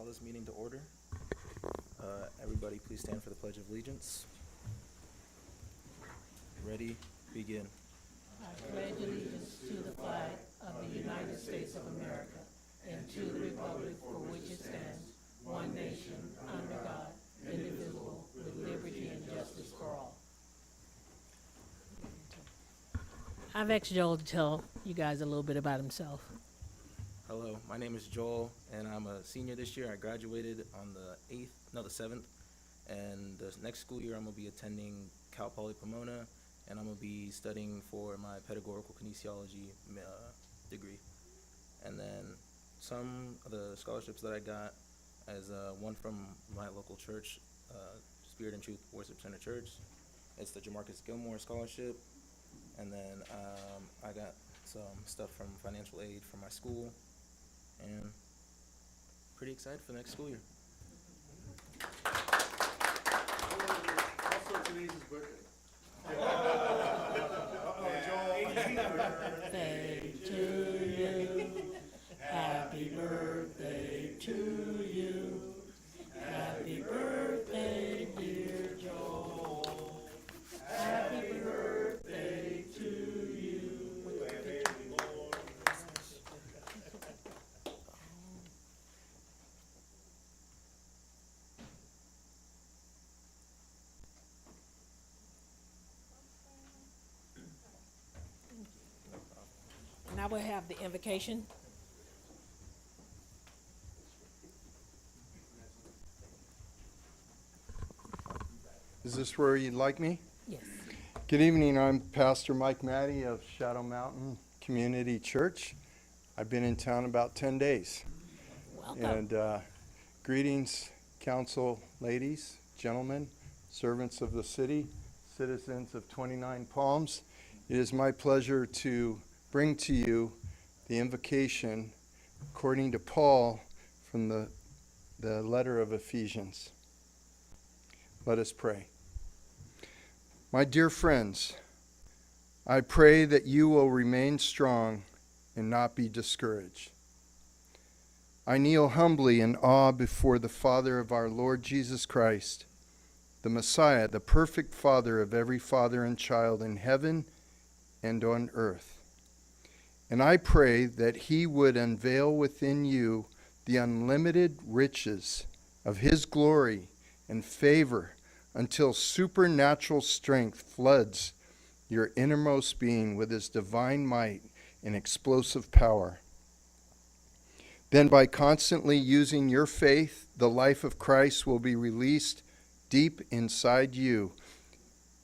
call this meeting to order. Everybody please stand for the Pledge of Allegiance. Ready, begin. I pledge allegiance to the flag of the United States of America and to the republic for which it stands, one nation, under God, indivisible, with liberty and justice for all. I've asked Joel to tell you guys a little bit about himself. Hello, my name is Joel, and I'm a senior this year. I graduated on the 7th, and the next school year I'm going to be attending Cal Poly Pomona, and I'm going to be studying for my pedagogical kinesiology degree. And then some of the scholarships that I got is one from my local church, Spirit and Truth Worship Center Church. It's the Jamarcus Gilmore Scholarship. And then I got some stuff from financial aid from my school, and pretty excited for the next school year. Also, today's his birthday. Birthday to you, happy birthday to you, happy birthday, dear Joel, happy birthday to you. Now we'll have the invocation. Is this where you'd like me? Yes. Good evening. I'm Pastor Mike Matty of Shadow Mountain Community Church. I've been in town about 10 days. Welcome. And greetings, council ladies, gentlemen, servants of the city, citizens of 29 Palms. It is my pleasure to bring to you the invocation according to Paul from the letter of Ephesians. Let us pray. My dear friends, I pray that you will remain strong and not be discouraged. I kneel humbly in awe before the Father of our Lord Jesus Christ, the Messiah, the perfect Father of every father and child in heaven and on earth. And I pray that he would unveil within you the unlimited riches of his glory and favor until supernatural strength floods your innermost being with his divine might and explosive power. Then by constantly using your faith, the life of Christ will be released deep inside you,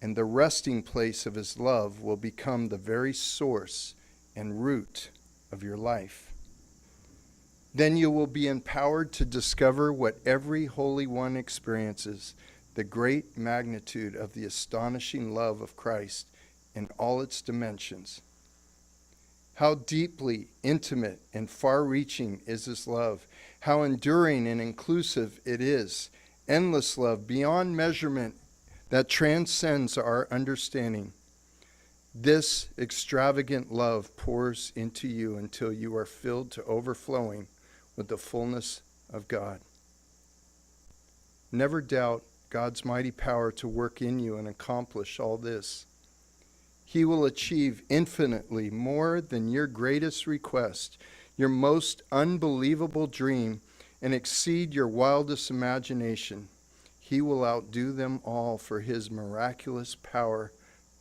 and the resting place of his love will become the very source and root of your life. Then you will be empowered to discover what every Holy One experiences, the great magnitude of the astonishing love of Christ in all its dimensions. How deeply intimate and far-reaching is this love, how enduring and inclusive it is, endless love beyond measurement that transcends our understanding. This extravagant love pours into you until you are filled to overflowing with the fullness of God. Never doubt God's mighty power to work in you and accomplish all this. He will achieve infinitely more than your greatest request, your most unbelievable dream, and exceed your wildest imagination. He will outdo them all, for his miraculous power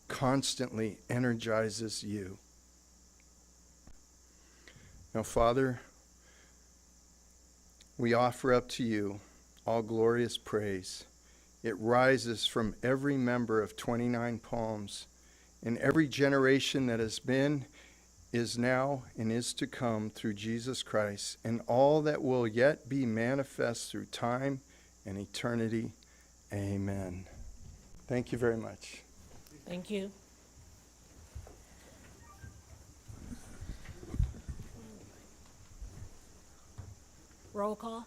constantly energizes you. Now, Father, we offer up to you all glorious praise. It rises from every member of 29 Palms and every generation that has been, is now, and is to come through Jesus Christ, and all that will yet be manifest through time and eternity. Amen. Thank you very much. Thank you. Roll call.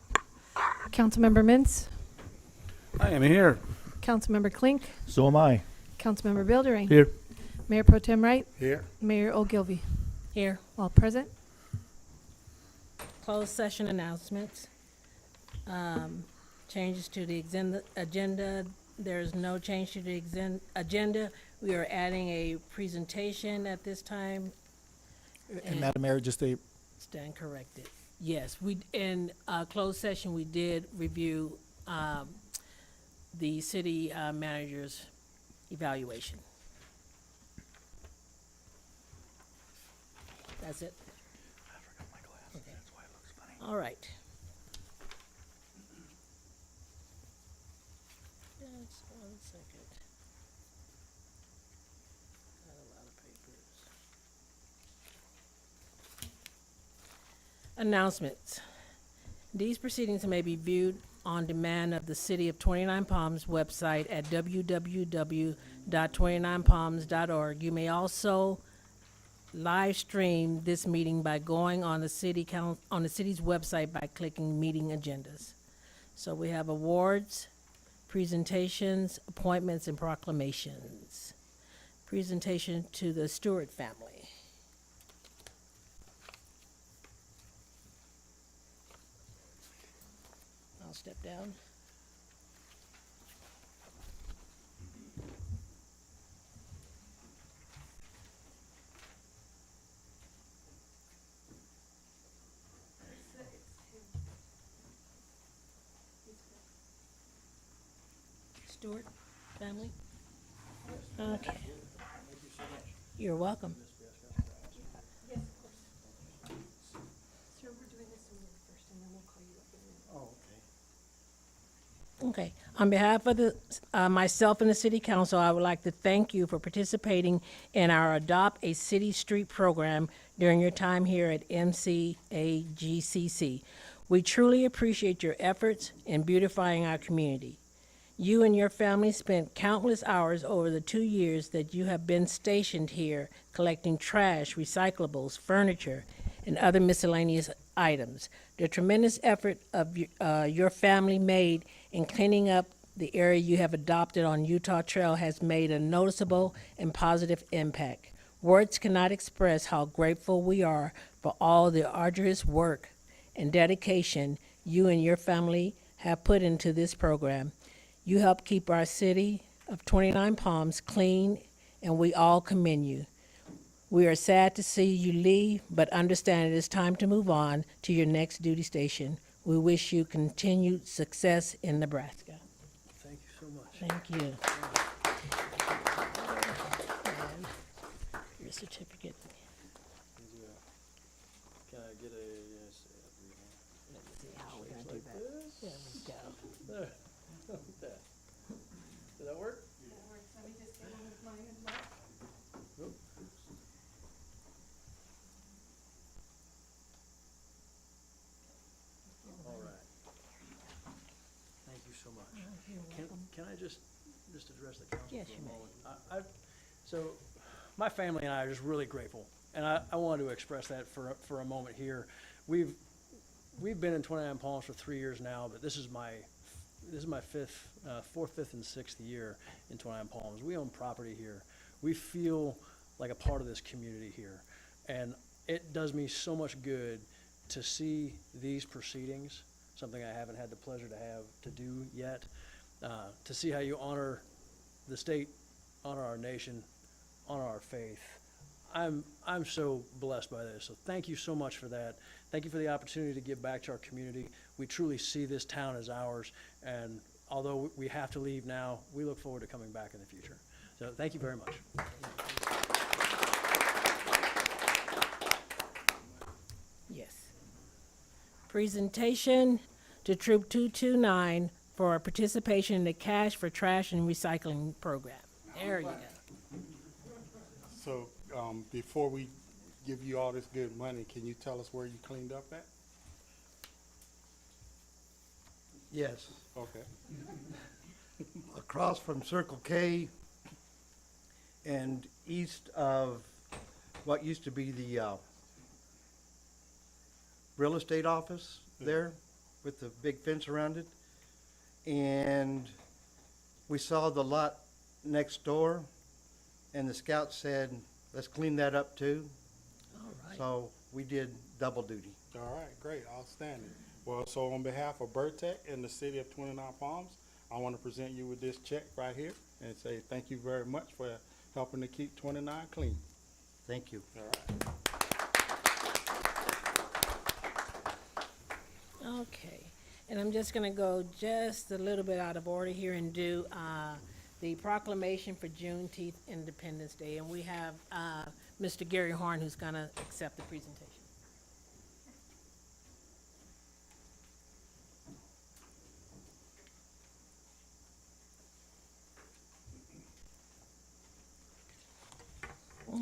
Councilmember Mintz, I am here. Councilmember Klink, So am I. Councilmember Bildering, Here. Mayor Pro Tem Wright, Here. Mayor Ogilvy. Here. All present. Closed session announcements. Changes to the agenda. There's no change to the agenda. We are adding a presentation at this time. And Madam Mayor, just a, Stand corrected. Yes, in closed session, we did review the city manager's evaluation. That's it? Okay. All right. Just 1 second. Got a lot of papers. Announcements. These proceedings may be viewed on demand of the City of 29 Palms website at www.29palms.org. You may also live stream this meeting by going on the city's website by clicking meeting agendas. So we have awards, presentations, appointments, and proclamations. Presentation to the Stewart family. I'll step down. Stewart family? Okay. You're welcome. Okay. On behalf of myself and the City Council, I would like to thank you for participating in our Adopt a City Street program during your time here at MCAGCC. We truly appreciate your efforts in beautifying our community. You and your family spent countless hours over the 2 years that you have been stationed here collecting trash, recyclables, furniture, and other miscellaneous items. The tremendous effort of your family made in cleaning up the area you have adopted on Utah Trail has made a noticeable and positive impact. Words cannot express how grateful we are for all the arduous work and dedication you and your family have put into this program. You help keep our city of 29 Palms clean, and we all commend you. We are sad to see you leave, but understand it is time to move on to your next duty station. We wish you continued success in Nebraska. thank you so much. Thank you. And your certificate. Can I get a, Let me see how we're gonna do that. There we go. does that work? All right. Thank you so much. Can I just address the council Yes, for you a may. moment? So, my family and I are just really grateful, and I wanted to express that for a moment here. We've been in 29 Palms for 3 years now, but this is my fourth, fifth, and sixth year in 29 Palms. We own property here. We feel like a part of this community here, and it does me so much good to see these proceedings, something I haven't had the pleasure to do yet, to see how you honor the state, honor our nation, honor our faith. I'm so blessed by this. So thank you so much for that. Thank you for the opportunity to give back to our community. We truly see this town as ours, and although we have to leave now, we look forward to coming back in the future. So thank you very much. Yes. Presentation to Troop 229 for participation in the Cash for Trash and Recycling Program. There you go. So, before we give you all this good money, can you tell us where you cleaned up at? Yes, Okay. across from Circle K and east of what used to be the real estate office there with the big fence around it. And we saw the lot next door, and the scout said, let's clean that up too. All right. So we did double duty. All right, great, outstanding. Well, so on behalf of Burtech and the city of 29 Palms, I want to present you with this check right here and say thank you very much for helping to keep 29 clean. Thank you. All right. Okay, and I'm just gonna go just a little bit out of order here and do, the proclamation for Juneteenth Independence Day, and we have, Mr. Gary Horn who's gonna accept the presentation.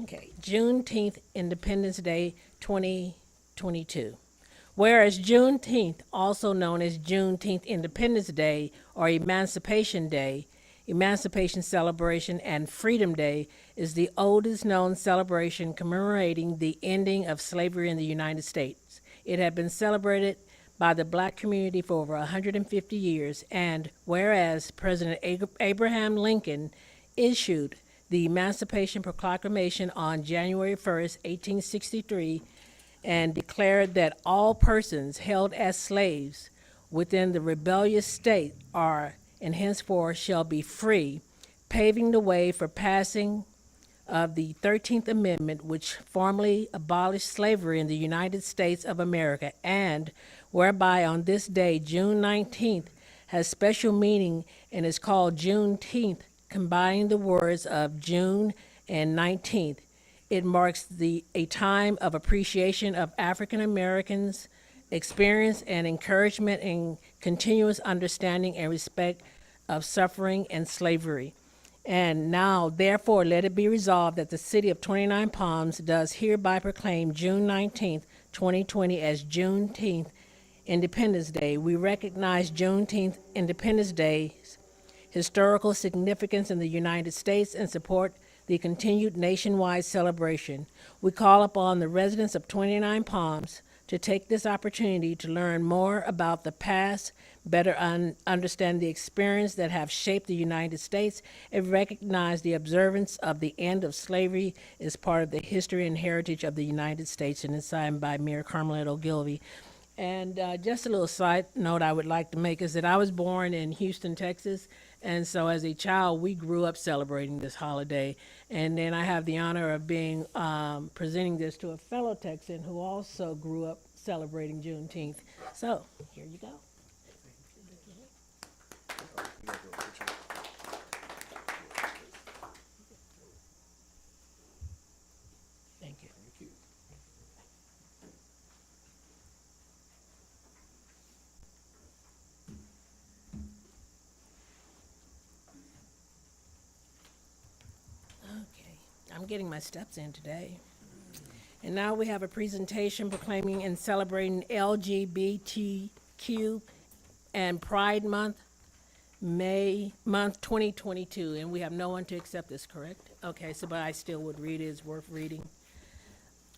Okay, Juneteenth Independence Day 2022. Whereas Juneteenth, also known as Juneteenth Independence Day or Emancipation Day, Emancipation Celebration, and Freedom Day, is the oldest known celebration commemorating the ending of slavery in the United States. It had been celebrated by the black community for over 150 years, and whereas President Abraham Lincoln issued the Emancipation Proclamation on January 1st, 1863, and declared that all persons held as slaves within the rebellious state are and henceforth shall be free, paving the way for passing of the 13th Amendment, which formally abolished slavery in the United States of America, and whereby on this day, June 19th, has special meaning and is called Juneteenth, combining the words of June and 19th. It marks a time of appreciation of African Americans' experience and encouragement and continuous understanding and respect of suffering and slavery. And now, therefore, let it be resolved that the city of 29 Palms does hereby proclaim June 19th, 2020 as Juneteenth Independence Day. We recognize Juneteenth Independence Day's historical significance in the United States and support the continued nationwide celebration. We call upon the residents of 29 Palms to take this opportunity to learn more about the past, better understand the experience that have shaped the United States, and recognize the observance of the end of slavery as part of the history and heritage of the United States, and is signed by Mayor Carmelette Ogilvie. And just a little side note I would like to make is that I was born in Houston, Texas, and so as a child, we grew up celebrating this holiday. And then I have the honor of being presenting this to a fellow Texan who also grew up celebrating Juneteenth. So here you go. Thank you. Okay, I'm getting my steps in today. And now we have a presentation proclaiming and celebrating LGBTQ and Pride Month, May month 2022. And we have no one to accept this, correct? Okay, so but I still would read it, it's worth reading.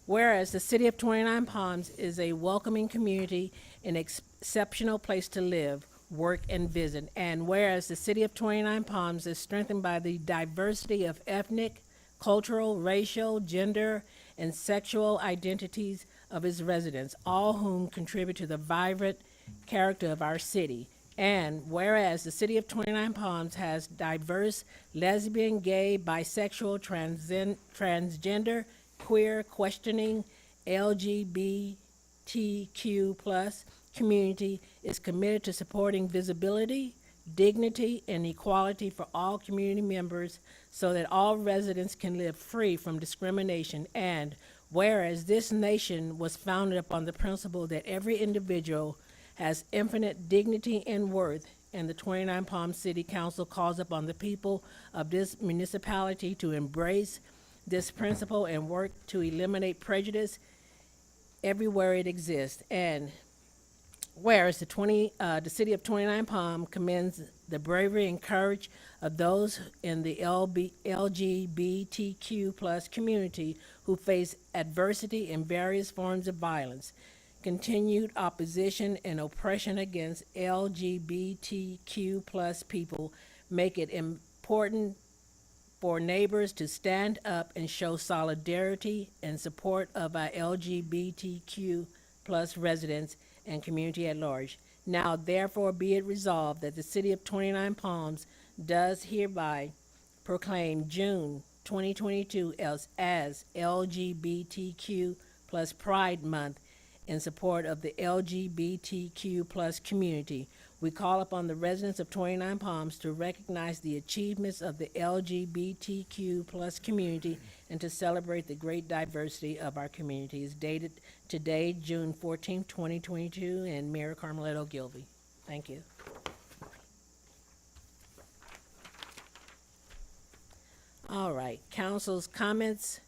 Whereas the city of 29 Palms is a welcoming community, an exceptional place to live, work, and visit. And whereas the city of 29 Palms is strengthened by the diversity of ethnic, cultural, racial, gender, and sexual identities of its residents, all whom contribute to the vibrant character of our city. And whereas the city of 29 Palms has diverse lesbian, gay, bisexual, transgender, queer, questioning, LGBTQ+ community, is committed to supporting visibility, dignity, and equality for all community members so that all residents can live free from discrimination. And whereas this nation was founded upon the principle that every individual has infinite dignity and worth, and the 29 Palms City Council calls upon the people of this municipality to embrace this principle and work to eliminate prejudice everywhere it exists. And whereas the city of 29 Palms commends the bravery and courage of those in the LGBTQ+ community who face adversity in various forms of violence, continued opposition and oppression against LGBTQ+ people, make it important for neighbors to stand up and show solidarity and support of our LGBTQ+ residents and community at large. Now therefore be it resolved that the City of 29 Palms does hereby proclaim June 2022 as LGBTQ plus Pride Month in support of the LGBTQ plus community. We call upon the residents of 29 Palms to recognize the achievements of the LGBTQ plus community and to celebrate the great diversity of our community. It's dated today, June 14th, 2022, and Mayor Carmelette Ogilvy. Thank you. All right, council's comments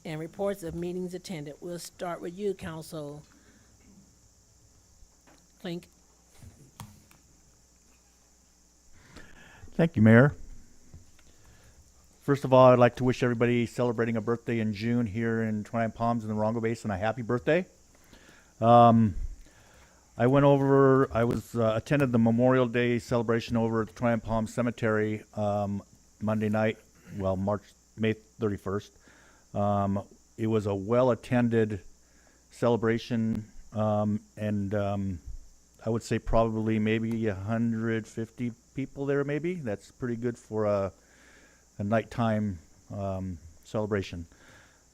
and reports of meetings attended. We'll start with you, Council Klink. Thank you, Mayor. First of all, I'd like to wish everybody celebrating a birthday in June here in 29 Palms in the Rongo Basin a happy birthday. I went over, attended the Memorial Day celebration over at the 29 Palms Cemetery Monday night, May 31st. It was a well-attended celebration, and I would say probably maybe 150 people there, maybe. That's pretty good for a nighttime celebration.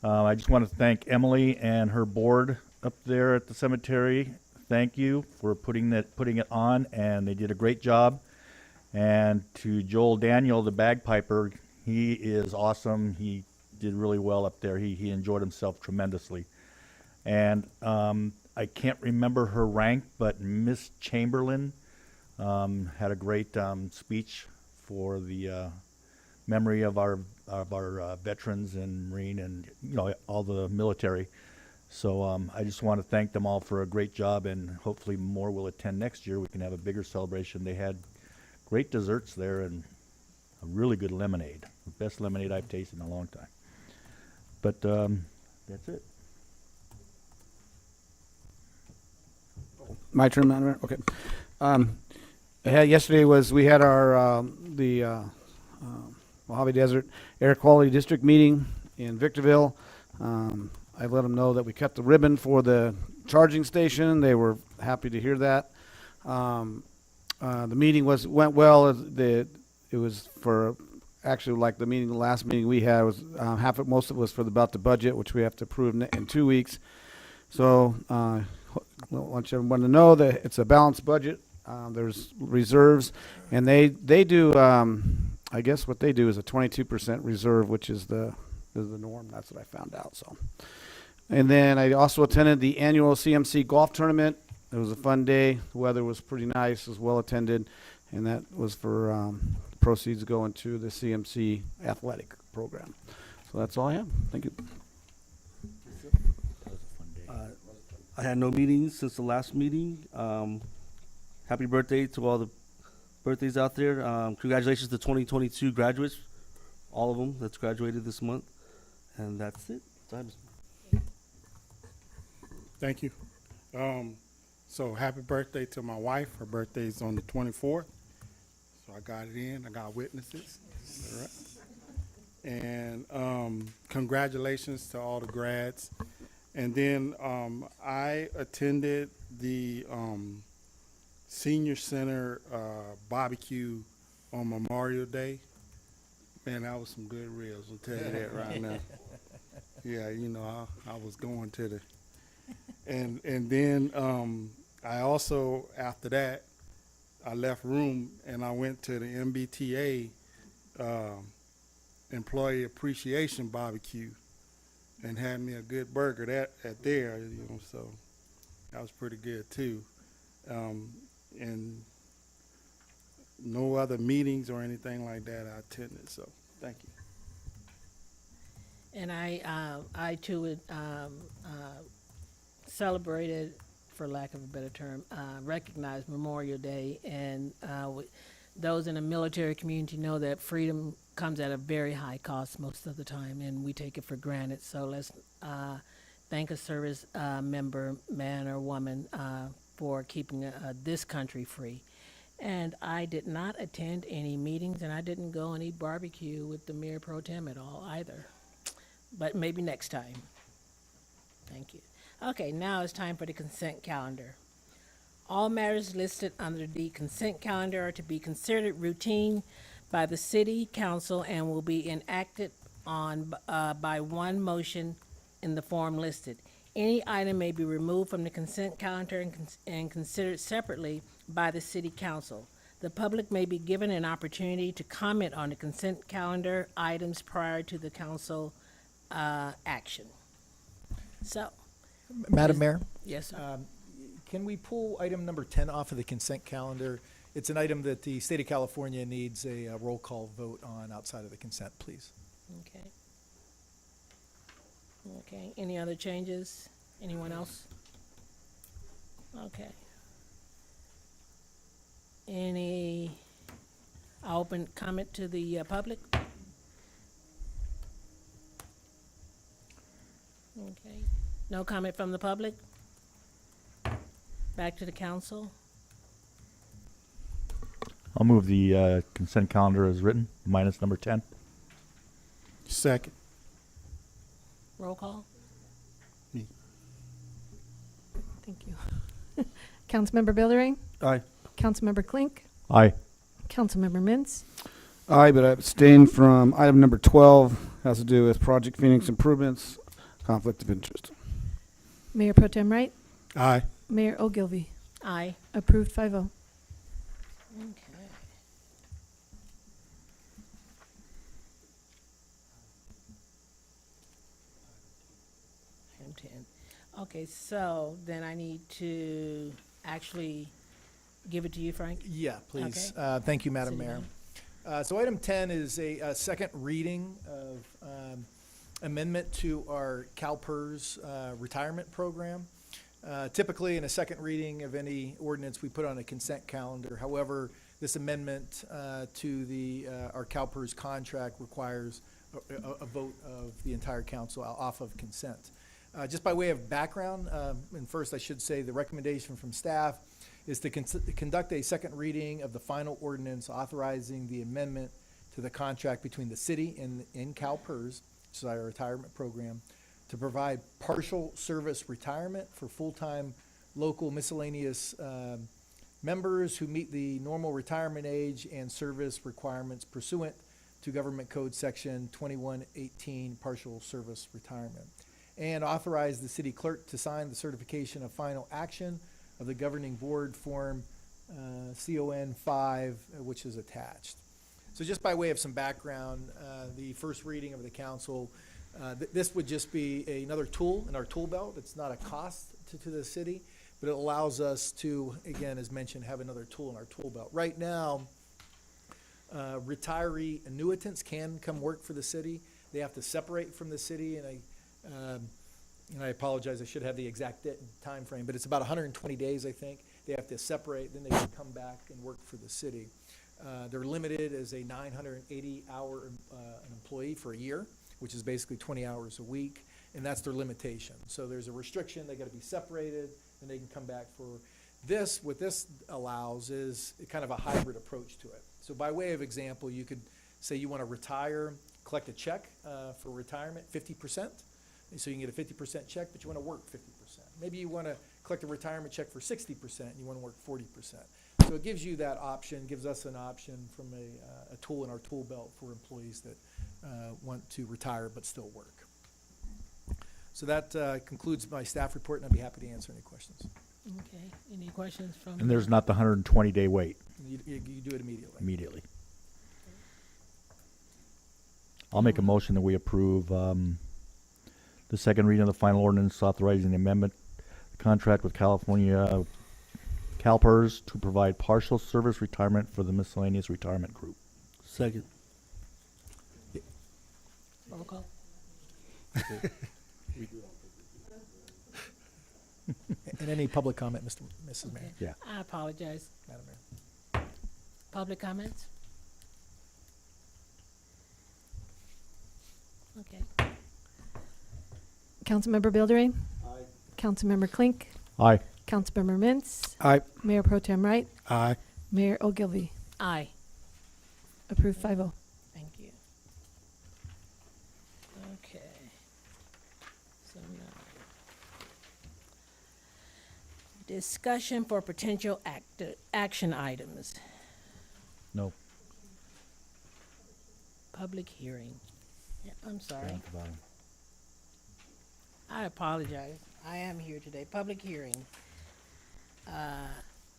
I just want to thank Emily and her board up there at the cemetery. Thank you for putting it on, and they did a great job. And to Joel Daniel, the bagpiper, he is awesome. He did really well up there. He enjoyed himself tremendously. And I can't remember her rank, but Miss Chamberlain had a great speech for the memory of our veterans and Marine and all the military. So I just want to thank them all for a great job, and hopefully more will attend next year. We can have a bigger celebration. They had great desserts there and a really good lemonade. The best lemonade I've tasted in a long time. But that's it. My turn, Madam Mayor? Okay. Yesterday we had our Mojave Desert Air Quality District meeting in Victorville. I let them know that we cut the ribbon for the charging station. They were happy to hear that. The meeting went well. It was for actually like the last meeting we had was most of it was about the budget, which we have to approve in 2 weeks. So I want everyone to know that it's a balanced budget. There's reserves, and they do. I guess what they do is a 22% reserve, which is the norm. That's what I found out. So, and then I also attended the annual CMC golf tournament. It was a fun day. The weather was pretty nice. It was well attended, and that was for proceeds going to the CMC athletic program. So that's all I have. Thank you. I had no meetings since the last meeting. Happy birthday to all the birthdays out there. Congratulations to 2022 graduates, all of them that's graduated this month. And that's it. Thank you. So happy birthday to my wife. Her birthday's on the 24th. So I got it in. I got witnesses. All right. And congratulations to all the grads. And then I attended the Senior Center barbecue on Memorial Day. Man, that was some good ribs. I'll tell you that right now. Yeah, I was going to the, and then I also after that I left room and I went to the MBTA Employee Appreciation Barbecue and had me a good burger at there, so that was pretty good too. And no other meetings or anything like that I attended, so thank you. And I too celebrated, for lack of a better term, recognized Memorial Day, and those in the military community know that freedom comes at a very high cost most of the time, and we take it for granted. So let's thank a service member, man or woman, for keeping this country free. And I did not attend any meetings, and I didn't go and eat barbecue with the Mayor Pro Tem at all either. But maybe next time. Thank you. Okay, now it's time for the consent calendar. All matters listed under the consent calendar are to be considered routine by the city council and will be enacted on, by one motion in the form listed. Any item may be removed from the consent calendar and considered separately by the city council. The public may be given an opportunity to comment on the consent calendar items prior to the council, action. So, Madam Mayor, yes, sir. can we pull item number 10 off of the consent calendar? It's an item that the state of California needs a roll call vote on outside of the consent, please. Okay. Okay, any other changes? Anyone else? Okay. I'll open comment to the public. Okay, no comment from the public? Back to the council. I'll move the consent calendar as written, minus number 10. Second. Roll call? Thank you. Councilmember Bildering, Aye. Councilmember Klink, Aye. Councilmember Mintz, Aye, but I abstain from item number 12, has to do with Project Phoenix improvements, conflict of interest. Mayor Pro Tem Wright, Aye. Mayor Ogilvy. Aye. Approved 5-0. Okay. Item 10. Okay, so then I need to actually give it to you, Frank? Yeah, please. Okay. Thank you, Madam City Mayor. Manager. So item 10 is a second reading of amendment to our CalPERS retirement program. Typically, in a second reading of any ordinance, we put on a consent calendar. However, this amendment to our CalPERS contract requires a vote of the entire council off of consent. Just by way of background, and first I should say the recommendation from staff is to conduct a second reading of the final ordinance authorizing the amendment to the contract between the city and CalPERS, which is our retirement program, to provide partial service retirement for full-time local miscellaneous members who meet the normal retirement age and service requirements pursuant to Government Code Section 2118, partial service retirement, and authorize the city clerk to sign the certification of final action of the governing board form CON 5, which is attached. So just by way of some background, the first reading of the council, this would just be another tool in our tool belt. It's not a cost to the city, but it allows us to, again, as mentioned, have another tool in our tool belt. Right now, retiree annuitants can come work for the city. They have to separate from the city, and I apologize, I should have the exact time frame, but it's about 120 days, I think. They have to separate, then they can come back and work for the city. They're limited as a 980-hour employee for a year, which is basically 20 hours a week, and that's their limitation. So there's a restriction, they gotta be separated, and they can come back for this. What this allows is kind of a hybrid approach to it. So by way of example, you could say you wanna retire, collect a check for retirement, 50%. So you can get a 50% check, but you wanna work 50%. Maybe you wanna collect a retirement check for 60% and you wanna work 40%. So it gives you that option, gives us an option from a tool in our tool belt for employees that want to retire but still work. So that concludes my staff report, and I'd be happy to answer any questions. Okay, any questions from? And there's not the 120-day wait You do it immediately. immediately. I'll make a motion that we approve the second reading of the final ordinance authorizing the amendment contract with California CalPERS to provide partial service retirement for the miscellaneous retirement group. Second. Roll call? And any public comment, Mrs. Mayor? Okay. Yeah. I apologize. Madam Mayor? Public comments? Okay. Councilmember Bildering. Aye. Councilmember Klink, Aye. Councilmember Mintz, Aye. Mayor Pro Tem Wright, Aye. Mayor Ogilvy. Aye. Approved 5-0. Thank you. Okay. So now, Discussion for potential action items. No. Public hearing. Yeah, I'm sorry. Down at the bottom. I apologize. I am here today. Public hearing.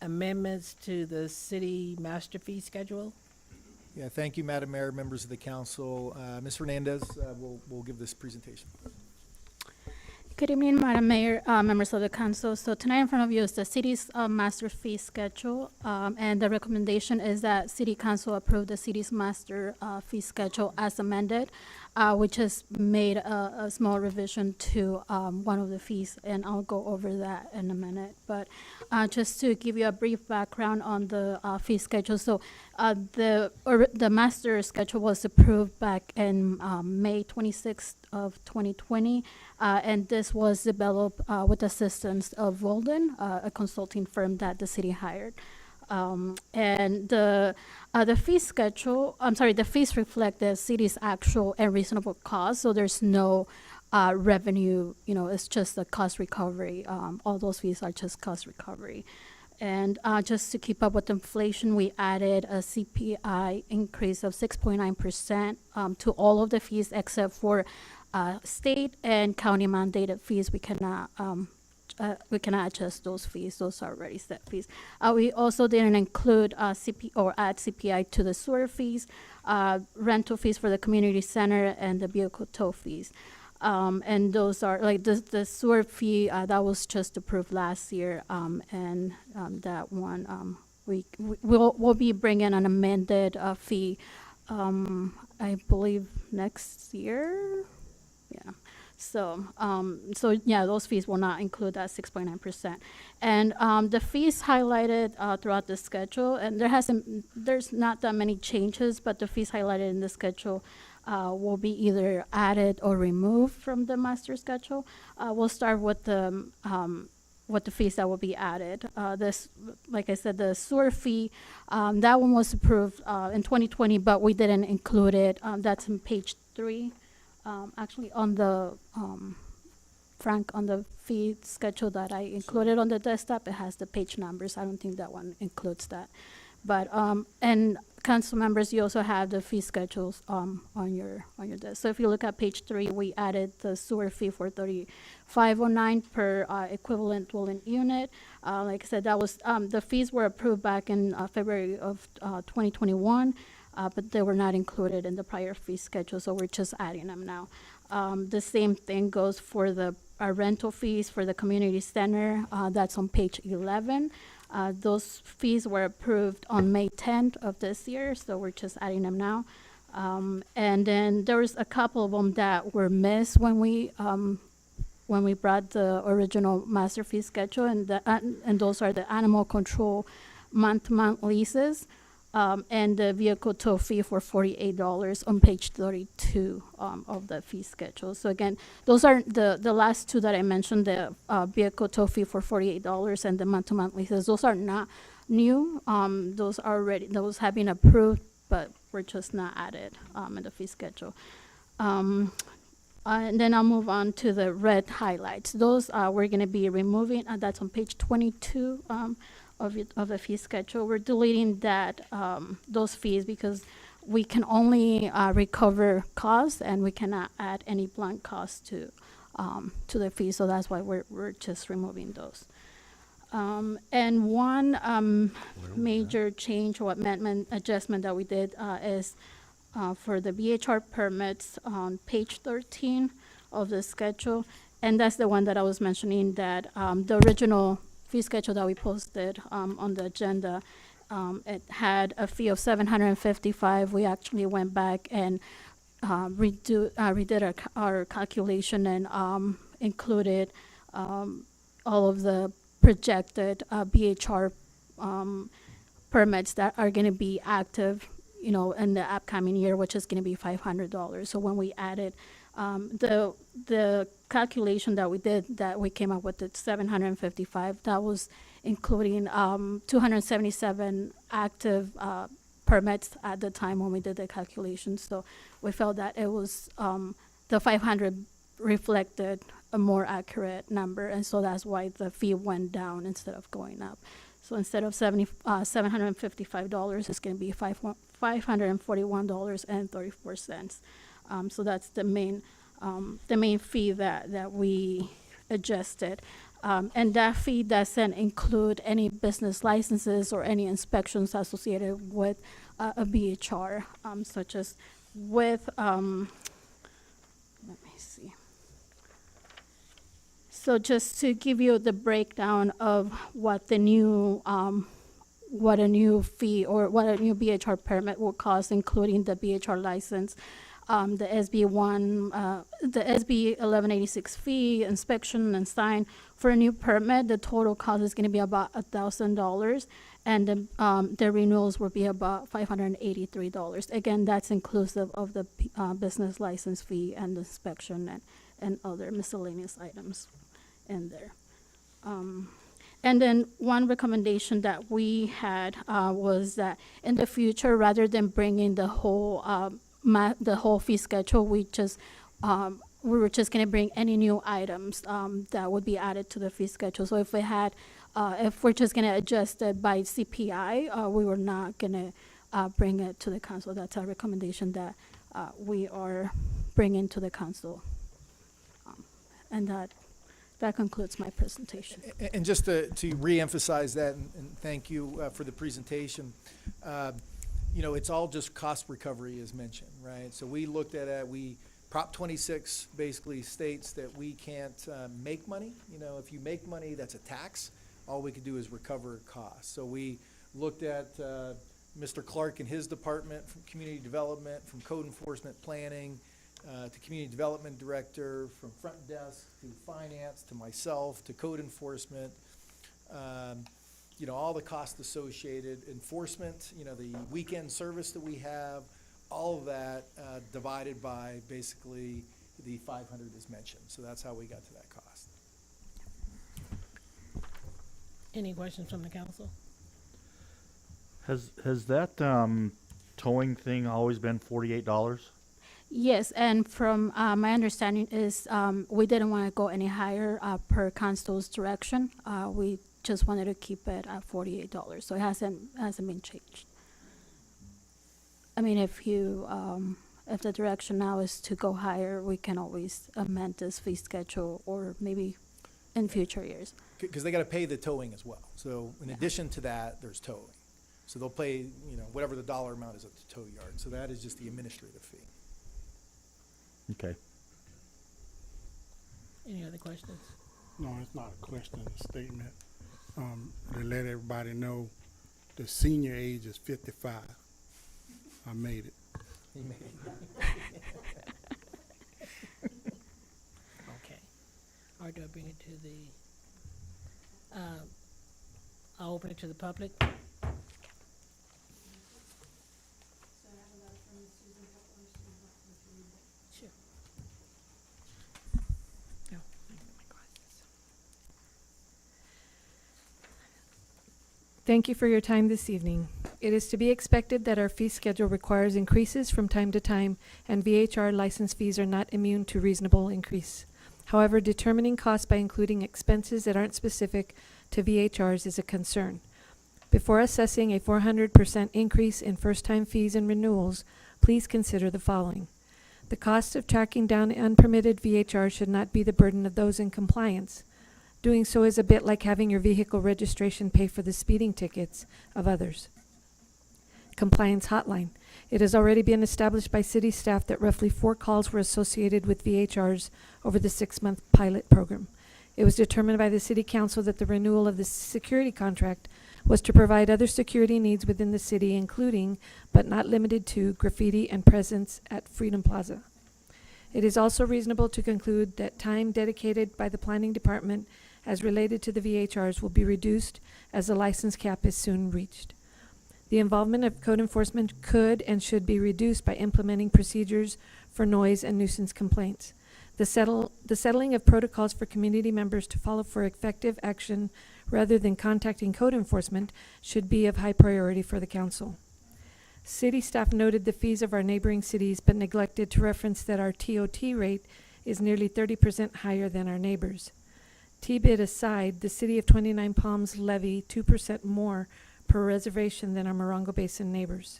Amendments to the city master fee schedule. Yeah, thank you, Madam Mayor, members of the council. Ms. Hernandez will give this presentation. Good evening, Madam Mayor, members of the council. So tonight in front of you is the city's master fee schedule, and the recommendation is that City Council approve the city's master fee schedule as amended. We just made a small revision to one of the fees, and I'll go over that in a minute. But just to give you a brief background on the fee schedule, so the master schedule was approved back in May 26th of 2020, and this was developed with assistance of Walden, a consulting firm that the city hired. And the fee schedule, the fees reflect the city's actual and reasonable cost, so there's no revenue, it's just the cost recovery. All those fees are just cost recovery. And just to keep up with inflation, we added a CPI increase of 6.9% to all of the fees except for state and county mandated fees. We cannot adjust those fees. Those are already set fees. We also didn't include add CPI to the sewer fees, rental fees for the community center, and the vehicle tow fees. And those are like the sewer fee that was just approved last year, and that one we'll be bringing an amended fee, I believe next year. Yeah. So yeah, those fees will not include that 6.9%. And the fees highlighted throughout the schedule, and there's not that many changes, but the fees highlighted in the schedule will be either added or removed from the master schedule. We'll start with the fees that will be added. Like I said, the sewer fee, that one was approved in 2020, but we didn't include it. That's on page 3. Actually, on the Frank, on the fee schedule that I included on the desktop, it has the page numbers. I don't think that one includes that. But and council members, you also have the fee schedules on your desk. So if you look at page 3, we added the sewer fee for $35.09 per equivalent dwelling unit. Like I said, that was the fees were approved back in February of 2021. But they were not included in the prior fee schedule, so we're just adding them now. The same thing goes for the rental fees for the community center. That's on page 11. Those fees were approved on May 10th of this year, so we're just adding them now. And then there was a couple of them that were missed when we brought the original master fee schedule, and those are the animal control month-to-month leases. And the vehicle tow fee for $48 on page 32 of the fee schedule. So again, those are the last two that I mentioned, the vehicle tow fee for $48 and the month-to-month leases. Those are not new. Those have been approved, but were just not added in the fee schedule. And then I'll move on to the red highlights. Those we're going to be removing, that's on page 22 of the fee schedule. We're deleting those fees because we can only recover costs and we cannot add any blunt costs to the fee. So that's why we're just removing those. And one major change or amendment adjustment that we did is for the BHR permits on page 13 of the schedule. And that's the one that I was mentioning, that the original fee schedule that we posted on the agenda, it had a fee of $755. We actually went back and redid our calculation and included all of the projected BHR permits that are going to be active, in the upcoming year, which is going to be $500. So when we added the calculation that we did, that we came up with the $755, that was including 277 active permits at the time when we did the calculation. So we felt that it was the 500 reflected a more accurate number, and so that's why the fee went down instead of going up. So instead of $755, it's going to be $541.34. So that's the main fee that we adjusted. And that fee doesn't include any business licenses or any inspections associated with a BHR, such as with, let me see. So just to give you the breakdown of what the new, what a new fee or what a new BHR permit will cost, including the BHR license, the SB 1186 fee, inspection and sign. For a new permit, the total cost is going to be about $1,000, and the renewals will be about $583. Again, that's inclusive of the business license fee and the inspection and other miscellaneous items in there. And then one recommendation that we had was that in the future, rather than bringing the whole fee schedule, we were just going to bring any new items that would be added to the fee schedule. So if we're just going to adjust it by CPI, we were not going to bring it to the council. That's a recommendation that we are bringing to the council. And that concludes my presentation. And just to reemphasize that, and thank you for the presentation, it's all just cost recovery as mentioned, right? So we looked at it, Prop 26 basically states that we can't make money. If you make money, that's a tax. All we could do is recover costs. So we looked at Mr. Clark and his department, from community development, from code enforcement planning, to community development director, from front desk to finance, to myself, to code enforcement, all the costs associated, enforcement, the weekend service that we have, all of that divided by basically the 500 as mentioned. So that's how we got to that cost. Any questions from the council? Has that towing thing always been $48? Yes, and from my understanding is we didn't want to go any higher per council's direction. We just wanted to keep it at $48, so it hasn't been changed. I mean, if the direction now is to go higher, we can always amend this fee schedule, or maybe in future years. Because they got to pay the towing as well. So in addition to that, there's towing. So they'll pay, whatever the dollar amount is at the tow yard. So that is just the administrative fee. Okay. Any other questions? No, it's not a question, it's a statement. To let everybody know, the senior age is 55. I made it. Okay. All right, do I bring it to I'll open it to the public. Sure. No. Thank you for your time this evening. It is to be expected that our fee schedule requires increases from time to time, and VHR license fees are not immune to reasonable increase. However, determining costs by including expenses that aren't specific to VHRs is a concern. Before assessing a 400% increase in first-time fees and renewals, please consider the following. The cost of tracking down unpermitted VHRs should not be the burden of those in compliance. Doing so is a bit like having your vehicle registration pay for the speeding tickets of others. Compliance hotline. It has already been established by city staff that roughly 4 calls were associated with VHRs over the 6-month pilot program. It was determined by the city council that the renewal of the security contract was to provide other security needs within the city, including, but not limited to, graffiti and presence at Freedom Plaza. It is also reasonable to conclude that time dedicated by the planning department as related to the VHRs will be reduced as the license cap is soon reached. The involvement of code enforcement could and should be reduced by implementing procedures for noise and nuisance complaints. The settling of protocols for community members to follow for effective action rather than contacting code enforcement should be of high priority for the council. City staff noted the fees of our neighboring cities but neglected to reference that our TOT rate is nearly 30% higher than our neighbors. T-bid aside, the city of 29 Palms levy 2% more per reservation than our Morongo Basin neighbors.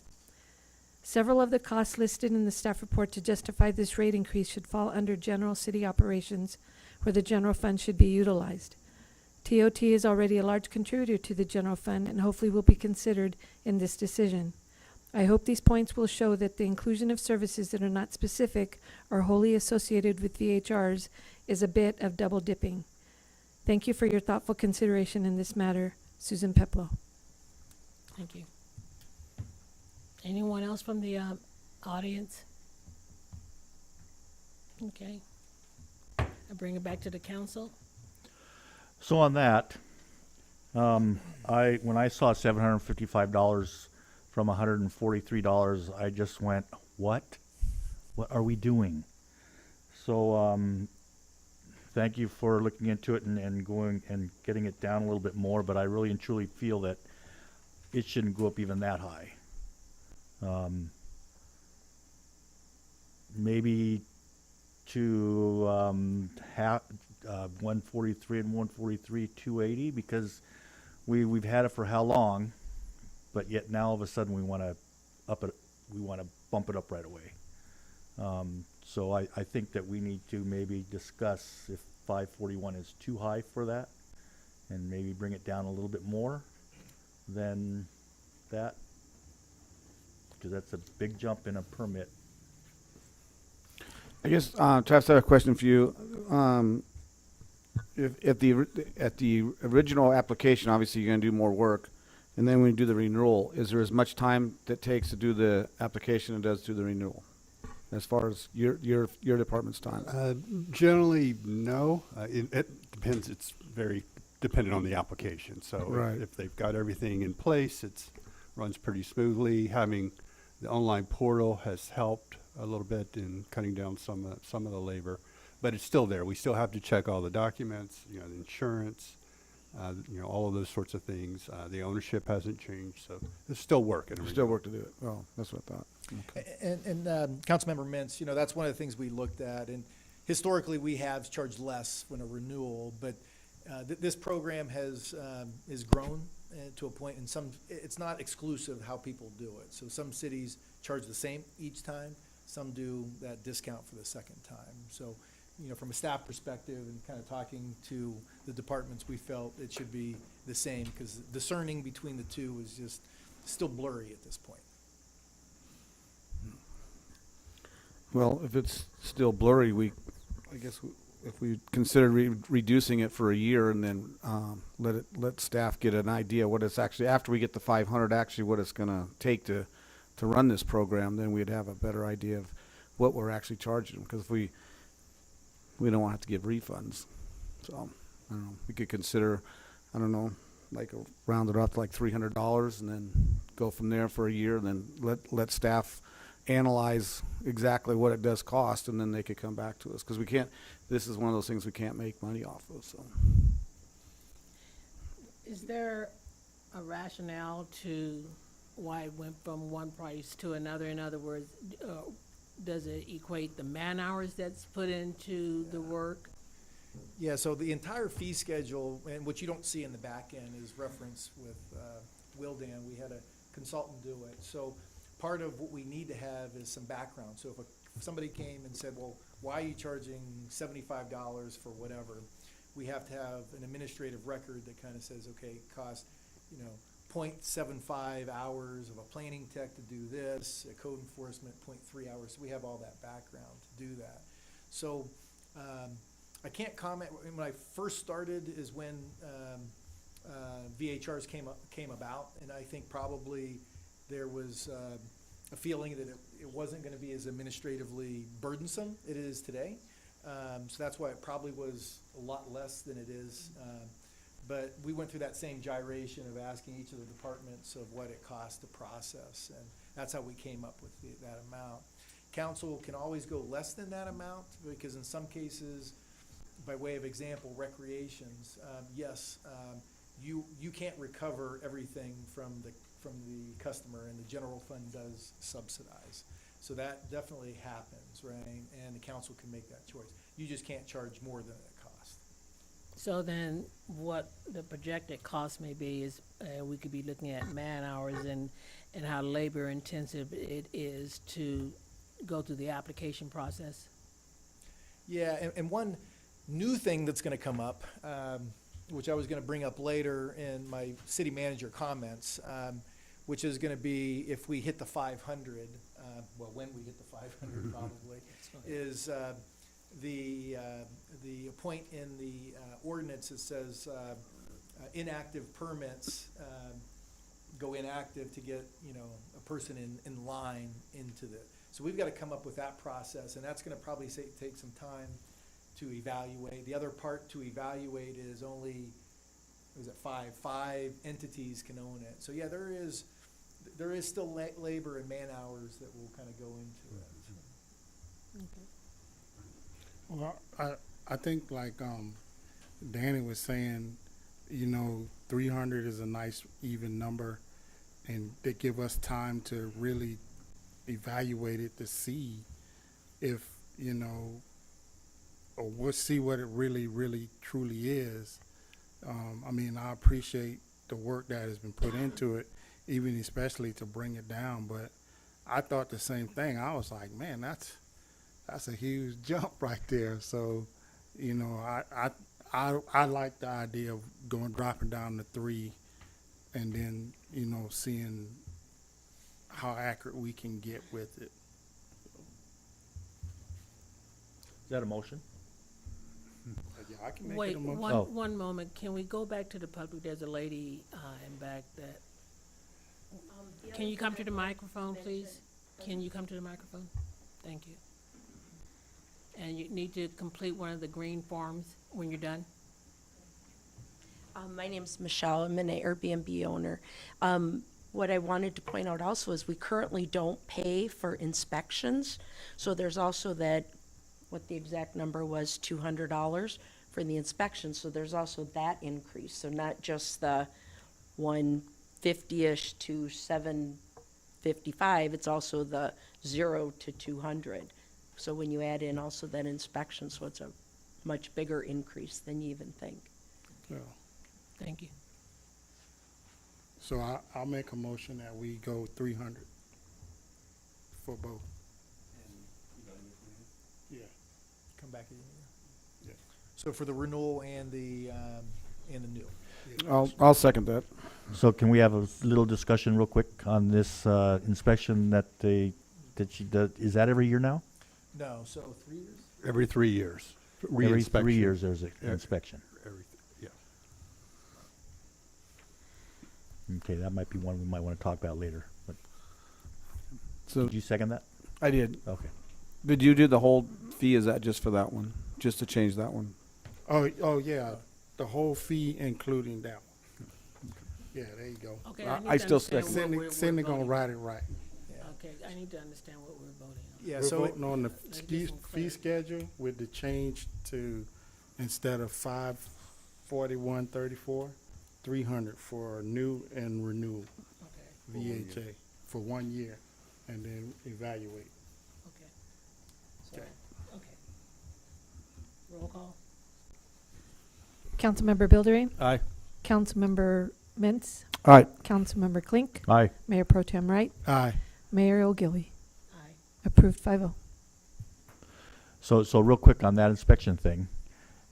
Several of the costs listed in the staff report to justify this rate increase should fall under general city operations, where the general fund should be utilized. TOT is already a large contributor to the general fund and hopefully will be considered in this decision. I hope these points will show that the inclusion of services that are not specific or wholly associated with VHRs is a bit of double dipping. Thank you for your thoughtful consideration in this matter. Susan Peplow. Thank you. Anyone else from the audience? Okay. I bring it back to the council. So on that, when I saw $755 from $143, I just went, what? What are we doing? So thank you for looking into it and going and getting it down a little bit more, but I really and truly feel that it shouldn't go up even that high. Maybe to half 143 and 143 280, because we've had it for how long, but yet now all of a sudden we want to bump it up right away. So I think that we need to maybe discuss if 541 is too high for that, and maybe bring it down a little bit more than that, because that's a big jump in a permit. I guess, Travis, I have a question for you. If at the original application, obviously you're gonna do more work, and then when you do the renewal, is there as much time that takes to do the application as it does to the renewal? As far as your department's time? Generally, no. It depends. It's very dependent on the application. So Right. if they've got everything in place, it runs pretty smoothly. Having the online portal has helped a little bit in cutting down some of the labor, but it's still there. We still have to check all the documents, the insurance, all of those sorts of things. The ownership hasn't changed, so there's still work. Still work to do it. Oh, that's what I thought. Okay. And Councilmember Mintz, that's one of the things we looked at, and historically, we have charged less when a renewal, but this program is grown to a point, and it's not exclusive how people do it. So some cities charge the same each time, some do that discount for the second time. So, from a staff perspective and kind of talking to the departments, we felt it should be the same, because discerning between the two is just still blurry at this point. Well, if it's still blurry, I guess if we consider reducing it for a year and then let staff get an idea what it's actually, after we get the 500, actually what it's going to take to run this program, then we'd have a better idea of what we're actually charging them. Because if we don't want to have to give refunds. So, I don't know, we could consider, round it up to like $300 and then go from there for a year, and then let staff analyze exactly what it does cost, and then they could come back to us. Because this is one of those things we can't make money off of, so. Is there a rationale to why it went from one price to another? In other words, does it equate the man hours that's put into the work? Yeah, so the entire fee schedule, and what you don't see in the back end, is referenced with Wildan. We had a consultant do it. So part of what we need to have is some background. So if somebody came and said, well, why are you charging $75 for whatever? We have to have an administrative record that kind of says, okay, it costs, 0.75 hours of a planning tech to do this, a code enforcement 0.3 hours. So we have all that background to do that. So I can't comment. When I first started is when VHRs came about, and I think probably there was a feeling that it wasn't going to be as administratively burdensome it is today. So that's why it probably was a lot less than it is. But we went through that same gyration of asking each of the departments of what it costs to process, and that's how we came up with that amount. Council can always go less than that amount, because in some cases, by way of example, recreations, yes, you can't recover everything from the customer, and the general fund does subsidize. So that definitely happens, right? And the council can make that choice. You just can't charge more than it costs. So then what the projected cost may be is, we could be looking at man hours and how labor intensive it is to go through the application process. Yeah, and one new thing that's gonna come up, which I was gonna bring up later in my city manager comments, which is gonna be if we hit the 500, well, when we hit the 500 probably, is the point in the ordinance that says inactive permits go inactive to get, a person in line into the, so we've got to come up with that process, and that's going to probably take some time to evaluate. The other part to evaluate is only, was it five entities can own it. So yeah, there is still labor and man hours that will kind of go into it. Well, I think like Danny was saying, 300 is a nice even number, and they give us time to really evaluate it to see if, or we'll see what it really, really, truly is. I appreciate the work that has been put into it, even especially to bring it down, but I thought the same thing. I was like, man, that's a huge jump right there. So, I like the idea of dropping down to 3, and then, seeing how accurate we can get with it. Is that a motion? Yeah, I can make Wait, it a motion. one moment. Can we go back to the public? There's a lady in back that, can you come to the microphone, please? Can you come to the microphone? Thank you. And you need to complete one of the green forms when you're done. My name's Michelle. I'm an Airbnb owner. What I wanted to point out also is we currently don't pay for inspections. So there's also that, what the exact number was, $200 for the inspection. So there's also that increase. So not just the 150-ish to 755, it's also the 0 to 200. So when you add in also that inspection, so it's a much bigger increase than you even think. Yeah. Thank you. So I'll make a motion that we go 300 for both. Yeah. Come back again. Yeah. So for the renewal and the new. I'll second that. So can we have a little discussion real quick on this inspection that she does? Is that every year now? No, so 3 years? Every 3 years. Every 3 Re-inspection. years there's an inspection. Yeah. Okay, that might be one we might want to talk about later. But So did you second that? I did. Okay. Did you do the whole fee? Is that just for that one? Just to change that one? Oh yeah, the whole fee including that one. Yeah, there you go. Okay, I I need to still understand second. what we're Cindy gonna voting write it right. on. Okay, I need to understand what we're voting on. Yeah, We're so voting on the Let's get some fee clarity. schedule with the change to, instead of 541.34, 300 for new and renewal Okay, VHA for 1 year, and then evaluate. okay. So, okay. Roll call? Councilmember Bilderay, Aye. Councilmember Mintz, All right. Councilmember Klink, Aye. Mayor Pro Tem Wright, Aye. Mayor O'Gilly. Aye. Approved 5-0. So real quick on that inspection thing,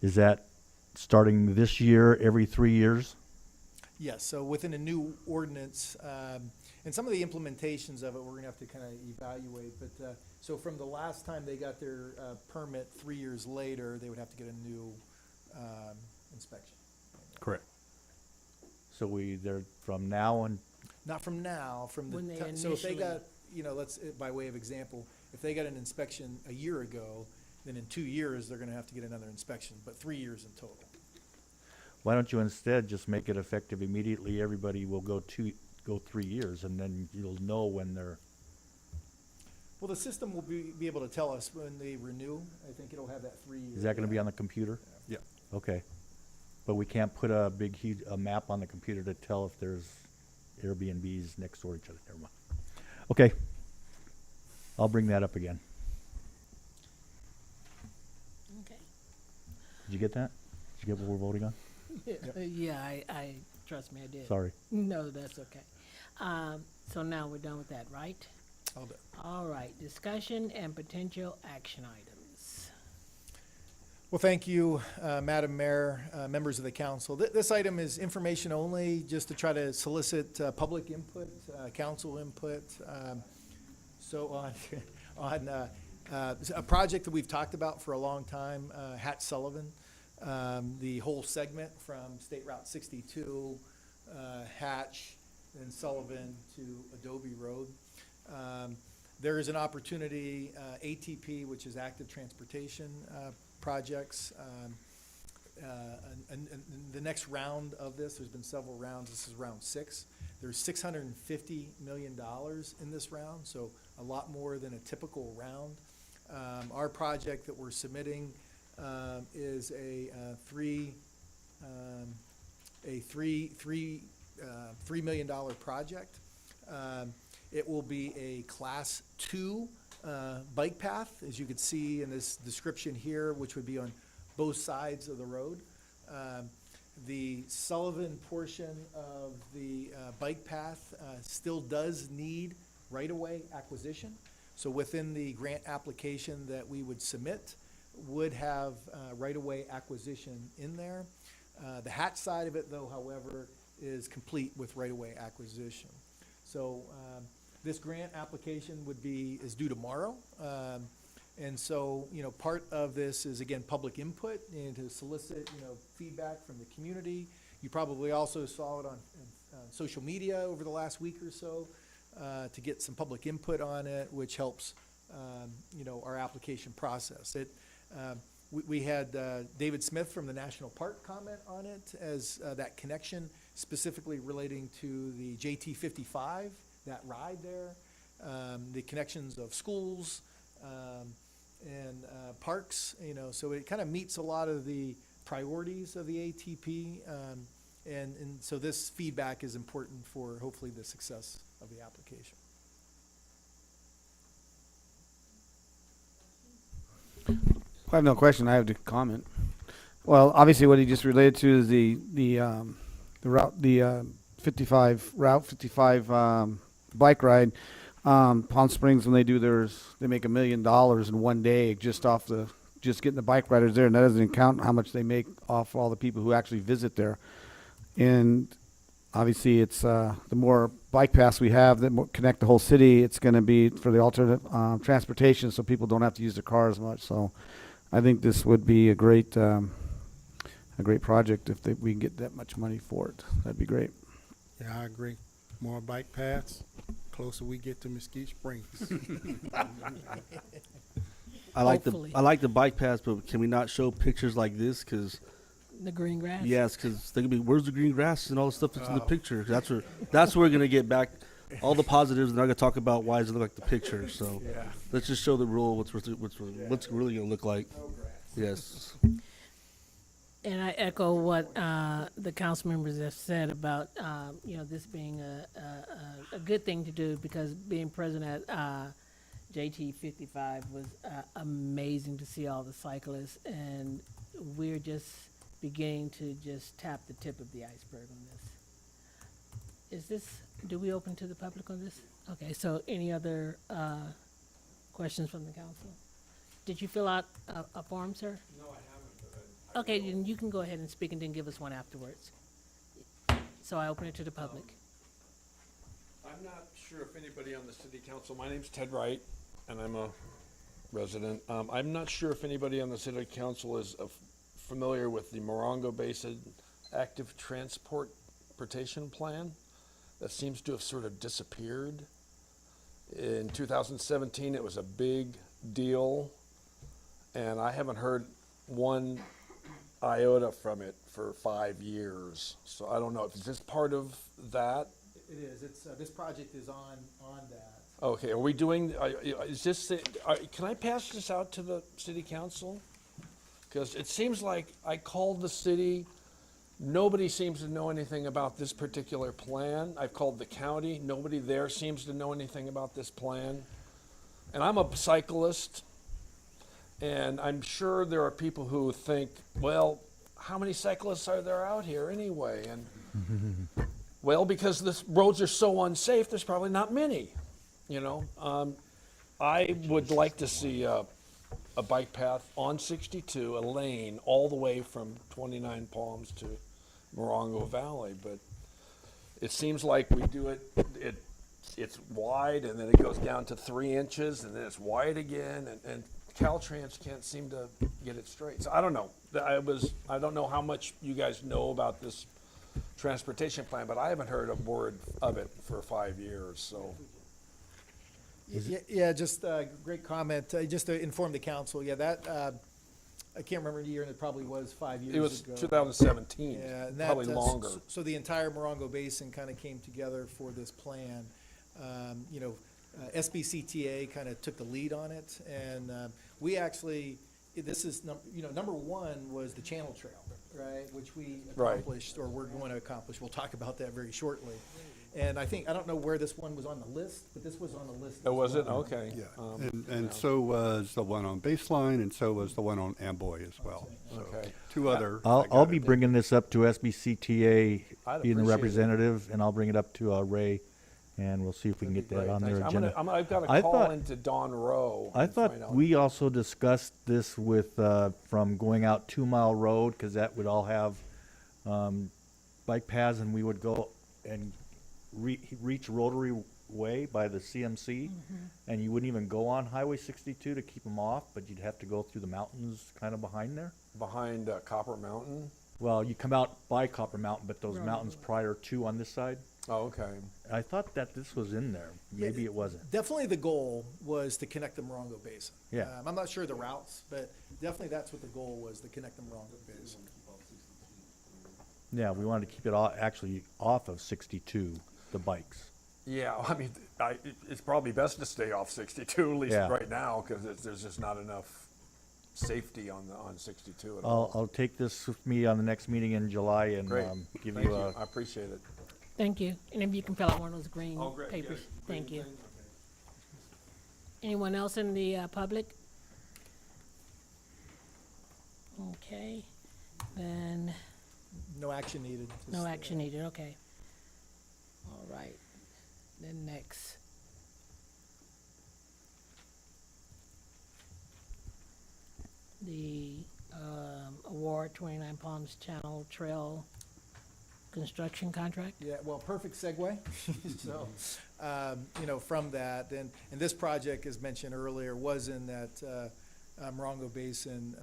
is that starting this year, every 3 years? yes, so within a new ordinance, and some of the implementations of it, we're gonna have to kind of evaluate, but, so from the last time they got their, permit 3 years later, they would have to get a new, inspection. Correct. So they're from now and, Not from now, from the, When they so if they initially- got, let's, by way of example, if they got an inspection a year ago, then in 2 years, they're gonna have to get another inspection, but 3 years in total. why don't you instead just make it effective immediately? Everybody will go 3 years, and then you'll know when they're, Well, the system will be able to tell us when they renew. I think it'll have that 3 year. is that gonna be on the computer? Yeah. Okay. But we can't put a big a map on the computer to tell if there's Airbnbs next door to each other. Never mind. Okay. I'll bring that up again. Okay. Did you get that? Did you get what we're voting on? Yeah, I, trust me, I did. Sorry. No, that's okay. So now we're done with that, right? All done. All right, discussion and potential action items. Well, thank you, Madam Mayor, members of the council. This item is information only, just to try to solicit public input, council input. So on a project that we've talked about for a long time, Hatch Sullivan, the whole segment from State Route 62, Hatch, and Sullivan to Adobe Road. There is an opportunity, ATP, which is Active Transportation Projects. And the next round of this, there's been several rounds. This is round 6. There's $650 million in this round, so a lot more than a typical round. Our project that we're submitting is a $3 million project. It will be a Class 2 bike path, as you can see in this description here, which would be on both sides of the road. The Sullivan portion of the bike path still does need right-of-way acquisition. So within the grant application that we would submit would have right-of-way acquisition in there. The Hatch side of it, though, however, is complete with right-of-way acquisition. So this grant application is due tomorrow. And so, part of this is, again, public input and to solicit, feedback from the community. You probably also saw it on social media over the last week or so to get some public input on it, which helps, our application process. We had David Smith from the National Park comment on it as that connection specifically relating to the JT 55, that ride there, the connections of schools, and parks, so it kind of meets a lot of the priorities of the ATP, and so this feedback is important for hopefully the success of the application. I have no question. I have to comment. Well, obviously, what he just related to is the route, the 55 Route 55 bike ride. Palm Springs, when they do theirs, they make $1 million in one day just getting the bike riders there, and that doesn't even count how much they make off all the people who actually visit there. And obviously, it's the more bike paths we have that connect the whole city, it's going to be for the alternate transportation, so people don't have to use their cars much. So, I think this would be a great project if we can get that much money for it. That'd be great. Yeah, I agree. More bike paths, closer we get to Mesquite Springs. I like Hopefully. the bike paths, but can we not show pictures like this? Because The green grass? yes, because they could be, where's the green grass and all the stuff that's in the picture? That's where we're gonna get back all the positives, and I'm gonna talk about why does it look like the picture. So let's just show the rule what's really gonna look like. Yes. And I echo what the council members have said about, this being a good thing to do, because being present at JT 55 was amazing to see all the cyclists, and we're just beginning to just tap the tip of the iceberg on this. Do we open to the public on this? Okay, so any other questions from the council? Did you fill out a form, sir? No, I haven't. Okay, then you can go ahead and speak and then give us one afterwards. So I open it to the public. I'm not sure if anybody on the city council, my name's Ted Wright, and I'm a resident. I'm not sure if anybody on the city council is familiar with the Morongo Basin Active Transportation Plan that seems to have sort of disappeared. In 2017, it was a big deal, and I haven't heard one iota from it for 5 yees. So I don't know, is this part of that? It is. This project is on that. Okay, are we doing, is this, can I pass this out to the city council? Because it seems like I called the city, nobody seems to know anything about this particular plan. I've called the county, nobody there seems to know anything about this plan. And I'm a cyclist, and I'm sure there are people who think, well, how many cyclists are there out here anyway? And well, because the roads are so unsafe, there's probably not many, you know. I would like to see a bike path on 62, a lane, all the way from 29 Palms to Morongo Valley, but it seems like we do it's wide, and then it goes down to 3 inches, and then it's wide again, and Caltrans can't seem to get it straight. So I don't know. I don't know how much you guys know about this transportation plan, but I haven't heard a word of it for 5 years, so. Yeah, just great comment. Just to inform the council, yeah, that, I can't remember the year, and it probably was 5 years ago. It was 2017, Yeah, and that, probably longer. So the entire Morongo Basin kind of came together for this plan. You know, SBCTA kind of took the lead on it, and we actually, this is, number one was the Channel Trail, right, which we Right. accomplished, or we're going to accomplish. We'll talk about that very shortly. And I don't know where this one was on the list, but this was on the list. Oh, as was it? well. Okay. Yeah, and so was the one on Baseline, and so was the one on Amboy as well. So, Okay. two other. I'll that got be it. bringing this up to SBCTA, I'd being the appreciate it. representative, and I'll bring it up to Ray, and we'll see if we can That'd get be that great. on their Thanks. agenda. I've got to I call thought- into Don Rowe. I and find thought out. we also discussed this with, from going out 2 Mile Road, because that would all have bike paths, and we would go and reach Rotary Way by the CMC, and you wouldn't even go on Highway 62 to keep them off, but you'd have to go through the mountains kind of behind there. Behind Copper Mountain. Well, you come out by Copper Mountain, but those mountains prior to on this side. Oh, okay. I thought that this was in there. Maybe it wasn't. Definitely the goal was to connect the Morongo Basin. Yeah. I'm not sure the routes, but definitely that's what the goal was, to connect the Morongo Basin. Yeah, we wanted to keep it actually off of 62, the bikes. Yeah, I mean, it's probably best to stay off 62, at least Yeah. right now, because there's just not enough safety on 62 at all. I'll take this with me on the next meeting in July and Great. give Thank you a. I appreciate it. Thank you. And if you can fill out one of those green Oh, great. papers. Yeah, Thank green you. thing, okay. Anyone else in the public? Okay, then No action needed. no just, action needed, okay. All right, then next. The award 29 Palms Channel Trail construction contract. Yeah, well, perfect segue. So, from that, and this project, as mentioned earlier, was in that Morongo Basin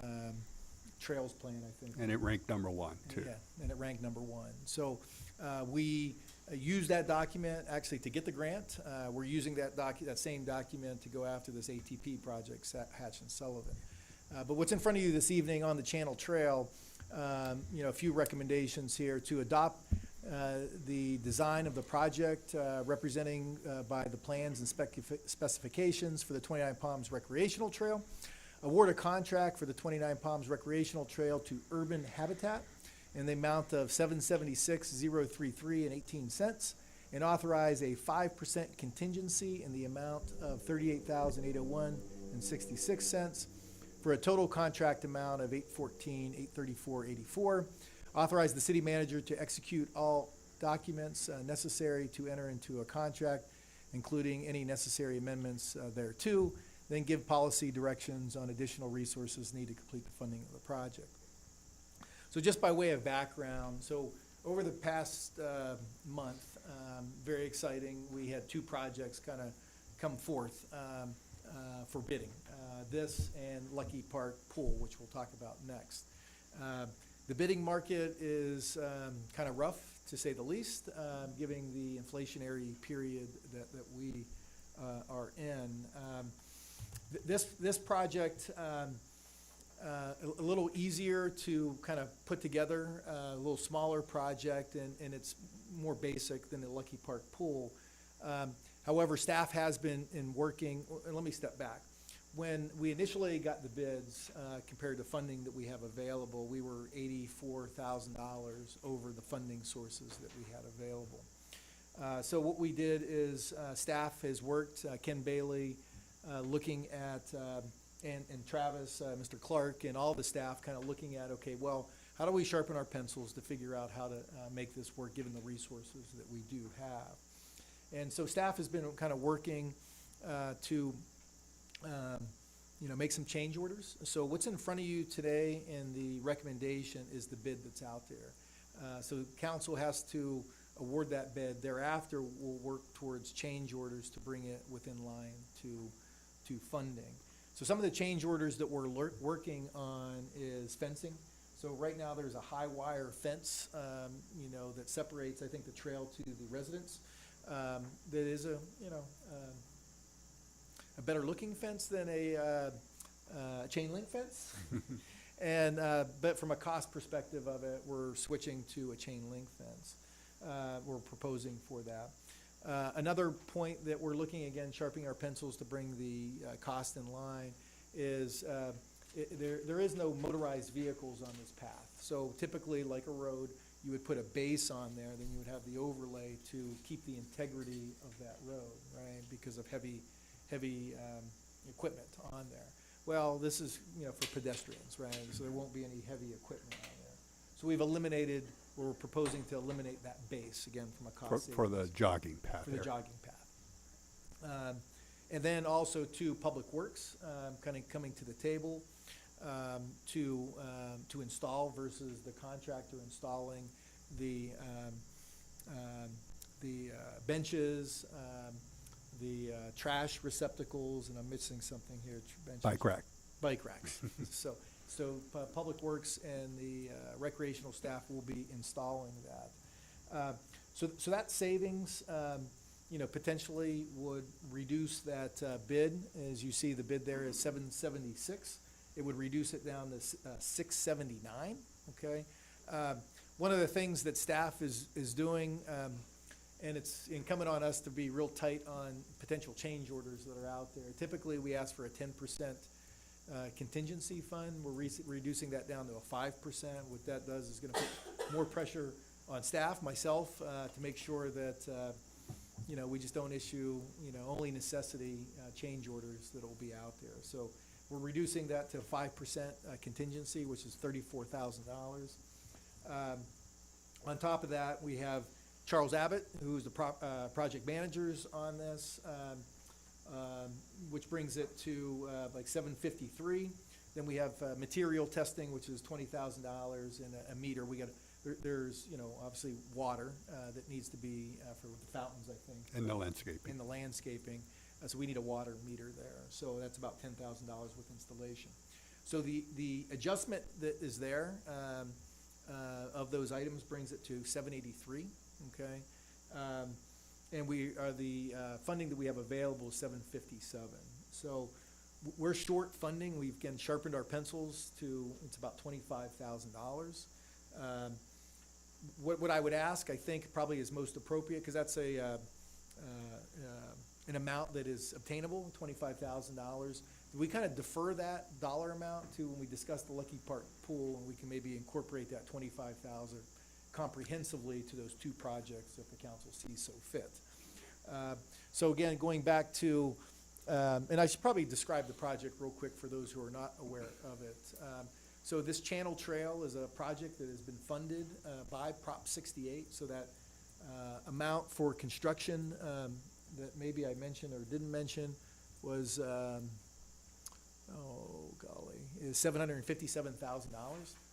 Trails Plan, I think. And it ranked number one, too. Yeah, and it ranked number one. So we used that document actually to get the grant. We're using that same document to go after this ATP project, Hatch and Sullivan. But what's in front of you this evening on the Channel Trail, a few recommendations here to adopt the design of the project representing by the plans and specifications for the 29 Palms Recreational Trail. Award a contract for the 29 Palms Recreational Trail to Urban Habitat in the amount of $776,033 and 18 cents, and authorize a 5% contingency in the amount of $38,801 and 66 cents for a total contract amount of $814,834.84. Authorize the city manager to execute all documents necessary to enter into a contract, including any necessary amendments thereto. Then give policy directions on additional resources needed to complete the funding of the project. So just by way of background, so over the past month, very exciting, we had two projects kind of come forth for bidding. This and Lucky Park Pool, which we'll talk about next. The bidding market is kind of rough, to say the least, given the inflationary period that we are in. This project, a little easier to kind of put together, a little smaller project, and it's more basic than the Lucky Park Pool. However, staff has been working, and let me step back. When we initially got the bids, compared to funding that we have available, we were $84,000 over the funding sources that we had available. So what we did is staff has worked, Ken Bailey, looking at, and Travis, Mr. Clark, and all the staff kind of looking at, okay, well, how do we sharpen our pencils to figure out how to make this work given the resources that we do have? And so staff has been kind of working to make some change orders. So what's in front of you today in the recommendation is the bid that's out there. So council has to award that bid. Thereafter, we'll work towards change orders to bring it within line to funding. So some of the change orders that we're working on is fencing. So right now, there's a high wire fence, that separates, I think, the trail to the residents. That is a better looking fence than a chain link fence. And, but from a cost perspective of it, we're switching to a chain link fence. We're proposing for that. Another point that we're looking, again, sharpening our pencils to bring the cost in line is there is no motorized vehicles on this path. So typically, like a road, you would put a base on there, then you would have the overlay to keep the integrity of that road, right? Because of heavy equipment on there. Well, this is, for pedestrians, right? So there won't be any heavy equipment on there. So we're proposing to eliminate that base, again, from a cost savings. For the jogging path For the there. jogging path. And then also to Public Works, kind of coming to the table to install versus the contractor installing the benches, the trash receptacles, and I'm missing something here. Benches. Bike rack. Bike racks. So Public Works and the recreational staff will be installing that. So that savings, potentially would reduce that bid. As you see, the bid there is $776. It would reduce it down to $679. Okay. One of the things that staff is doing, and it's incumbent on us to be real tight on potential change orders that are out there. Typically, we ask for a 10% contingency fund. We're reducing that down to a 5%. What that does is going to put more pressure on staff, myself, to make sure that we just don't issue only necessity change orders that will be out there. So we're reducing that to 5% contingency, which is $34,000. On top of that, we have Charles Abbott, who's the project managers on this, which brings it to like $753. Then we have material testing, which is $20,000, and a meter. There's obviously water that needs to be for the fountains, I think. And the landscaping. And the landscaping. So we need a water meter there. So that's about $10,000 with installation. So the adjustment that is there of those items brings it to $783. Okay, and the funding that we have available is $757. So we're short funding. We've again sharpened our pencils to it's about $25,000. What I would ask, I think, probably is most appropriate, because that's an amount that is obtainable, $25,000. We kind of defer that dollar amount to when we discuss the Lucky Park pool, and we can maybe incorporate that $25,000 comprehensively to those two projects if the council sees so fit. So again, going back to, and I should probably describe the project real quick for those who are not aware of it. So this Channel Trail is a project that has been funded by Prop 68. So that amount for construction that maybe I mentioned or didn't mention was, is $757,000.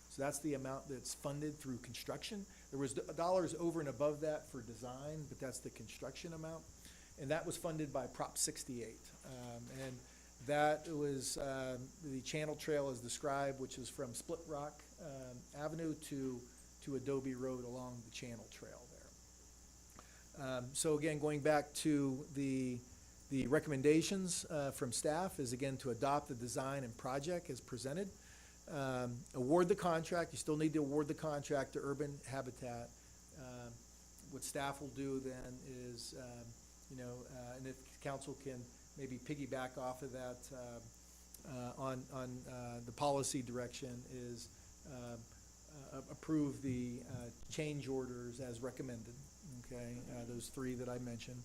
So that's the amount that's funded through construction. There was dollars over and above that for design, but that's the construction amount. And that was funded by Prop 68. And that was the Channel Trail as described, which is from Split Rock Avenue to Adobe Road along the Channel Trail there. So again, going back to the recommendations from staff is again to adopt the design and project as presented. Award the contract. You still need to award the contract to Urban Habitat. What staff will do then is, and if council can maybe piggyback off of that on the policy direction, is approve the change orders as recommended. Okay, those three that I mentioned.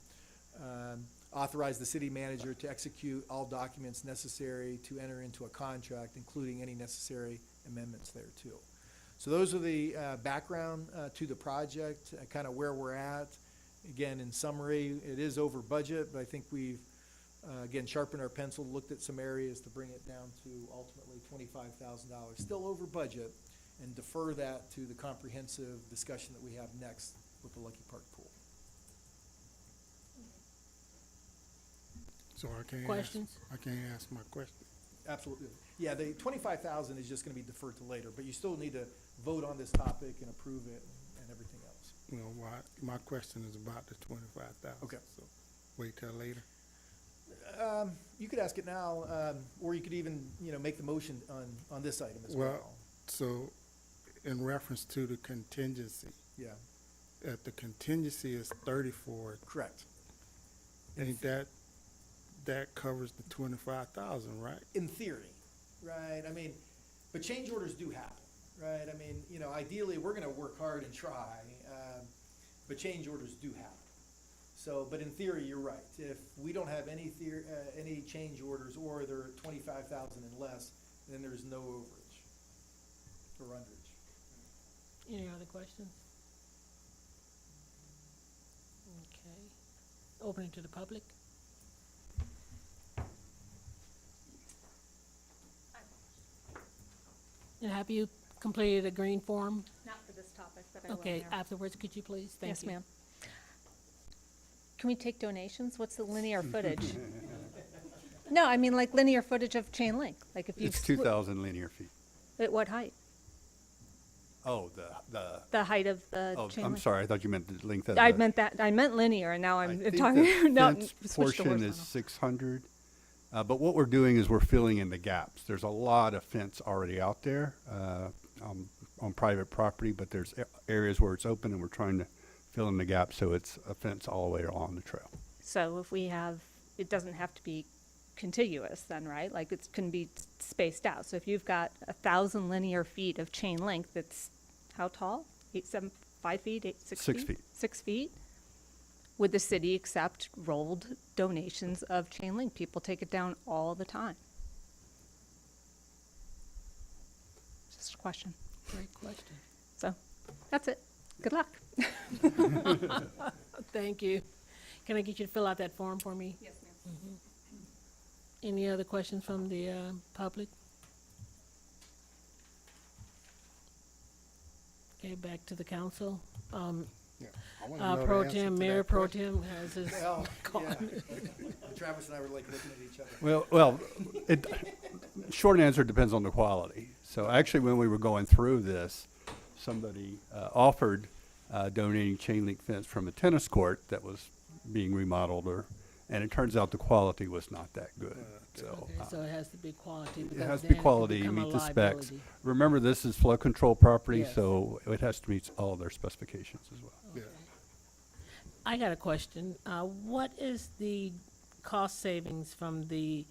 authorize the city manager to execute all documents necessary to enter into a contract, including any necessary amendments thereto. So those are the background to the project, kind of where we're at. Again, in summary, it is over budget, but I think we've, again, sharpened our pencil, looked at some areas to bring it down to ultimately $25,000. Still over budget, and defer that to the comprehensive discussion that we have next with the Lucky Park Pool. So I can't Questions? I can't ask my question. Absolutely. Yeah, the 25,000 is just gonna be deferred to later, but you still need to vote on this topic and approve it and everything else. Well, my question is about the 25,000. Okay. So wait till later. You could ask it now, or you could even, make the motion on this item as well. Well, so in reference to the contingency, Yeah, the contingency is 34. correct. Ain't that covers the 25,000, right? In theory, right? I mean, but change orders do happen, right? I mean, ideally, we're gonna work hard and try, but change orders do happen. So, but in theory, you're right. If we don't have any change orders, or they're 25,000 and less, then there's no overage or underage. Any other questions? Okay. Opening to the public? And have you completed a green form? Not for this topic, but I will. Okay, Mayor. afterwards, could you please? Thank Yes, you. ma'am. Can we take donations? What's the linear footage? No, I mean like linear footage of chain link, like if you. It's 2,000 linear feet. At what height? Oh, The height of the oh, chain I'm link? sorry, I thought you meant the length of I the- meant that, I meant linear, and now I I'm think talking, the no, fence switch to portion is horizontal. 600. But what we're doing is we're filling in the gaps. There's a lot of fence already out there on private property, but there's areas where it's open, and we're trying to fill in the gaps so it's a fence all the way along the trail. So if we have, it doesn't have to be contiguous then, right? Like it can be spaced out. So if you've got 1,000 linear feet of chain link, that's how tall? 5 feet, 6 6 feet. 6 feet? Would the city accept rolled donations of chain link? People take it down all the time. Just a question. Great question. So, that's it. Good luck. Thank you. Can I get you to fill out that form for me? Yes, ma'am. Any other questions from the public? Okay, back to the council. Yeah. I wanna know the Pro answer Tem, to Mayor that Pro question. Tem has his Well, call. Travis and I were like looking at each other. Well, short answer depends on the quality. So actually, when we were going through this, somebody offered donating chain link fence from a tennis court that was being remodeled, and it turns out the quality was not that good. So Okay, so it has to be quality. it because has to then be it quality, become a meet the specs. liability. Remember, this is flood control property, Yes. so it has to meet all their specifications as well. Yeah. I got a question. What is the cost savings from the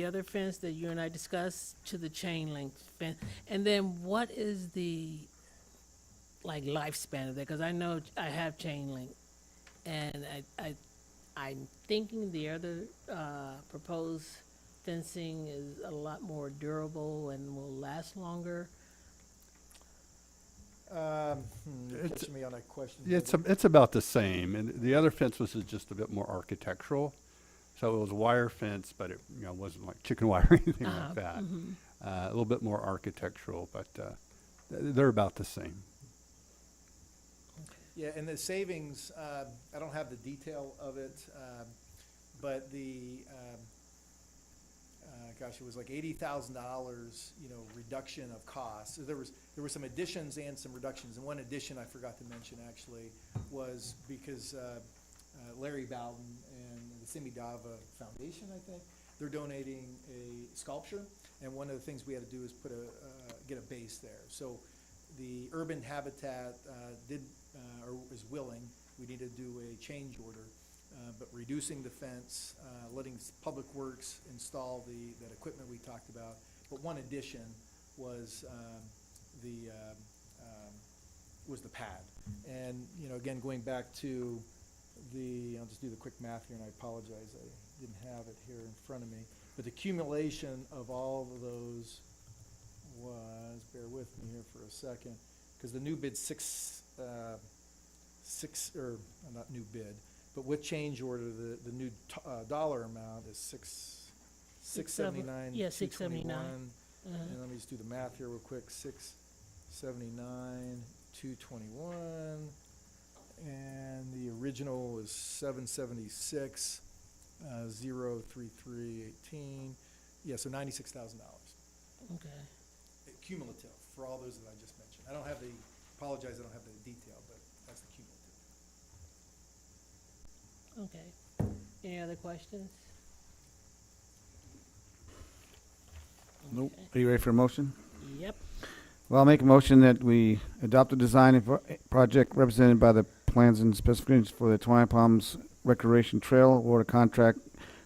other fence that you and I discussed to the chain link fence? And then what is the, lifespan of that? Because I know I have chain link, and I'm thinking the other proposed fencing is a lot more durable and will last longer. You're catching me on that question. It's about the same, and the other fence was just a bit more architectural. So it was wire fence, but it wasn't like chicken wire or anything like that. A little bit more architectural, but they're about the same. Yeah, and the savings, I don't have the detail of it, but gosh, it was like $80,000, reduction of costs. So there were some additions and some reductions, and one addition I forgot to mention actually was because Larry Bowden and the Simi Dava Foundation, I think, they're donating a sculpture, and one of the things we had to do is get a base there. So the Urban Habitat or is willing. We need to do a change order, but reducing the fence, letting Public Works install that equipment we talked about. But one addition was the pad. And again, going back to I'll just do the quick math here, and I apologize, I didn't have it here in front of me. But the accumulation of all of those was, bear with me here for a second, because the new bid not new bid, but with change order, the new dollar amount is six seventy-nine. Yeah, 679. And let me just do the math here real quick, 679, 221, and the original was 776, 03318. Yeah, so $96,000 Okay. cumulative for all those that I just mentioned. I don't have apologize, I don't have the detail, but that's the cumulative. Okay. Any other questions? Nope. Okay. Are you ready for a motion? Yep. Well, I'll make a motion that we adopt a design and project represented by the plans and specifications for the Twine Palms Recreation Trail, award a contract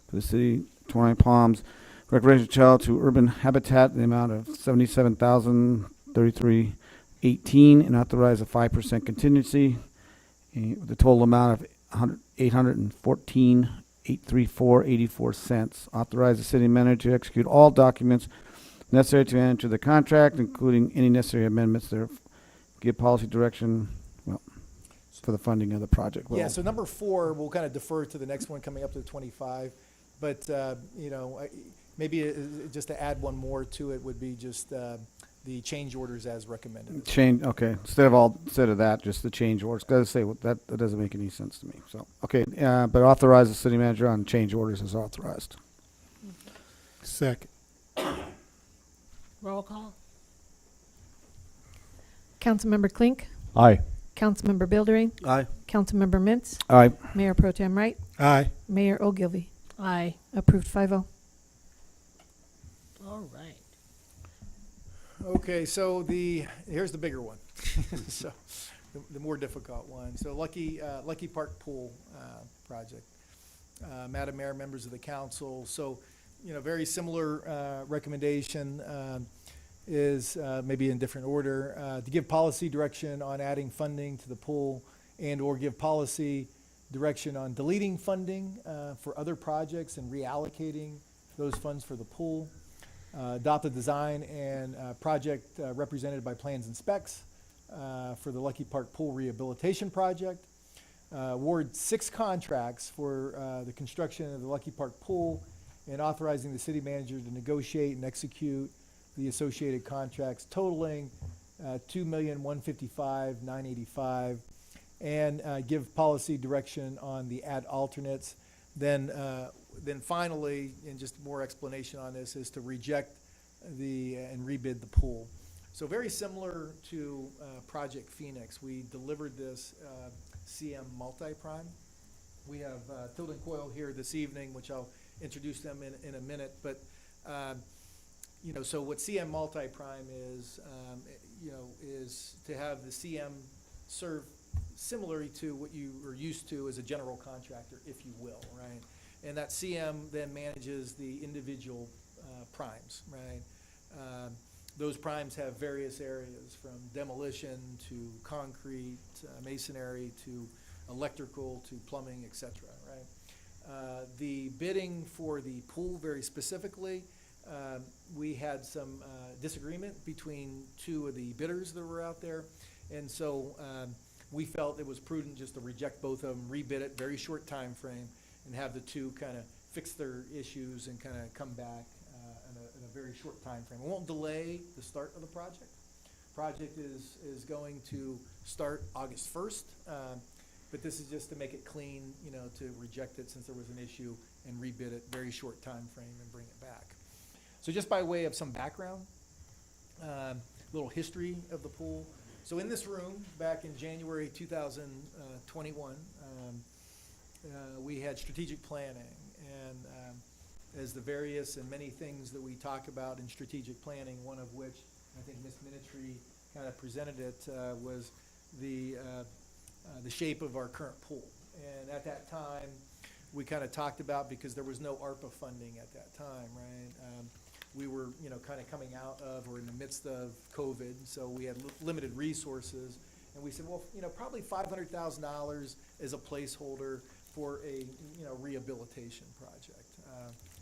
for the city Twine Palms Recreation Trail to Urban Habitat in the amount of $77,033.18 and authorize a 5% contingency with the total amount of $814,834.84. Authorize the city manager to execute all documents necessary to enter the contract, including any necessary amendments there. Give policy direction, well, for the funding of the project. Yeah, so number 4, we'll kind of defer to the next one coming up to 25. But, maybe just to add one more to it would be just the change orders as recommended. Change, okay, instead of that, just the change orders. Gotta say, that doesn't make any sense to me, so, okay, but authorize the city manager on change orders as authorized. Second. Roll call? Councilmember Klink, Aye. Councilmember Bildering, Aye. Councilmember Mintz, Aye. Mayor Pro Tem Wright, Aye. Mayor Ogilvy. Aye. Approved 5-0. All right. Okay, so here's the bigger one. So the more difficult one. So Lucky Park Pool project. Madam Mayor, members of the council. So, very similar recommendation is maybe in different order to give policy direction on adding funding to the pool and/or give policy direction on deleting funding for other projects and reallocating those funds for the pool. Adopt a design and project represented by plans and specs for the Lucky Park Pool Rehabilitation Project. Award 6 contracts for the construction of the Lucky Park Pool and authorizing the city manager to negotiate and execute the associated contracts totaling $2,155,985 and give policy direction on the ad alternates. Then finally, and just more explanation on this, is to reject and rebid the pool. So very similar to Project Phoenix, we delivered this CM Multi-Prime. We have Tilden Coyle here this evening, which I'll introduce them in a minute. But so what CM Multi-Prime is, is to have the CM serve similarly to what you are used to as a general contractor, if you will, right? And that CM then manages the individual primes, right? Those primes have various areas from demolition to concrete, masonry to electrical to plumbing, et cetera, right? The bidding for the pool very specifically, we had some disagreement between 2 of the bidders that were out there. And so we felt it was prudent just to reject both of them, rebid it, very short time frame, and have the 2 kind of fix their issues and kind of come back in a very short time frame. It won't delay the start of the project. Project is going to start August 1st, but this is just to make it clean, to reject it since there was an issue and rebid it, very short time frame, and bring it back. So just by way of some background, little history of the pool. So in this room, back in January 2021, we had strategic planning, and as the various and many things that we talk about in strategic planning, one of which I think Ms. Minitry kind of presented it was the shape of our current pool. And at that time, we kind of talked about, because there was no ARPA funding at that time, right? We were, kind of coming out of or in the midst of COVID, so we had limited resources, And we said, well, probably $500,000 is a placeholder for a, rehabilitation project,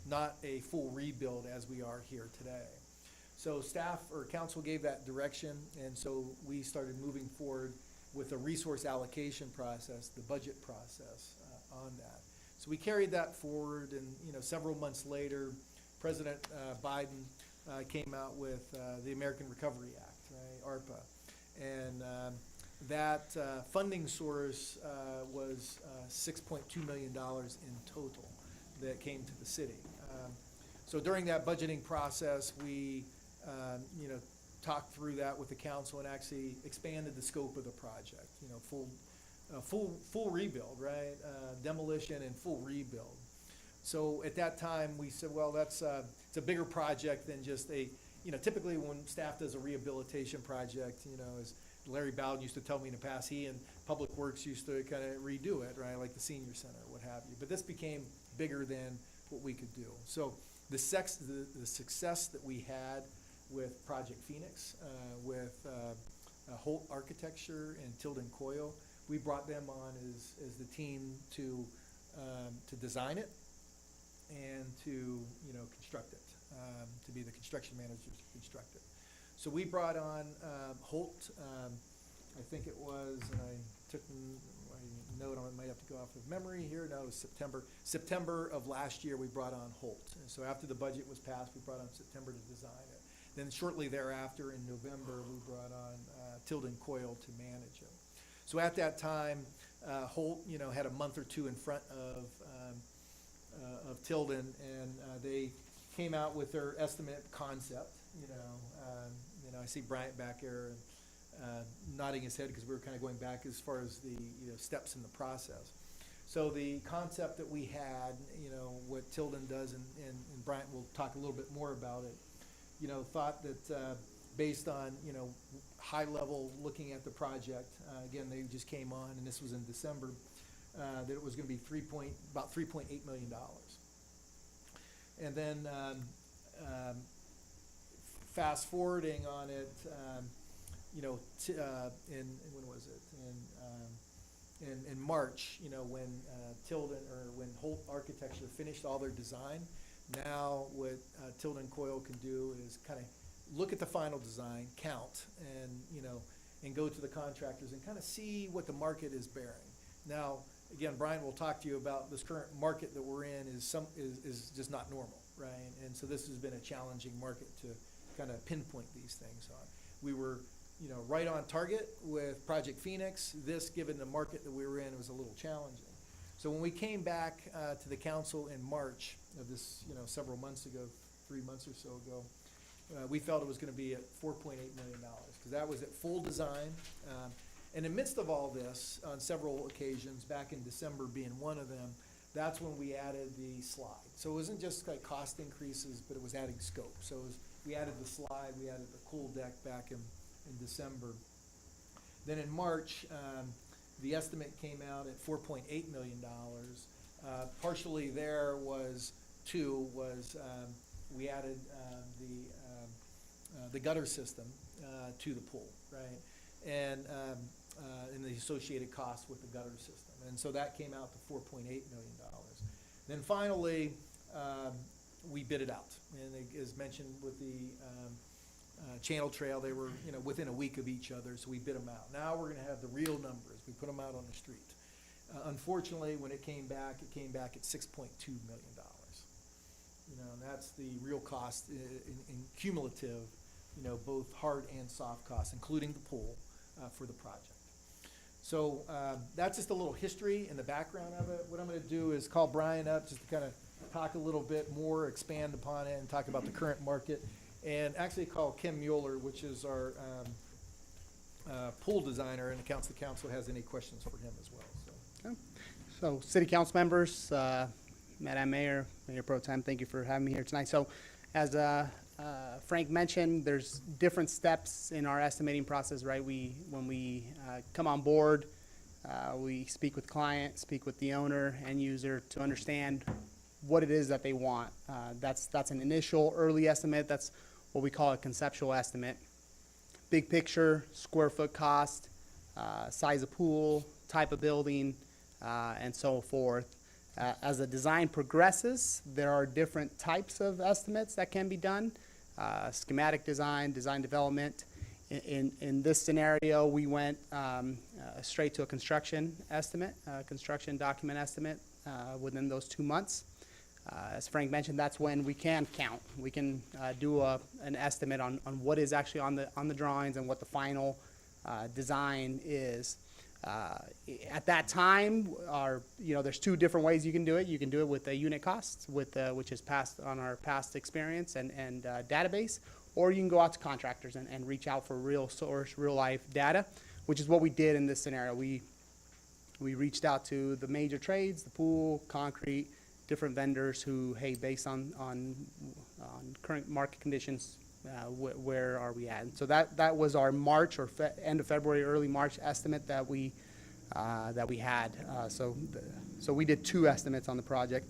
not a full rebuild as we are here today. So staff or council gave that direction, and so we started moving forward with a resource allocation process, the budget process on that. So we carried that forward, and several months later, President Biden came out with the American Recovery Act, right, ARPA, and that funding source was $6.2 million in total that came to the city. So during that budgeting process, we talked through that with the council and actually expanded the scope of the project, full rebuild, right? Demolition and full rebuild. So at that time, we said, well, it's a bigger project than just typically when staff does a rehabilitation project, as Larry Bowden used to tell me in the past, he and Public Works used to kind of redo it, right? Like the senior center, what have you. But this became bigger than what we could do. So the success that we had with Project Phoenix, with Holt Architecture and Tilden Coyle, we brought them on as the team to design it and to construct it, to be the construction managers to construct it. So we brought on Holt. I think it was, and I took my note on it, might have to go off of memory here. No, it was September of last year we brought on Holt. And so after the budget was passed, we brought on September to design it. Then shortly thereafter, in November, we brought on Tilden Coyle to manage it. So at that time, Holt, had a month or two in front of Tilden, and they came out with their estimate concept. I see Bryant back there nodding his head because we were kind of going back as far as the steps in the process. So the concept that we had, what Tilden does, and Bryant will talk a little bit more about it. Thought that based on, high level looking at the project, again, they just came on, and this was in December, that it was going to be about $3.8 million. And then fast forwarding on it, when was it? In March, when Tilden or when Holt Architecture finished all their design. Now what Tilden Coyle can do is kind of look at the final design, count, and go to the contractors and kind of see what the market is bearing. Now, again, Brian will talk to you about this current market that we're in is just not normal, right? And so this has been a challenging market to kind of pinpoint these things on. We were, right on target with Project Phoenix. This, given the market that we were in, was a little challenging. So when we came back to the council in March of this, several months ago, 3 months or so ago, we felt it was going to be at $4.8 million because that was at full design. And in the midst of all this, on several occasions, back in December being one of them, that's when we added the slide. So it wasn't just like cost increases, but it was adding scope. So we added the slide, we added the cool deck back in December. Then in March, the estimate came out at $4.8 million. Partially there was we added the gutter system to the pool, right? And the associated costs with the gutter system. And so that came out to $4.8 million. Then finally, we bid it out. And as mentioned with the Channel Trail, they were within a week of each other, so we bid them out. Now we're going to have the real numbers. We put them out on the street. Unfortunately, when it came back at $6.2 million. And that's the real cost in cumulative, both hard and soft costs, including the pool for the project. So that's just a little history and the background of it. What I'm going to do is call Brian up just to kind of talk a little bit more, expand upon it, and talk about the current market. And actually call Kim Mueller, which is our pool designer, and the council has any questions for him as well. So city council members, Madam Mayor, Mayor Pro Tem, thank you for having me here tonight. So as Frank mentioned, there's different steps in our estimating process, right? When we come on board, we speak with client, speak with the owner, end user to understand what it is that they want. That's an initial early estimate. That's what we call a conceptual estimate. Big picture, square foot cost, size of pool, type of building, and so forth. As the design progresses, there are different types of estimates that can be done. Schematic design, design development. In this scenario, we went straight to a construction estimate, construction document estimate within those 2 months. As Frank mentioned, that's when we can count. We can do an estimate on what is actually on the drawings and what the final design is. At that time, there's two different ways you can do it. You can do it with the unit costs, which is passed on our past experience and database, or you can go out to contractors and reach out for real source, real life data, which is what we did in this scenario. We reached out to the major trades, the pool, concrete, different vendors who, hey, based on current market conditions, where are we at? And so that was our March or end of February, early March estimate that we had. So we did 2 estimates on the project.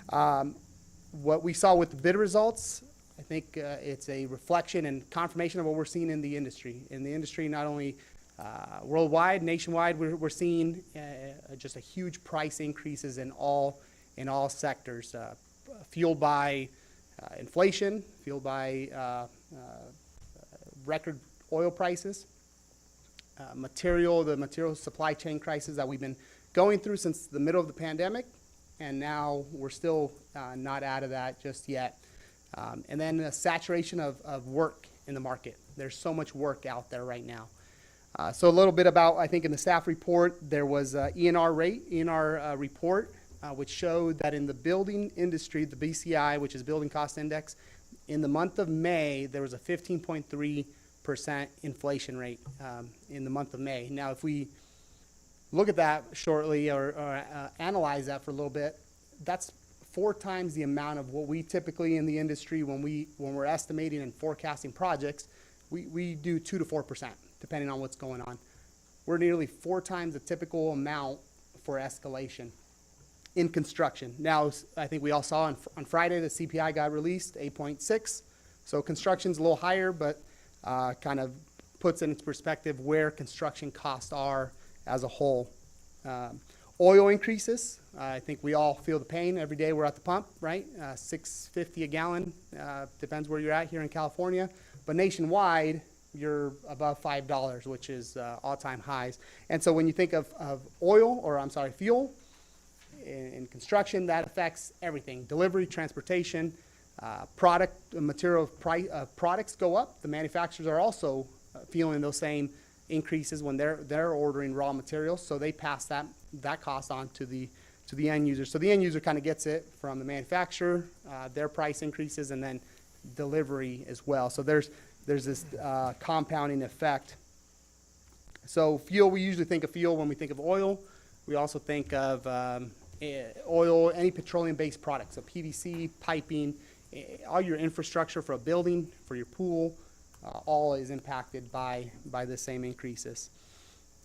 What we saw with the bid results, I think it's a reflection and confirmation of what we're seeing in the industry. In the industry, not only worldwide, nationwide, we're seeing just a huge price increases in all sectors, fueled by inflation, fueled by record oil prices, the material supply chain crisis that we've been going through since the middle of the pandemic, and now we're still not out of that just yet. And then the saturation of work in the market. There's so much work out there right now. So a little bit about, I think in the staff report, there was ENR report, which showed that in the building industry, the BCI, which is Building Cost Index, in the month of May, there was a 15.3% inflation rate in the month of May. Now, if we look at that shortly or analyze that for a little bit, that's 4 times the amount of what we typically in the industry, when we're estimating and forecasting projects, we do 2 to 4%, depending on what's going on. We're nearly 4 times the typical amount for escalation in construction. Now, I think we all saw on Friday the CPI got released, 8.6. So construction's a little higher, but kind of puts in its perspective where construction costs are as a whole. Oil increases. I think we all feel the pain every day we're at the pump, right? $6.50 a gallon, depends where you're at here in California. But nationwide, you're above $5, which is all-time highs. And so when you think of fuel, in construction, that affects everything. Delivery, transportation, products go up. The manufacturers are also feeling those same increases when they're ordering raw materials, so they pass that cost on to the end user. So the end user kind of gets it from the manufacturer, their price increases, and then delivery as well. So there's this compounding effect. So fuel, we usually think of fuel when we think of oil. We also think of oil, any petroleum-based products, so PVC, piping, all your infrastructure for a building, for your pool, all is impacted by the same increases.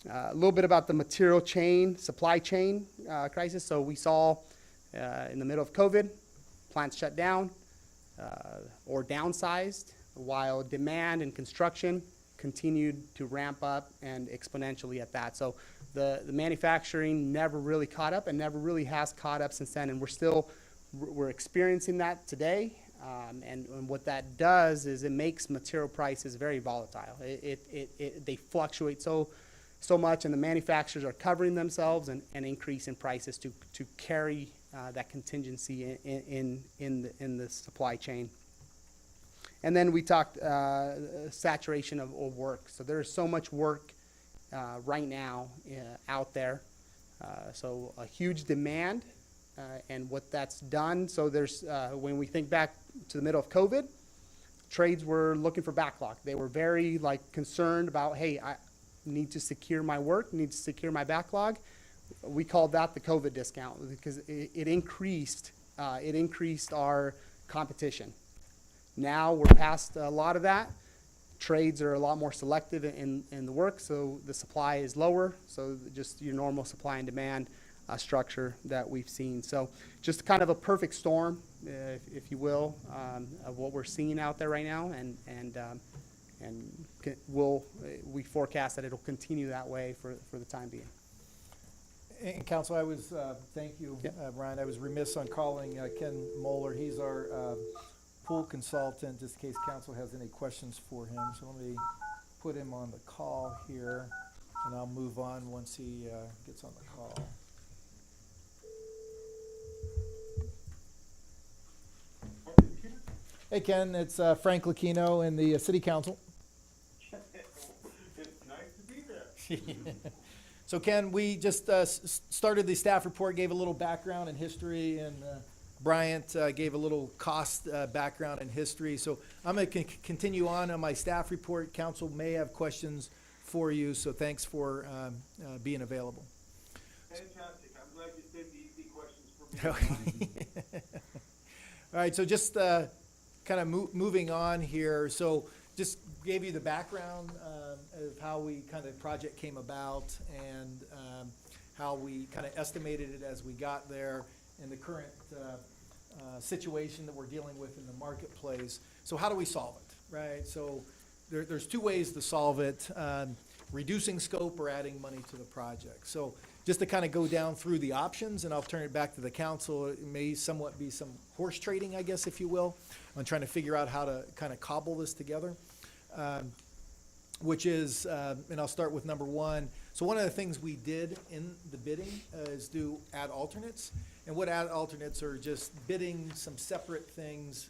A little bit about the material chain, supply chain crisis. So we saw in the middle of COVID, plants shut down or downsized, while demand and construction continued to ramp up and exponentially at that. So the manufacturing never really caught up and never really has caught up since then, and we're experiencing that today. And what that does is it makes material prices very volatile. They fluctuate so much, and the manufacturers are covering themselves and increasing prices to carry that contingency in the supply chain. And then we talked saturation of work. So there's so much work right now out there. So a huge demand. And what that's done, so there's, when we think back to the middle of COVID, trades were looking for backlog. They were very concerned about, hey, I need to secure my work, need to secure my backlog. We called that the COVID discount because it increased our competition. Now we're past a lot of that. Trades are a lot more selective in the work, so the supply is lower, so just your normal supply and demand structure that we've seen. So just kind of a perfect storm, if you will, of what we're seeing out there right now, and we forecast that it'll continue that way for the time being. And council, I was, thank you, Ryan, I was remiss on calling Ken Moeller. He's our pool consultant, just in case council has any questions for him. So let me put him on the call here, and I'll move on once he gets on the call. Hey Ken, it's Frank Lucchino in the City Council. It's nice to be there. So Ken, we just started the staff report, gave a little background and history, and Bryant gave a little cost background and history. So I'm going to continue on my staff report. Council may have questions for you, so thanks for being available. Fantastic. I'm glad you saved the easy questions for me. All right, so just kind of moving on here. So just gave you the background of how we kind of project came about and how we kind of estimated it as we got there and the current situation that we're dealing with in the marketplace. So how do we solve it, right? So there's two ways to solve it, reducing scope or adding money to the project. So just to kind of go down through the options, and I'll turn it back to the council. It may somewhat be some horse trading, I guess, if you will, on trying to figure out how to kind of cobble this together. Which is, and I'll start with number one. So one of the things we did in the bidding is do add alternates. And what add alternates are just bidding some separate things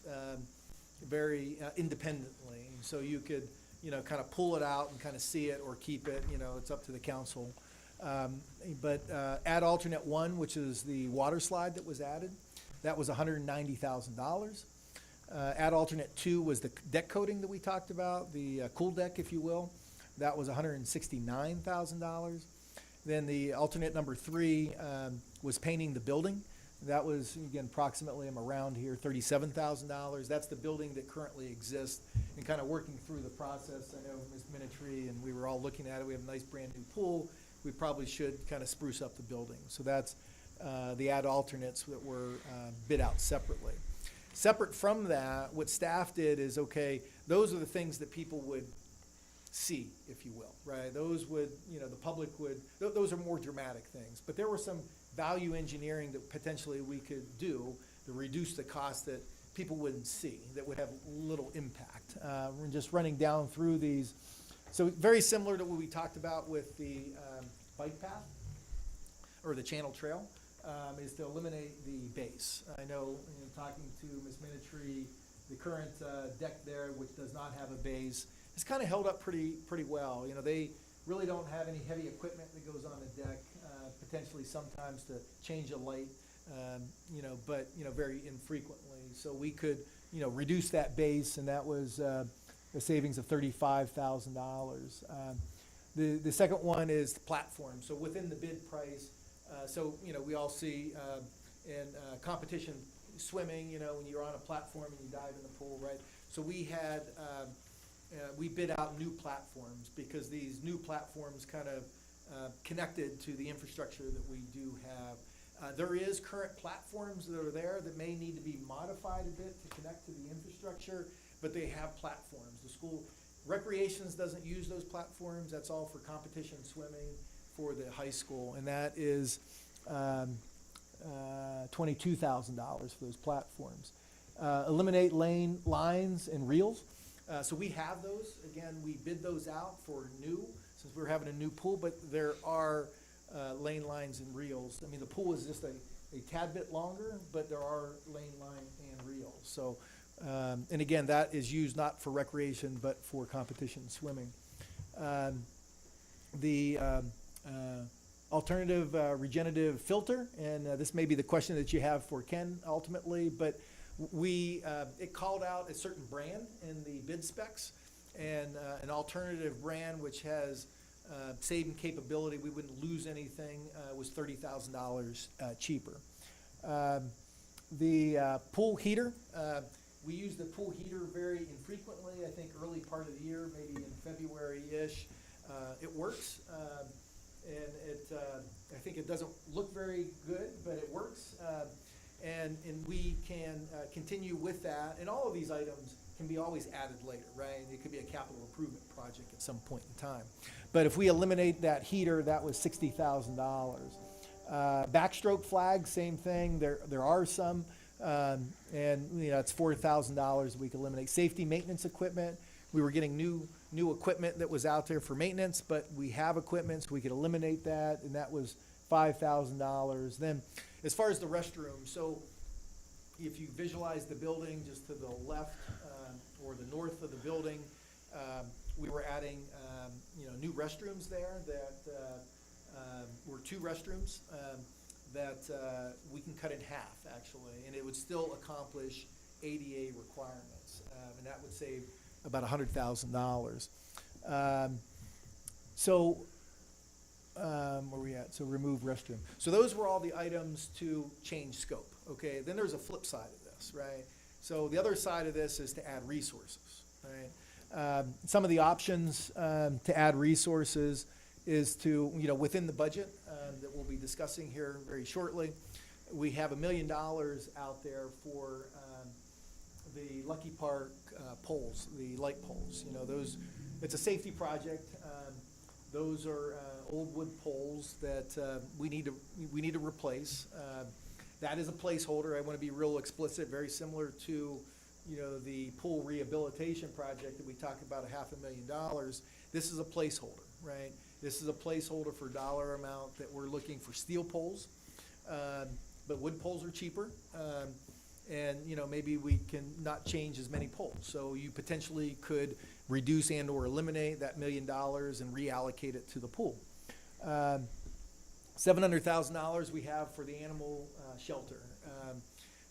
very independently. So you could, kind of pull it out and kind of see it or keep it, it's up to the council. But add alternate one, which is the water slide that was added, that was $190,000. Add alternate two was the deck coating that we talked about, the cool deck, if you will. That was $169,000. Then the alternate number three was painting the building. That was, again, approximately, I'm around here, $37,000. That's the building that currently exists. And kind of working through the process, I know Ms. Minitry and we were all looking at it. We have a nice brand new pool. We probably should kind of spruce up the building. So that's the add alternates that were bid out separately. Separate from that, what staff did is, okay, those are the things that people would see, if you will, right? Those would, the public would, those are more dramatic things. But there were some value engineering that potentially we could do to reduce the cost that people wouldn't see, that would have little impact. We're just running down through these. So very similar to what we talked about with the bike path or the channel trail. Is to eliminate the base. I know, talking to Ms. Minitry, the current deck there, which does not have a base, it's kind of held up pretty well. They really don't have any heavy equipment that goes on the deck, potentially sometimes to change a light, but, very infrequently. So we could, reduce that base, and that was a savings of $35,000. The second one is the platform. So within the bid price, we all see in competition swimming, when you're on a platform and you dive in the pool, right? So we had, we bid out new platforms because these new platforms kind of connected to the infrastructure that we do have. There is current platforms that are there that may need to be modified a bit to connect to the infrastructure, but they have platforms. The school recreations doesn't use those platforms. That's all for competition swimming for the high school, and that is $22,000 for those platforms. Eliminate lane lines and reels. So we have those. Again, we bid those out for new, since we're having a new pool, but there are lane lines and reels. I mean, the pool is just a tad bit longer, but there are lane line and reels. So, and again, that is used not for recreation, but for competition swimming. Alternative regenerative filter, and this may be the question that you have for Ken ultimately, but it called out a certain brand in the bid specs, and an alternative brand which has saving capability, we wouldn't lose anything, was $30,000 cheaper. The pool heater, we use the pool heater very infrequently, I think early part of the year, maybe in February-ish. It works, and I think it doesn't look very good, but it works. And we can continue with that. And all of these items can be always added later, right? It could be a capital improvement project at some point in time. But if we eliminate that heater, that was $60,000. Backstroke flag, same thing. There are some, and it's $4,000 we could eliminate. Safety maintenance equipment. We were getting new equipment that was out there for maintenance, but we have equipment, so we could eliminate that, and that was $5,000. Then, as far as the restroom, so if you visualize the building just to the left or the north of the building, we were adding new restrooms there that were 2 restrooms that we can cut in half actually, and it would still accomplish ADA requirements, and that would save about $100,000. Where we at? So remove restroom. So those were all the items to change scope. Okay. Then there's a flip side of this, right? So the other side of this is to add resources, right? Some of the options to add resources is to, within the budget that we'll be discussing here very shortly, we have $1 million out there for the Lucky Park poles, the light poles. It's a safety project. Those are old wood poles that we need to replace. That is a placeholder. I want to be real explicit, very similar to the pool rehabilitation project that we talked about, $500,000. This is a placeholder, right? This is a placeholder for dollar amount that we're looking for steel poles, but wood poles are cheaper. And maybe we can not change as many poles. So you potentially could reduce and or eliminate that $1 million and reallocate it to the pool. $700,000 we have for the animal shelter.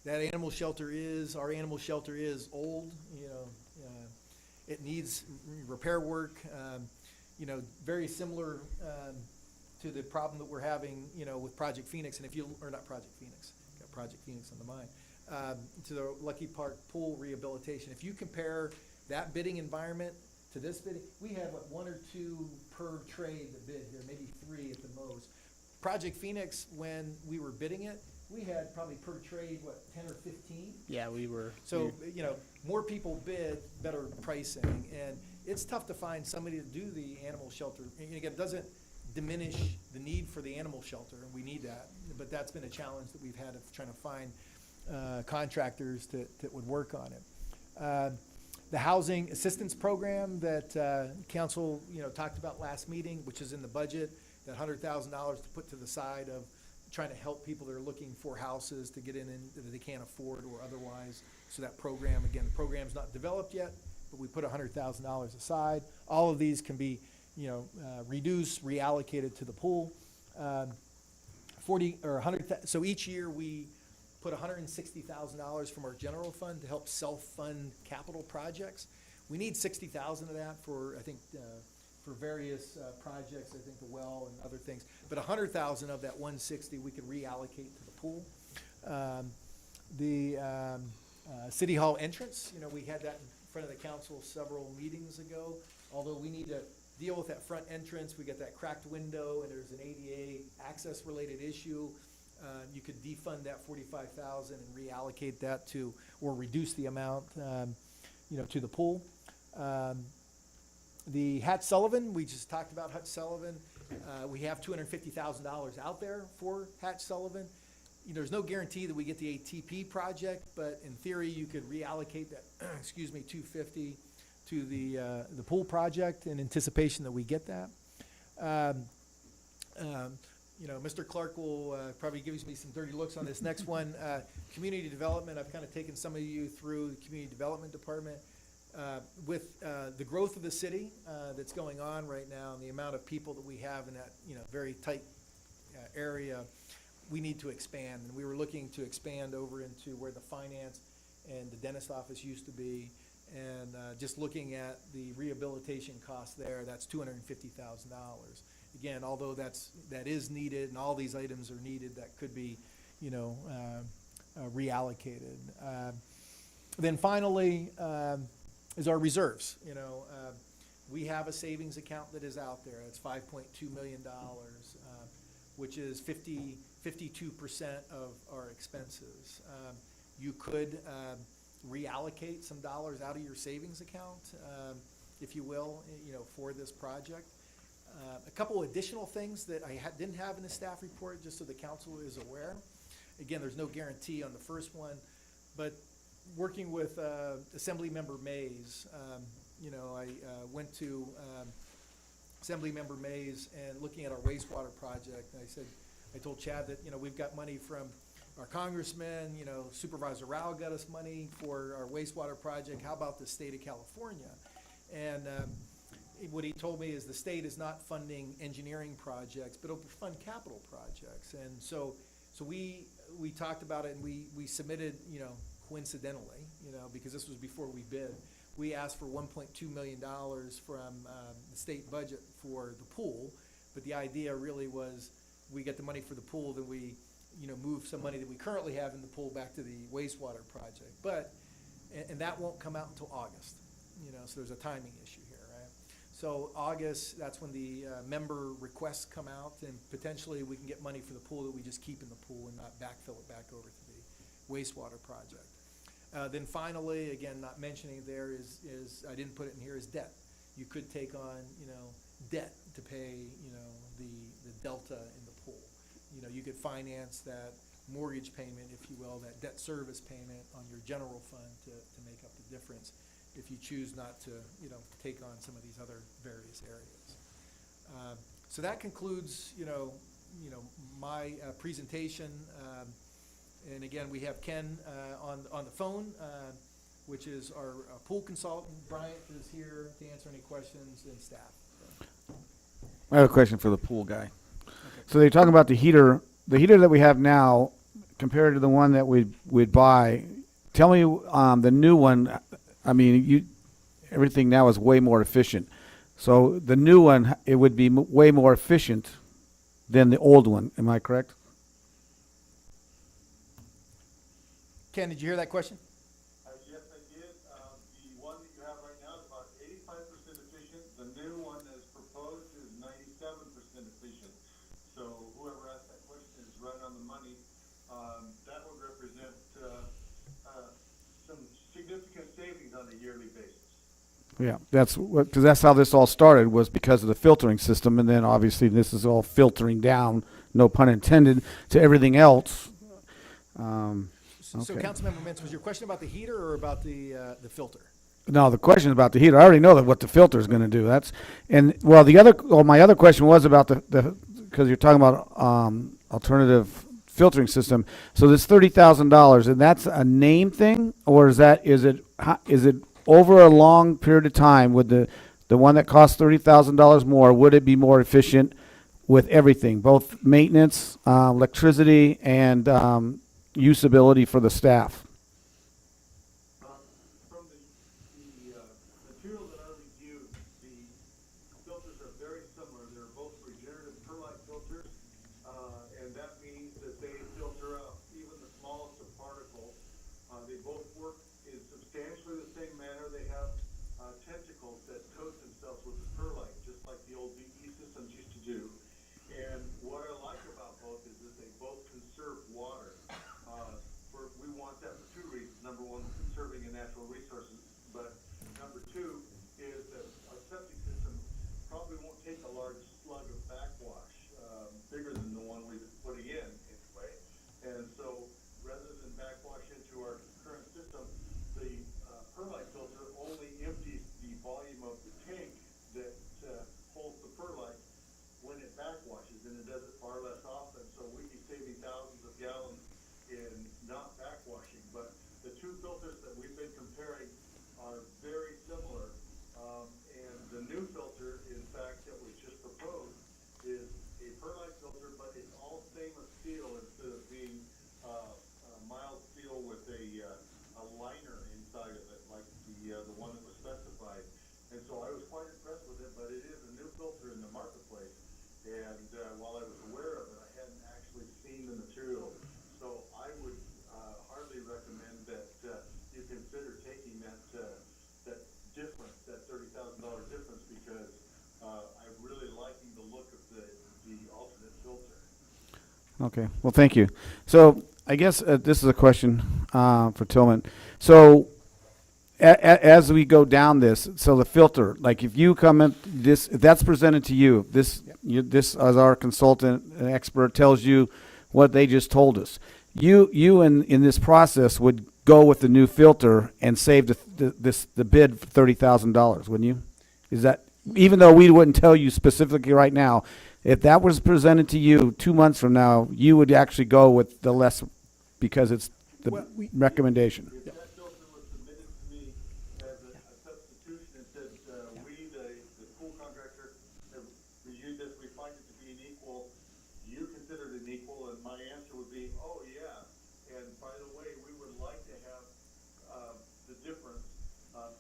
Our animal shelter is old. It needs repair work. Very similar to the problem that we're having, with Project Phoenix. And not Project Phoenix, got Project Phoenix on the mind. To the Lucky Park pool rehabilitation. If you compare that bidding environment to this bidding, we have 1 or 2 per trade that bid here, maybe 3 at the most. Project Phoenix, when we were bidding it, we had probably per trade, 10 or 15? Yeah, we were. So, more people bid, better pricing, and it's tough to find somebody to do the animal shelter. And again, it doesn't diminish the need for the animal shelter, and we need that, but that's been a challenge that we've had of trying to find contractors that would work on it. The housing assistance program that council talked about last meeting, which is in the budget, that $100,000 to put to the side of trying to help people that are looking for houses to get in that they can't afford or otherwise. So that program, again, the program's not developed yet, but we put $100,000 aside. All of these can be reduced, reallocated to the pool. 40 or 100. So each year we put $160,000 from our general fund to help self-fund capital projects. We need $60,000 of that for, I think, for various projects, I think the well and other things. But $100,000 of that 160 we could reallocate to the pool. City Hall entrance, we had that in front of the council several meetings ago. Although we need to deal with that front entrance, we got that cracked window and there's an ADA access related issue. You could defund that $45,000 and reallocate that to, or reduce the amount, to the pool. The Hatch Sullivan, we just talked about Hatch Sullivan. We have $250,000 out there for Hatch Sullivan. There's no guarantee that we get the ATP project, but in theory, you could reallocate that, $250 to the pool project in anticipation that we get that. Mr. Clark will probably give me some dirty looks on this next one. Community development, I've kind of taken some of you through the community development department. With the growth of the city that's going on right now and the amount of people that we have in that very tight area, we need to expand. And we were looking to expand over into where the finance and the dentist office used to be. And just looking at the rehabilitation cost there, that's $250,000. Again, although that is needed and all these items are needed, that could be reallocated. Then finally is our reserves. We have a savings account that is out there. It's $5.2 million, which is 52% of our expenses. You could reallocate some dollars out of your savings account, if you will, for this project. A couple additional things that I didn't have in the staff report, just so the council is aware. Again, there's no guarantee on the first one, but working with Assemblymember Mays, I went to Assemblymember Mays and looking at our wastewater project, and I told Chad that, we've got money from our congressman, Supervisor Rao got us money for our wastewater project. How about the state of California? And what he told me is the state is not funding engineering projects, but it'll fund capital projects. And so we talked about it, and we submitted, coincidentally, because this was before we bid, we asked for $1.2 million from the state budget for the pool. But the idea really was we get the money for the pool, then we, move some money that we currently have in the pool back to the wastewater project. But, and that won't come out until August, so there's a timing issue here, right? So August, that's when the member requests come out, and potentially we can get money for the pool that we just keep in the pool and not backfill it back over to the wastewater project. Then finally, again, not mentioning there is I didn't put it in here, is debt. You could take on, debt to pay, the delta in the pool. You could finance that mortgage payment, if you will, that debt service payment on your general fund to make up the difference if you choose not to, take on some of these other various areas. So that concludes, my presentation. And again, we have Ken on the phone, which is our pool consultant. Bryant is here to answer any questions, and staff. I have a question for the pool guy. So they're talking about the heater that we have now compared to the one that we'd buy. Tell me, the new one, I mean, everything now is way more efficient. So the new one, it would be way more efficient than the old one. Am I correct? Ken, did you hear that question? Yes, I did. The one that you have right now is about 85% efficient. The new one that's proposed is 97% efficient. So whoever asked that question is right on the money. That would represent some significant savings on a yearly basis. Yeah, because that's how this all started, was because of the filtering system, and then obviously this is all filtering down, no pun intended, to everything else. So Okay. Councilmember Mintz, was your question about the heater or about the filter? No, the question is about the heater. I already know what the filter is going to do. My other question was about because you're talking about alternative filtering system. So this $30,000, and that's a name thing, or is it over a long period of time with the one that costs $30,000 more? Would it be more efficient with everything, both maintenance, electricity, and usability for the staff? From the material that I reviewed, the filters are very similar. They're both regenerative perlite filters, and that means that they filter out even the smallest of particles. They both work in substantially the same manner. They have tentacles that coat themselves with the perlite, just like the old VE systems used to do. And what I like about both is that they both conserve water. We want that for two reasons. Number one, conserving the natural resources, but number two is that our septic system probably won't take a large slug of backwash, bigger than the one we're putting in anyway. And so rather than backwash into our current system, the perlite filter only empties the volume of the tank that holds the perlite when it backwashes, and it does it far less often. So we'd be saving thousands of gallons in not backwashing. But the two filters that we've been comparing are very similar. And the new filter, in fact, that was just proposed is a perlite filter, but it's all stainless steel instead of being mild steel with a liner inside of it, like the one that was specified. And so I was quite impressed with it, but it is a new filter in the marketplace. And while I was aware of it, I hadn't actually seen the material. So I would hardly recommend that you consider taking that difference, that $30,000 difference, because I'm really liking the look of the alternate filter. Okay, well, thank you. So I guess this is a question for Tillman. So as we go down this, so the filter, like if you come in, if that's presented to you, this as our consultant expert tells you what they just told us. You in this process would go with the new filter and save the bid for $30,000, wouldn't you? Is that, even though we wouldn't tell you specifically right now, if that was presented to you 2 months from now, you would actually go with the less because it's the recommendation. If that filter was submitted to me as a substitution and said, we, the pool contractor, have reviewed this, we find it to be an equal, you consider it an equal, and my answer would be, oh, yeah. And by the way, we would like to have, the difference,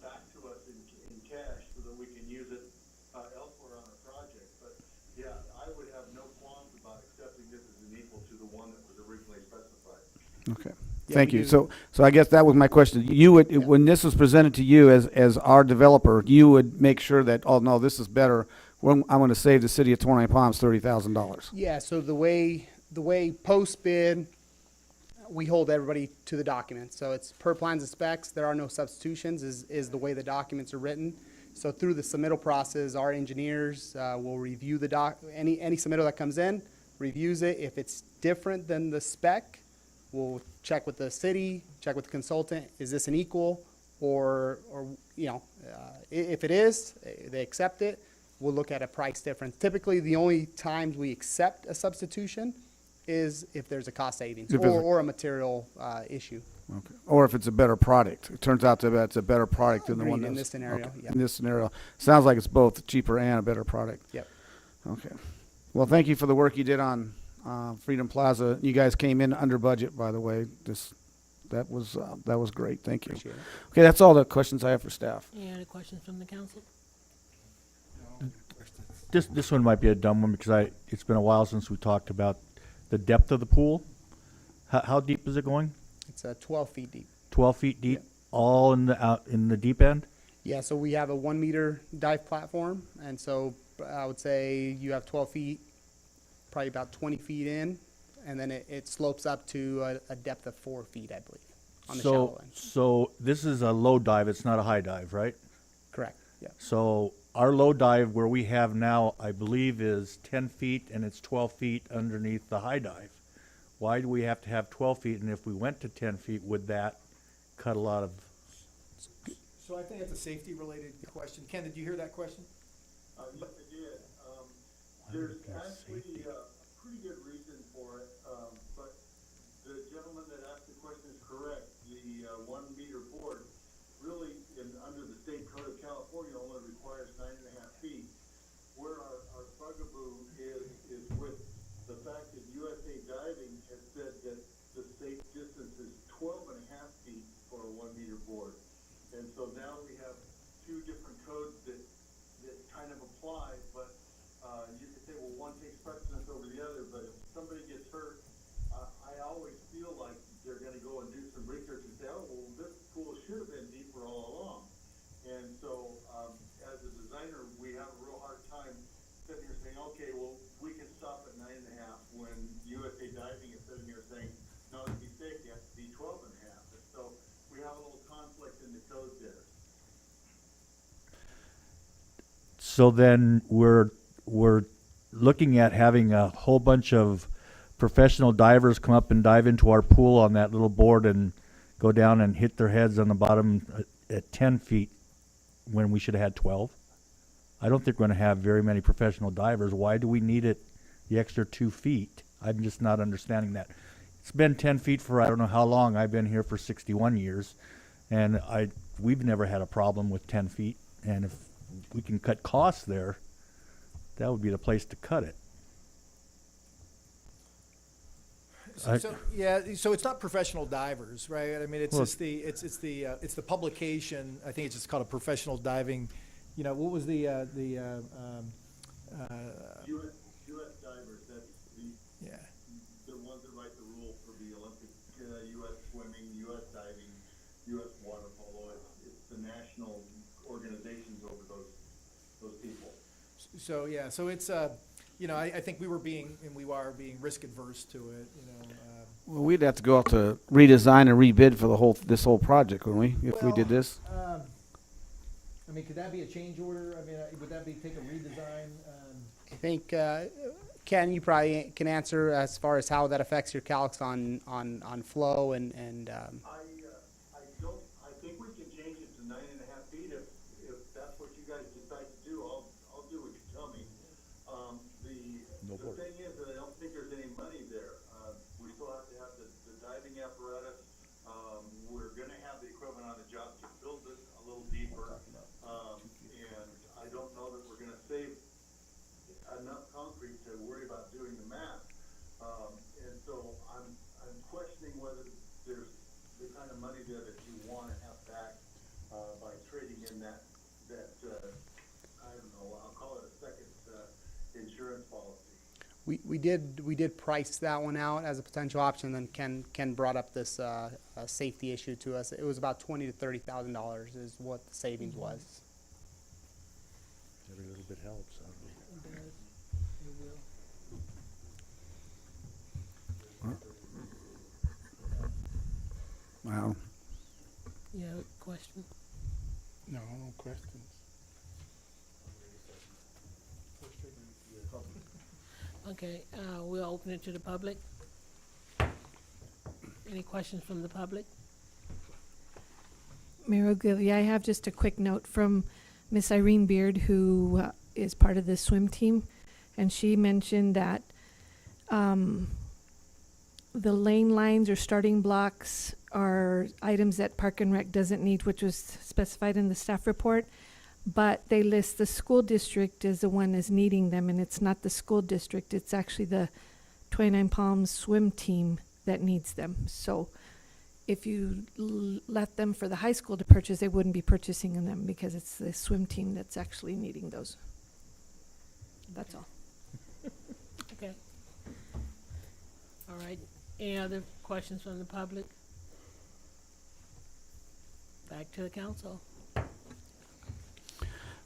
back to us in cash so that we can use it, elsewhere on our project. But, yeah, I would have no qualms about accepting this as an equal to the one that was originally specified. Okay. Thank you. So I guess that was my question. You would, when this was presented to you as our developer, you would make sure that, oh, no, this is better. I'm going to save the city of 29 Palms $30,000. Yeah, so the way post bid, we hold everybody to the document. So it's per plans and specs. There are no substitutions is the way the documents are written. So through the submittal process, our engineers will review the any submittal that comes in, reviews it. If it's different than the spec, we'll check with the city, check with the consultant. Is this an equal, or if it is, they accept it. We'll look at a price difference. Typically, the only times we accept a substitution is if there's a cost savings or a material issue. Okay. Or if it's a better product. It turns out it's a better product than the one Agreed, in that's- this scenario, okay. yep. In this scenario. Sounds like it's both cheaper and a better product. Yep. Okay. Well, thank you for the work you did on Freedom Plaza. You guys came in under budget, by the way. That was great. Thank you. Appreciate it. Okay, that's all the questions I have for staff. Any other questions from the council? This one might be a dumb one because it's been a while since we talked about the depth of the pool. How deep is it going? It's 12 feet deep. 12 feet deep, all in the deep end? Yeah, so we have a 1 meter dive platform, and so I would say you have 12 feet, probably about 20 feet in, and then it slopes up to a depth of 4 feet, I believe, on the shallow end. So this is a low dive, it's not a high dive, right? Correct, yeah. So our low dive where we have now, I believe, is 10 feet and it's 12 feet underneath the high dive. Why do we have to have 12 feet? And if we went to 10 feet, would that cut a lot of? So I think it's a safety-related question. Ken, did you hear that question? Yes, I did. There's actually a pretty good reason for it, but the gentleman that asked the question is correct. The 1 meter board really, under the state code of California, only requires 9.5 feet. Where our bugaboo is with the fact that USA Diving has said that the safe distance is 12.5 feet for a 1 meter board. And so now we have two different codes that kind of apply, but you could say, well, one takes precedence over the other, but if somebody gets hurt, I always feel like they're gonna go and do some research and say, oh, well, this pool should have been deeper all along. And so, as a designer, we have a real hard time sitting here saying, okay, well, we can stop at 9.5, when USA Diving is sitting here saying, no, to be safe, you have to be 12.5. And so, we have a little conflict in the code there. So then we're looking at having a whole bunch of professional divers come up and dive into our pool on that little board and go down and hit their heads on the bottom at 10 feet when we should have had 12. I don't think we're going to have very many professional divers. Why do we need the extra 2 feet? I'm just not understanding that. It's been 10 feet for I don't know how long. I've been here for 61 years, and we've never had a problem with 10 feet. And if we can cut costs there, that would be the place to cut it. So it's not professional divers, right? I mean, it's Well, just it's the publication. I think it's just called a professional diving. You know, what was the U.S. divers, that's the ones that write the rule for the Olympic, U.S. swimming, U.S. diving, U.S. water polo. It's the national organizations over those people. So so it's I think we are being risk adverse to it. Well, we'd have to go out to redesign and rebid for this whole project, wouldn't we, if we did this? I mean, could that be a change order? I mean, would that be, take a redesign? I think, Ken, you probably can answer as far as how that affects your calcs on flow and, I don't, I think we can change it to 9.5 feet if that's what you guys decide to do. I'll do what you tell me. The thing is that I don't think there's any money there. We still have to have the diving apparatus. We're gonna have the equipment on the job to build it a little deeper. And I don't know that we're gonna save enough concrete to worry about doing the math. And so I'm questioning whether there's the kind of money there that you wanna have back, by trading in that, I don't know, I'll call it a second, insurance policy. we did price that one out as a potential option, then Ken brought up this, safety issue to us. It was about $20,000 to $30,000 is what the savings was. Every little bit helps. Wow. You have a question? No, no questions. Okay, we'll open it to the public. Any questions from the public? Mayor Ogilvy, I have just a quick note from Miss Irene Beard, who is part of the swim team, and she mentioned that the lane lines or starting blocks are items that Park and Rec doesn't need, which was specified in the staff report, but they list the school district as the one that's needing them, and it's not the school district, it's actually the 29 Palms swim team that needs them. So if you let them for the high school to purchase, they wouldn't be purchasing them because it's the swim team that's actually needing those. That's all. Okay. All right, any other questions from the public? Back to the council.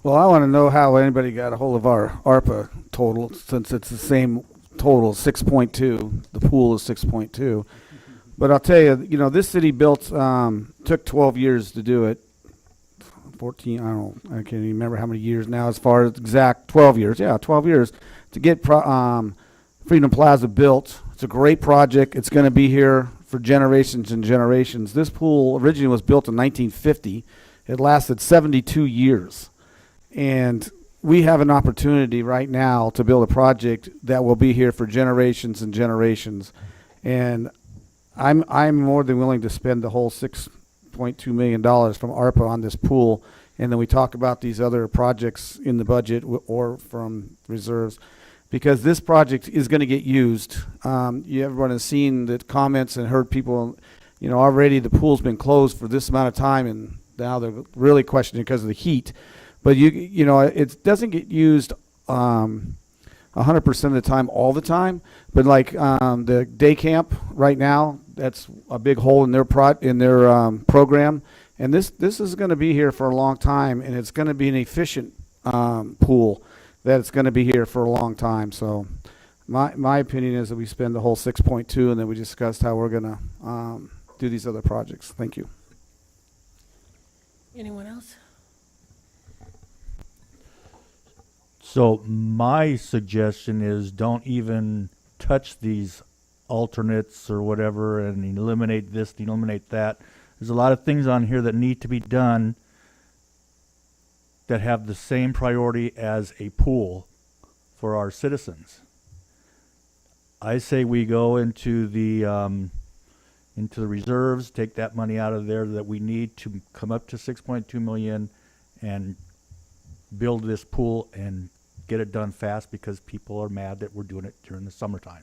Well, I want to know how anybody got a hold of our ARPA total, since it's the same total, 6.2. The pool is 6.2. But I'll tell you, you know, this city built, took 12 years to do it. 14, I can't even remember how many years now as far as exact 12 years. Yeah, 12 years to get Freedom Plaza built. It's a great project. It's going to be here for generations and generations. This pool originally was built in 1950. It lasted 72 years. And we have an opportunity right now to build a project that will be here for generations and generations. And I'm more than willing to spend the whole $6.2 million from ARPA on this pool. And then we talk about these other projects in the budget or from reserves, because this project is going to get used. Everyone has seen the comments and heard people, you know, already the pool's been closed for this amount of time, and now they're really questioning because of the heat. But you know, it doesn't get used 100% of the time, all the time. But like the day camp right now, that's a big hole in their program. And this is going to be here for a long time, and it's going to be an efficient pool that it's going to be here for a long time. So my opinion is that we spend the whole 6.2, and then we discussed how we're going to do these other projects. Thank you. Anyone else? So my suggestion is don't even touch these alternates or whatever and eliminate this, eliminate that. There's a lot of things on here that need to be done that have the same priority as a pool for our citizens. I say we go into the reserves, take that money out of there that we need to come up to 6.2 million and build this pool and get it done fast, because people are mad that we're doing it during the summertime.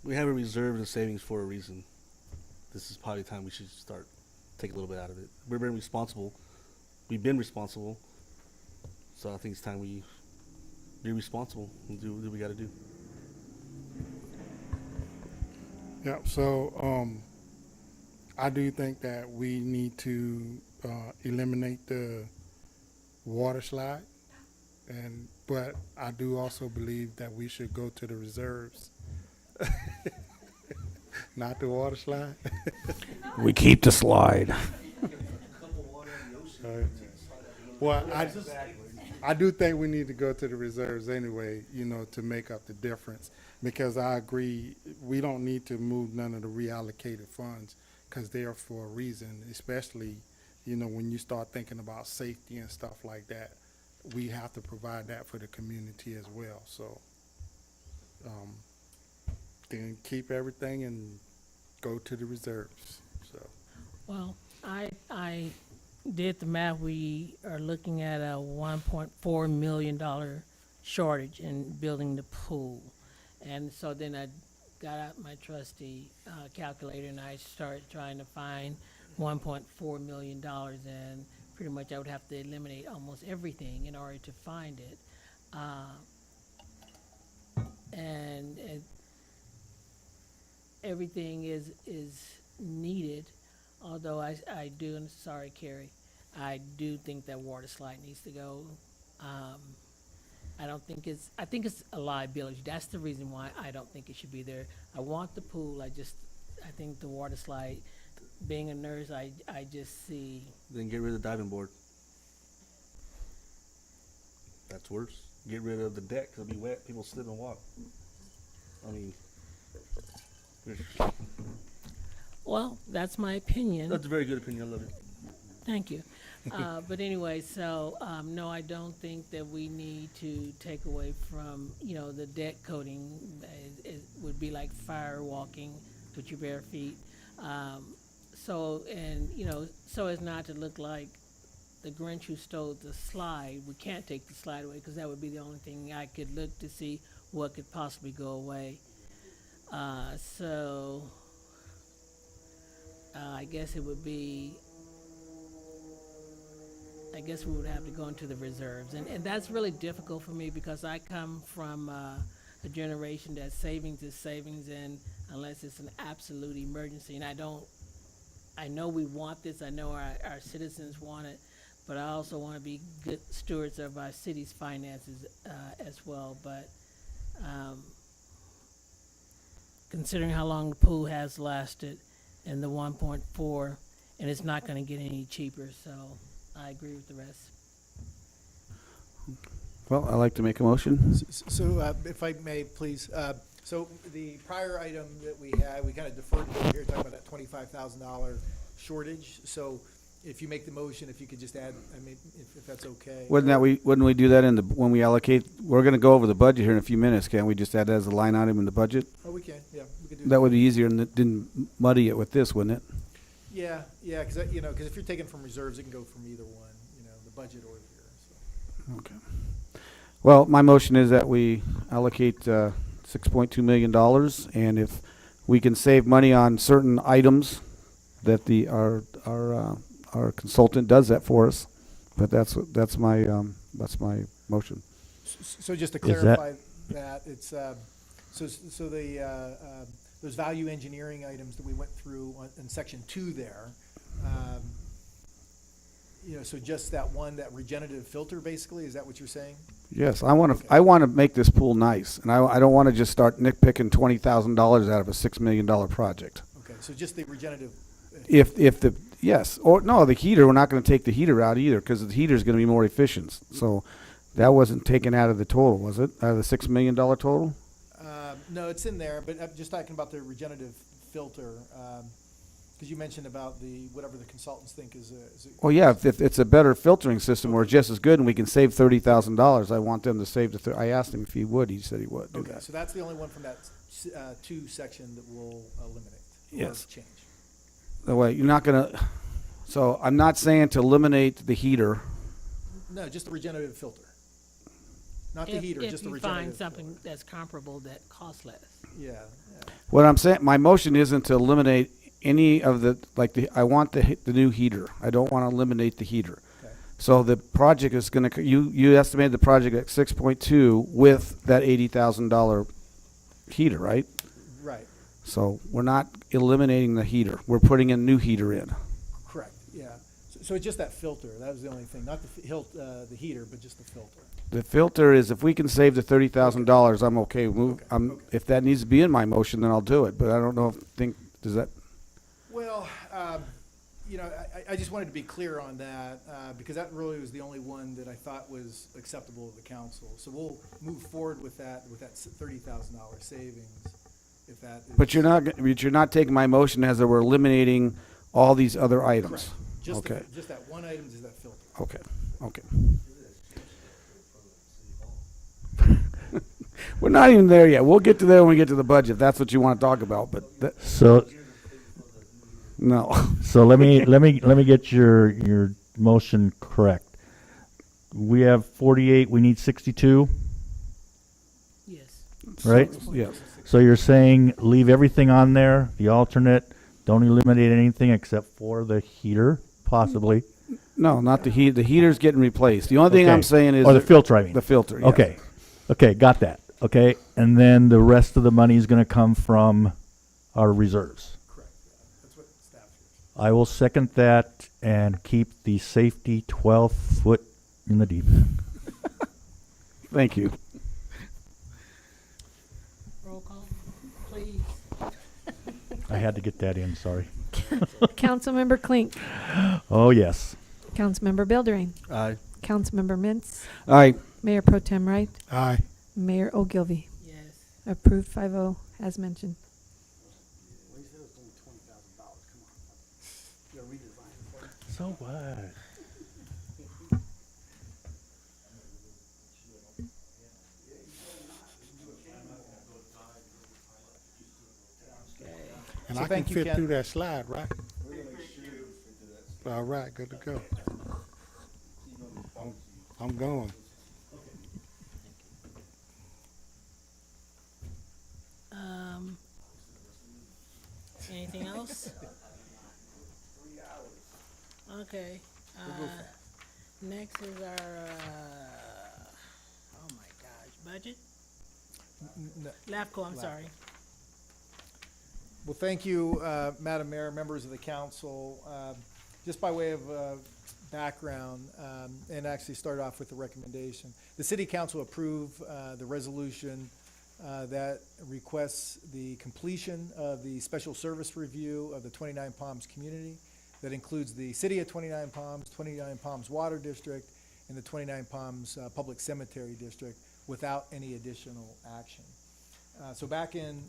We have a reserve and savings for a reason. This is probably the time we should start taking a little bit out of it. We're being responsible. We've been responsible. So I think it's time we be responsible and do what we got to do. Yeah, so I do think that we need to eliminate the water slide, but I do also believe that we should go to the reserves. Not the water slide? We keep the slide. Well, I do think we need to go to the reserves anyway, to make up the difference. Because I agree, we don't need to move none of the reallocated funds because they are for a reason, especially, when you start thinking about safety and stuff like that. We have to provide that for the community as well, so. Then keep everything and go to the reserves, so. Well, I did the math. We are looking at a $1.4 million shortage in building the pool. And so then I got out my trusty calculator and I started trying to find $1.4 million, and pretty much I would have to eliminate almost everything in order to find it. And everything is needed, although I do, and sorry, Carrie, I do think that water slide needs to go. I think it's a liability. That's the reason why I don't think it should be there. I want the pool, I think the water slide, being a nurse, I just see, Then get rid of the diving board. That's worse. Get rid of the deck, 'cause it'll be wet, people slip and walk. I mean, well, that's my opinion. that's a very good opinion, I love it. Thank you. But anyway, so, no, I don't think that we need to take away from, the deck coating. It would be like fire walking with your bare feet. So as not to look like the Grinch who stole the slide. We can't take the slide away because that would be the only thing I could look to see what could possibly go away. I guess it would be, I guess we would have to go into the reserves. And that's really difficult for me because I come from a generation that savings is savings, and unless it's an absolute emergency. And I know we want this, I know our citizens want it, but I also want to be good stewards of our city's finances as well. But considering how long the pool has lasted and the 1.4, and it's not going to get any cheaper, so I agree with the rest. Well, I'd like to make a motion. So, if I may, please, so the prior item that we had, we kind of deferred it over here, talking about that $25,000 shortage. So if you make the motion, if you could just add, if that's okay. Wouldn't we do that when we allocate? We're gonna go over the budget here in a few minutes. Can't we just add that as a line item in the budget? Oh, we can, yeah, we could do that. That would be easier and it didn't muddy it with this, wouldn't it? Yeah, because if you're taking from reserves, it can go from either one, the budget or here, so. Okay. Well, my motion is that we allocate $6.2 million, and if we can save money on certain items, that our consultant does that for us. But that's my motion. So just to Is that- clarify that, it's, so the, those value engineering items that we went through in section 2 there, so just that one, that regenerative filter, basically, is that what you're saying? Yes, I want to make this pool nice, and I don't want to just start nitpicking $20,000 out of a $6 million project. Okay, so just the regenerative. The heater, we're not going to take the heater out either because the heater is going to be more efficient. So that wasn't taken out of the total, was it? Out of the $6 million total? No, it's in there, but I'm just talking about the regenerative filter, because you mentioned about whatever the consultants think is a. Well, yeah, if it's a better filtering system or just as good and we can save $30,000, I want them to save I asked him if he would. He said he would do Okay, that. so that's the only one from that 2 section that we'll eliminate. Yes. Or change. The way you're not going to. So I'm not saying to eliminate the heater. No, just the regenerative filter. Not the heater, just the If you regenerative. find something that's comparable that costs less. Yeah. What I'm saying, my motion isn't to eliminate any of I want the new heater. I don't want to eliminate the heater. Okay. So the project is going to, you estimated the project at 6.2 with that $80,000 heater, right? Right. So we're not eliminating the heater. We're putting a new heater in. Correct, yeah. So it's just that filter, that was the only thing, not the heater, but just the filter. The filter is, if we can save the $30,000, I'm okay. If that needs to be in my motion, then I'll do it. But I don't know Does that, Well, I just wanted to be clear on that, because that really was the only one that I thought was acceptable to the council. So we'll move forward with that $30,000 savings, if that is. but you're not taking my motion as that we're eliminating all these other items? Correct. Just Okay, just that one item, just that filter. okay, okay. We're not even there yet. We'll get to there when we get to the budget, if that's what you want to talk about, but So, no. so let me get your motion correct. We have 48, we need 62, Yes. right? Yes. So you're saying leave everything on there, the alternate, don't eliminate anything except for the heater, possibly. No, not the heat. The heater's getting replaced. The only thing I'm Okay. saying is. Or the filter, I mean. The filter, yes. Okay, okay, got that, okay? And then the rest of the money is gonna come from our reserves. Correct, yeah. That's what staff hears. I will second that and keep the safety 12 foot in the deep end. Thank you. Roll call, please. I had to get that in, sorry. Councilmember Klink, Oh, yes. Councilmember Bilderine, Aye. Councilmember Mintz, Aye. Mayor Pro Tem Wright, Aye. Mayor Ogilvy. Yes. Approved 5-0 as mentioned. So what? And So I can thank you, fit Ken. through that slide, right? All right, good to go. I'm going. Anything else? Okay, next is our, oh my gosh, budget? LAFCO, I'm sorry. Well, thank you, Madam Mayor, members of the council. Just by way of background, and actually start off with the recommendation. The city council approved the resolution that requests the completion of the special service review of the 29 Palms community. That includes the city of 29 Palms, 29 Palms Water District, and the 29 Palms Public Cemetery District without any additional action. So back in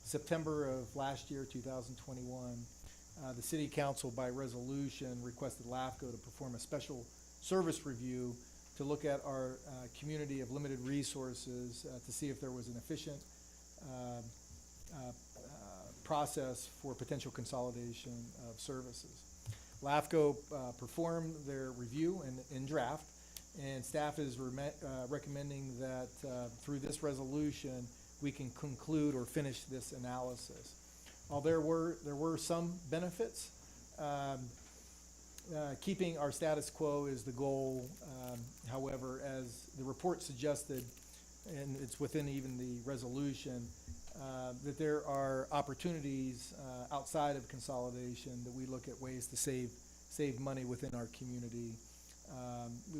September of last year, 2021, the city council by resolution requested LAFCO to perform a special service review to look at our community of limited resources to see if there was an efficient process for potential consolidation of services. LAFCO performed their review in draft, and staff is recommending that through this resolution, we can conclude or finish this analysis. While there were some benefits, keeping our status quo is the goal. However, as the report suggested, and it's within even the resolution, that there are opportunities outside of consolidation that we look at ways to save money within our community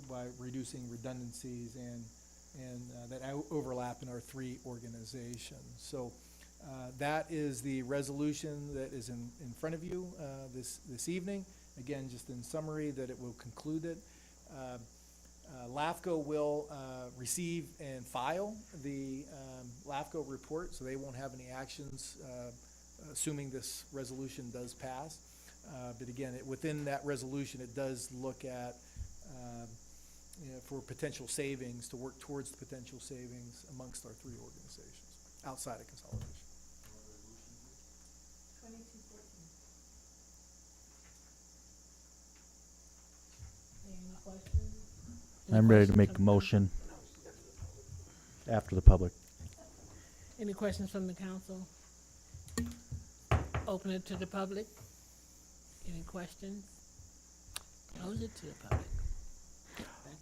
by reducing redundancies and that overlap in our three organizations. So that is the resolution that is in front of you this evening. Again, just in summary, that it will conclude it. LAFCO will receive and file the LAFCO report, so they won't have any actions, assuming this resolution does pass. But again, within that resolution, it does look at for potential savings, to work towards the potential savings amongst our three organizations outside of consolidation. Any questions? I'm ready to make a motion after the public. Any questions from the council? Open it to the public. Any questions? Close it to the public.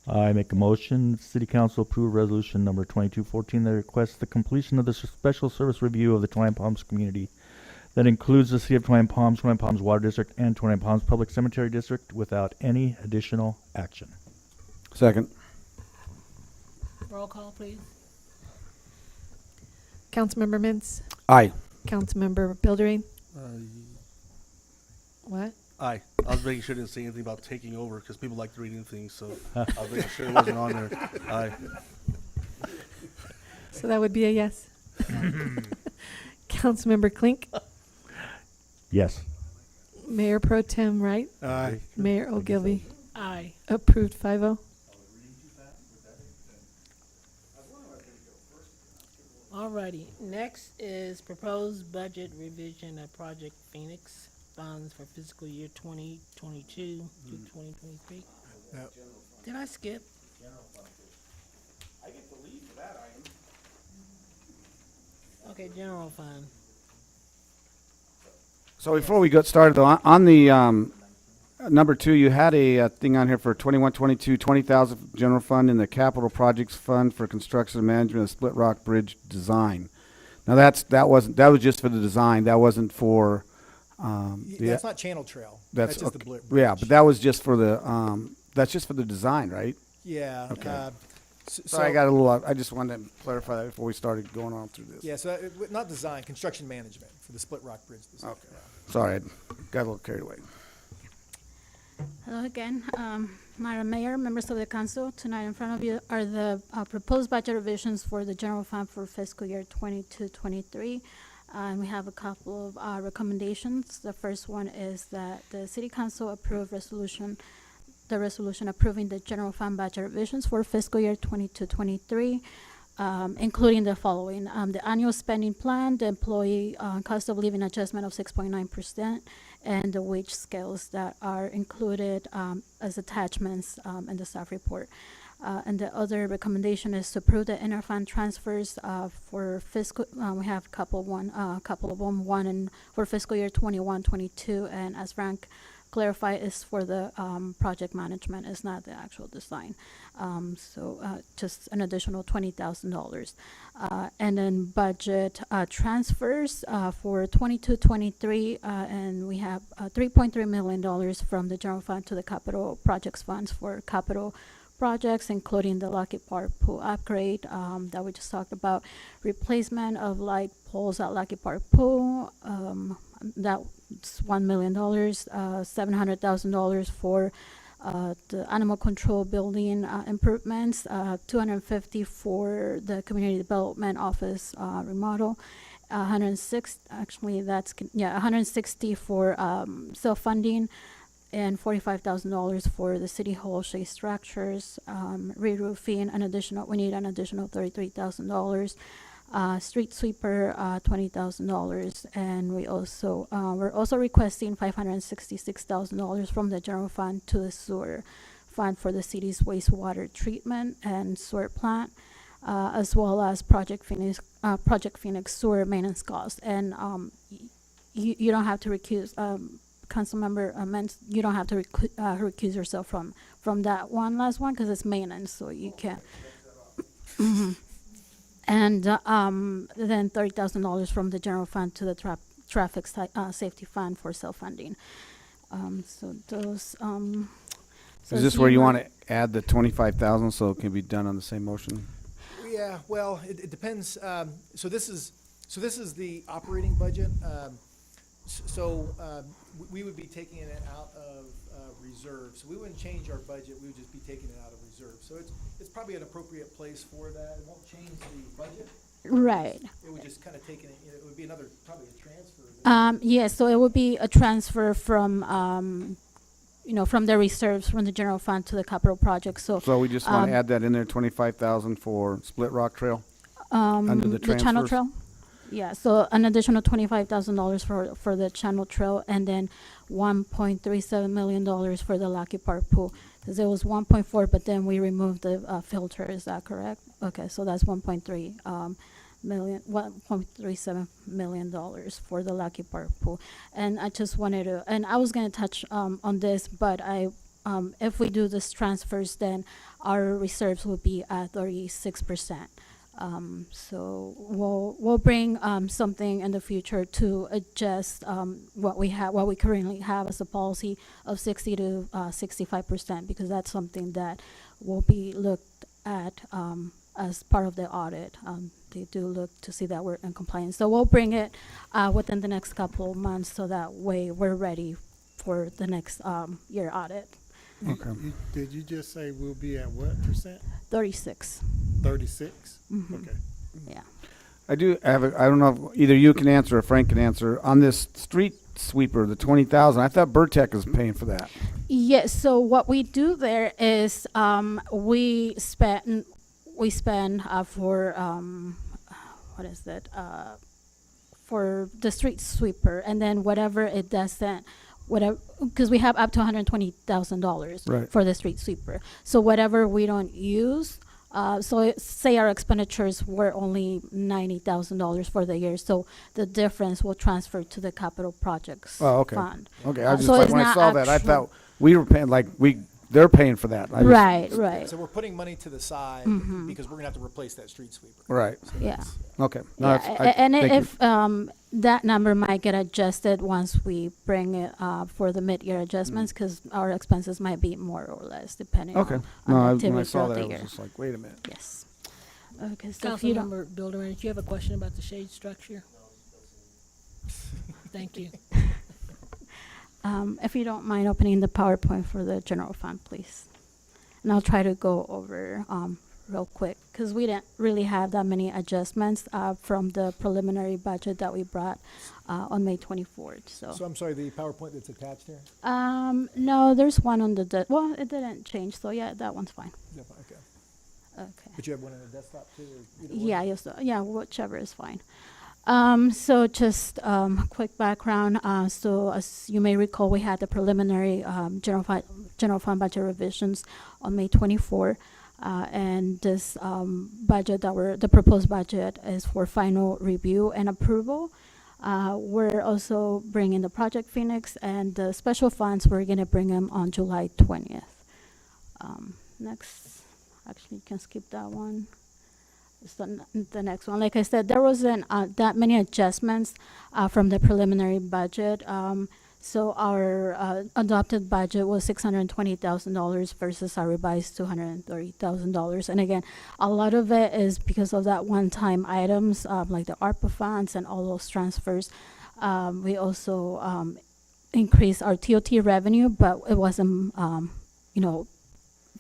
I make a motion, City Council approve resolution number 2214 that requests the completion of the special service review of the 29 Palms community that includes the City of 29 Palms Water District, and 29 Palms Public Cemetery District without any additional action. Second. Roll call, please. Councilmember Mintz, Aye. Councilmember Bilderine, What? Aye. I was making sure I didn't say anything about taking over because people like reading things, so I was making sure it wasn't on there. Aye. So that would be a yes. Councilmember Klink, Yes. Mayor Pro Tem Wright, Aye. Mayor Ogilvy, Aye. approved 5-0. Alrighty, next is proposed budget revision of Project Phoenix funds for fiscal year 2022 to 2023. Yep. Did I skip? I get the lead for that item. Okay, general fund. So before we get started, though, on the number 2, you had a thing on here for 21-22, 20,000 general fund in the capital projects fund for construction and management of Split Rock Bridge design. Now that was just for the design. That wasn't for. That's not Channel Trail. That's just the okay. bridge. Yeah, but that was just for the. That's just for the design, right? Yeah. Okay. So Sorry, I got a little. I just wanted to clarify that before we started going on through this. Yeah, so not design, construction management for the Split Rock Bridge. Okay. Sorry, I got a little carried away. Hello again, Madam Mayor, members of the council. Tonight in front of you are the proposed budget revisions for the general fund for fiscal year 22-23. And we have a couple of recommendations. The first one is that the city council approve the resolution approving the general fund budget revisions for fiscal year 22-23. Including the following: the annual spending plan, the employee cost of living adjustment of 6.9%, and the wage scales that are included as attachments in the staff report. And the other recommendation is to approve the interfund transfers for fiscal. We have a couple of them. One for fiscal year 21-22, and as Frank clarified, is for the project management. It's not the actual design. So just an additional $20,000. And then budget transfers for 22-23, and we have $3.3 million from the general fund to the capital projects funds for capital projects, including the Lucky Park Pool upgrade that we just talked about, replacement of light poles at Lucky Park Pool. That's $1 million, $700,000 for the animal control building improvements, $250 for the community development office remodel, 106 actually that's yeah 160 for self-funding, and $45,000 for the city hall shade structures, re-roofing. We need an additional $33,000. Street sweeper, $20,000, and we're also requesting $566,000 from the general fund to the sewer fund for the city's wastewater treatment and sewer plant, as well as Project Phoenix sewer maintenance costs. And you don't have to recuse. Councilmember Mens, you don't have to recuse yourself from that last one because it's maintenance, so you can't. And then $30,000 from the general fund to the traffic safety fund for self-funding. So those. Is this where you want to add the 25,000 so it can be done on the same motion? Yeah, well, it depends. So this is the operating budget. We would be taking it out of reserve. So we wouldn't change our budget. We would just be taking it out of reserve. So it's probably an appropriate place for that. It won't change the budget. Right. It would just kind of take it. It would be probably a transfer. Yes. So it would be a transfer from from the reserves from the general fund to the capital project. So we just want to add that in there, 25,000 for Split Rock Trail under the transfers. Channel Trail. Yeah, so an additional $25,000 for the Channel Trail, and then $1.37 million for the Lucky Park Pool. Because it was 1.4, but then we removed the filter. Is that correct? Okay, so that's $1.37 million for the Lucky Park Pool. And I just wanted to, and I was going to touch on this, but if we do this transfers, then our reserves will be at 36%. So we'll bring something in the future to adjust what we currently have as a policy of 60 to 65%, because that's something that will be looked at as part of the audit. They do look to see that we're in compliance. So we'll bring it within the next couple of months so that way we're ready for the next year audit. Okay. Did you just say we'll be at what percent? 36. 36? Mhm. Okay. Yeah. I do have I don't know if either you can answer or Frank can answer. On this street sweeper, the 20,000, I thought Burtech was paying for that. Yes, so what we do there is we spend for what is it for the street sweeper, and then whatever it doesn't, whatever, because we have up to $120,000 Right. for the street sweeper. So whatever we don't use. Say our expenditures were only $90,000 for the year, so the difference will transfer to the capital projects Oh, okay. fund. Okay, I just So like it's when I not saw that, I actual- thought we were paying they're paying for that. I just- Right, right. So we're putting money to the side Mhm. because we're gonna have to replace that street sweeper. Right. So Yeah. that's- Okay. No, Yeah, that's- and thank you. if that number might get adjusted once we bring it for the mid-year adjustments, because our expenses might be more or less depending Okay. on No, the when I activity saw throughout that, the I was year. just like, wait a minute. Yes. Okay, so if you don't, Councilmember Bilderman, do you have a question about the shade structure? Thank you. if you don't mind opening the PowerPoint for the general fund, please. And I'll try to go over real quick, because we didn't really have that many adjustments from the preliminary budget that we brought on May 24th, So I'm sorry, the PowerPoint that's attached here? No, there's one on the, well, it didn't change, so yeah, that one's fine. Is that fine? Okay. Okay. But you have one on the desktop too? Or either one? Yeah, yes, yeah, whichever is fine. So just quick background. So as you may recall, we had the preliminary general fund budget revisions on May 24, and this budget the proposed budget is for final review and approval. We're also bringing the Project Phoenix and the special funds. We're going to bring them on July 20th. Next, actually, you can skip that one. It's the next one. Like I said, there wasn't that many adjustments from the preliminary budget. So our adopted budget was $620,000 versus our revised $230,000. And again, a lot of it is because of that one-time items like the ARPA funds and all those transfers. We also increased our TOT revenue, but it wasn't,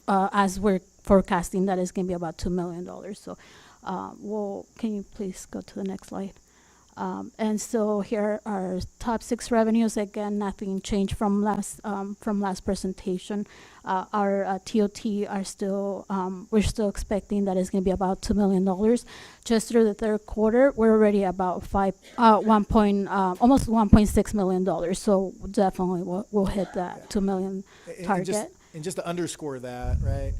as we're forecasting that it's going to be about $2 million. So, can you please go to the next slide? And so here are top 6 revenues. Again, nothing changed from last presentation. Our TOT are still, we're still expecting that it's going to be about $2 million. Just through the third quarter, we're already about almost $1.6 million. So definitely we'll hit that 2 million target. And just to underscore that, right?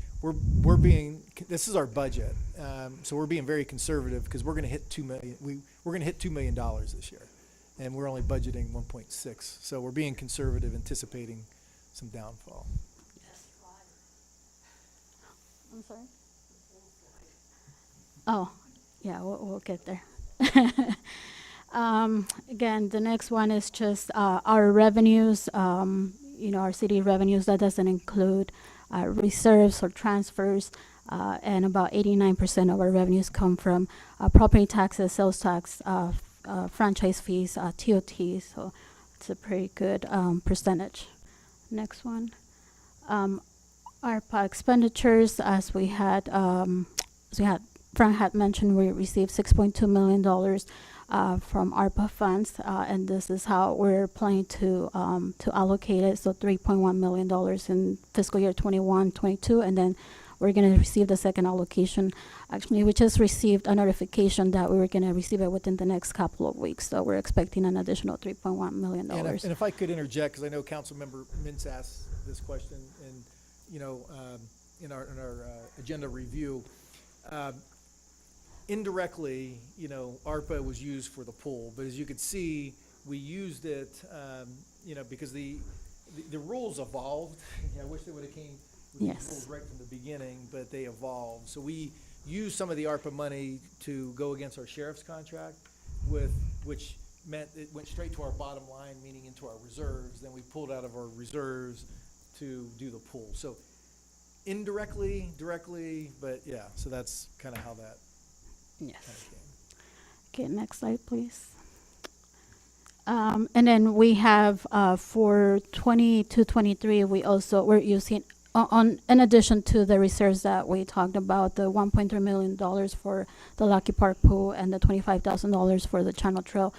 This is our budget, so we're being very conservative because we're going to hit $2 million. We're going to hit $2 million this year, and we're only budgeting 1.6. So we're being conservative, anticipating some downfall. I'm sorry. Oh, yeah, we'll get there. Again, the next one is just our revenues. Our city revenues, that doesn't include reserves or transfers, and about 89% of our revenues come from property taxes, sales tax, franchise fees, TOT, so it's a pretty good percentage. Next one. ARPA expenditures, as Frank had mentioned, we received $6.2 million from ARPA funds, and this is how we're planning to allocate it. So $3.1 million in fiscal year 21-22, and then we're going to receive the second allocation. Actually, we just received a notification that we were going to receive it within the next couple of weeks. So we're expecting an additional $3.1 million. And if I could interject, because I know Councilmember Mintz asked this question, and in our agenda review. Indirectly, ARPA was used for the pool, but as you could see, we used it, because the rules evolved. I wish they would have came with Yes. the rules right from the beginning, but they evolved. So we used some of the ARPA money to go against our sheriff's contract, which meant it went straight to our bottom line, meaning into our reserves. Then we pulled out of our reserves to do the pool. So indirectly, directly, but yeah, so that's kind of how that Yes. kind of came. Okay, next slide, please. And then we have for 22-23, we're using in addition to the reserves that we talked about, the $1.3 million for the Lucky Park pool and the $25,000 for the Channel Trail.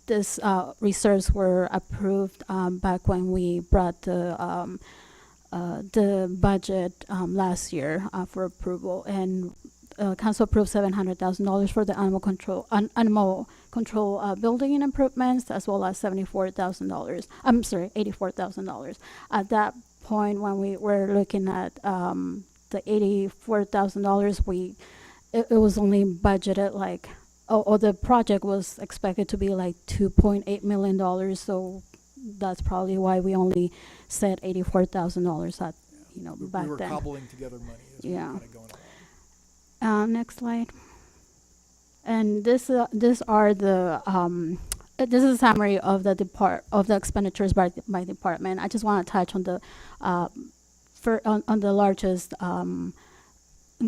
This reserves were approved back when we brought the budget last year for approval, and council approved $700,000 for the animal control building improvements, as well as $84,000. At that point, when we were looking at the $84,000, it was only budgeted like, the project was expected to be like $2.8 million. So that's probably why we only said $84,000 at, back We were then. cobbling together money as we were Yeah. kind of going along. Next slide. And this are the this is a summary of the expenditures by department. I just want to touch on the on the largest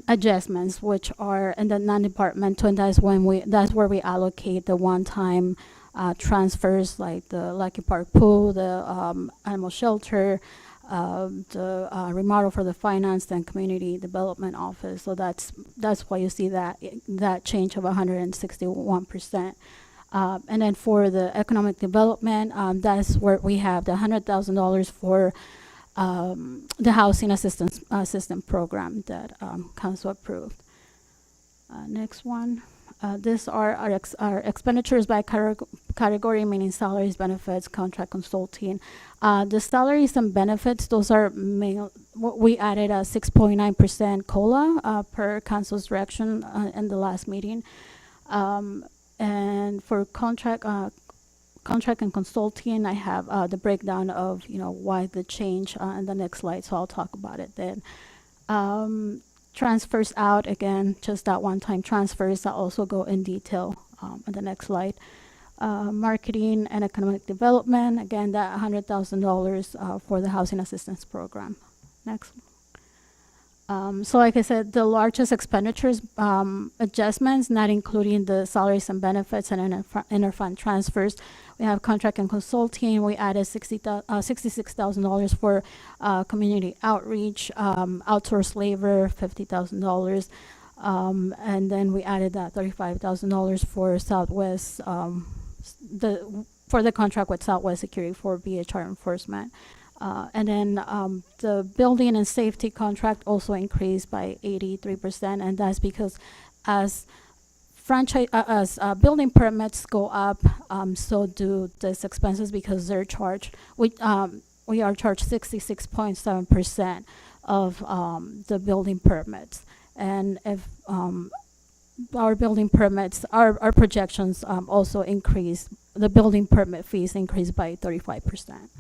adjustments, which are in the non-departmental, and that's where we allocate the one-time transfers, like the Lucky Park pool, the animal shelter, the remodel for the finance and community development office. So that's why you see that change of 161%. And then for the economic development, that's where we have the $100,000 for the housing assistance program that council approved. Next one. These are our expenditures by category, meaning salaries, benefits, contract consulting. The salaries and benefits, those are we added a 6.9% COLA per council's direction in the last meeting. And for contract and consulting, I have the breakdown of why the change in the next slide, so I'll talk about it then. Transfers out, again, just that one-time transfers that also go in detail on the next slide. Marketing and economic development, again, that $100,000 for the housing assistance program. Next. So like I said, the largest expenditures adjustments, not including the salaries and benefits and interfund transfers. We have contract and consulting. We added $66,000 for community outreach, outsourced labor, $50,000. And then we added that $35,000 for Southwest, for the contract with Southwest Security for BHR enforcement. And then the building and safety contract also increased by 83%, and that's because as building permits go up, so do these expenses, because they're charged. We are charged 66.7% of the building permits, and if our building permits, our projections also increase. The building permit fees increased by 35%.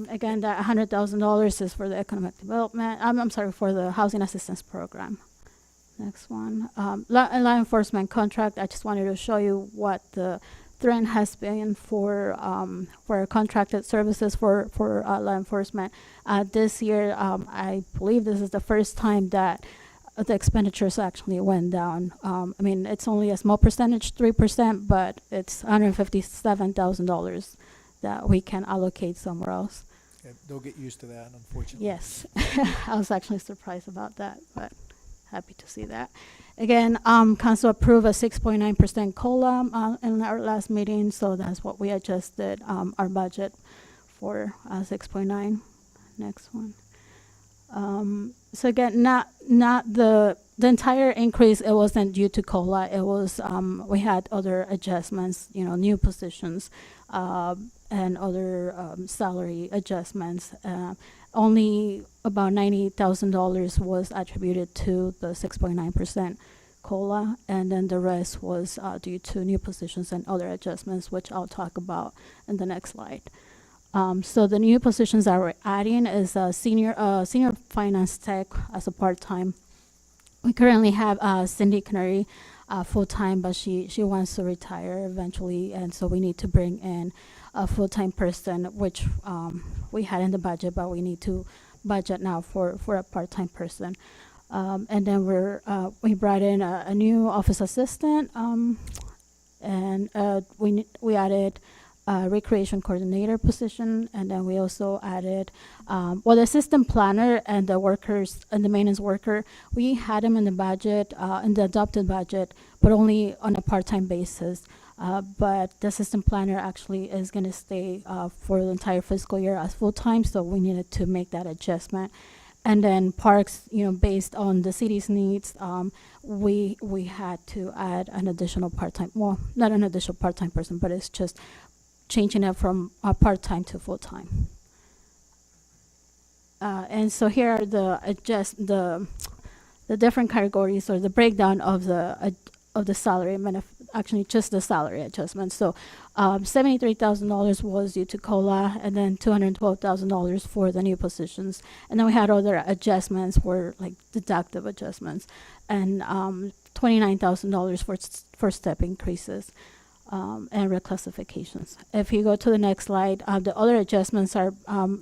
Again, that $100,000 is for the economic development. I'm sorry, for the housing assistance program. Next one, law enforcement contract. I just wanted to show you what the trend has been for contracted services for law enforcement. This year, I believe this is the first time that the expenditures actually went down. I mean, it's only a small percentage, 3%, but it's $157,000 that we can allocate somewhere else. Yeah, they'll get used to that, unfortunately. Yes, I was actually surprised about that, but happy to see that. Again, council approved a 6.9% COLA in our last meeting, so that's what we adjusted our budget for 6.9. Next one. So again, not the entire increase. It wasn't due to COLA. It was we had other adjustments, new positions, and other salary adjustments. Only about $90,000 was attributed to the 6.9% COLA, and then the rest was due to new positions and other adjustments, which I'll talk about in the next slide. So the new positions that we're adding is a senior finance tech as a part-time. We currently have Cindy Canary full-time, but she wants to retire eventually, and so we need to bring in a full-time person, which we had in the budget, but we need to budget now for a part-time person. And then we brought in a new office assistant, and we added a recreation coordinator position, and then we also added, the assistant planner and the workers and the maintenance worker, we had them in the budget, in the adopted budget, but only on a part-time basis. But the assistant planner actually is going to stay for the entire fiscal year as full-time, so we needed to make that adjustment. And then parks, based on the city's needs, we had to add an additional part-time, well, not an additional part-time person, but it's just changing it from part-time to full-time. And so here are the different categories, or the breakdown of the salary, actually just the salary adjustment. So $73,000 was due to COLA, and then $212,000 for the new positions. And then we had other adjustments for like deductive adjustments, and $29,000 for step increases and reclassifications. If you go to the next slide, the other adjustments are,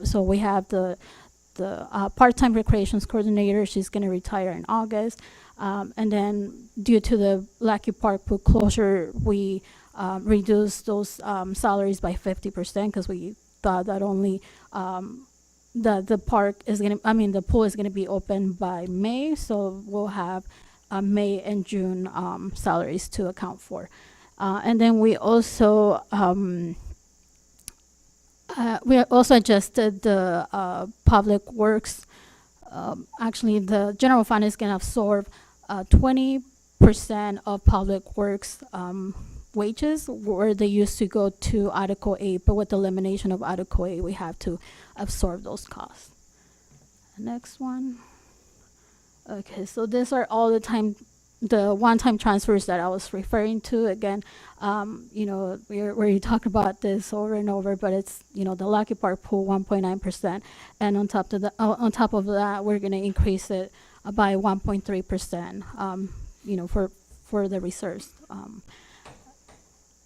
so we have the part-time recreations coordinator. She's going to retire in August. And then due to the Lackey Park pool closure, we reduced those salaries by 50%, because we thought that only the park is the pool is going to be open by May, so we'll have May and June salaries to account for. And then we also adjusted the public works. Actually, the general fund is going to absorb 20% of public works wages, where they used to go to Article 8, but with the elimination of Article 8, we have to absorb those costs. Next one. Okay, so these are all the one-time transfers that I was referring to. Again, we already talked about this over and over, but it's, the Lucky Park pool 1.9%, and on top of that, we're going to increase it by 1.3%, for the reserves.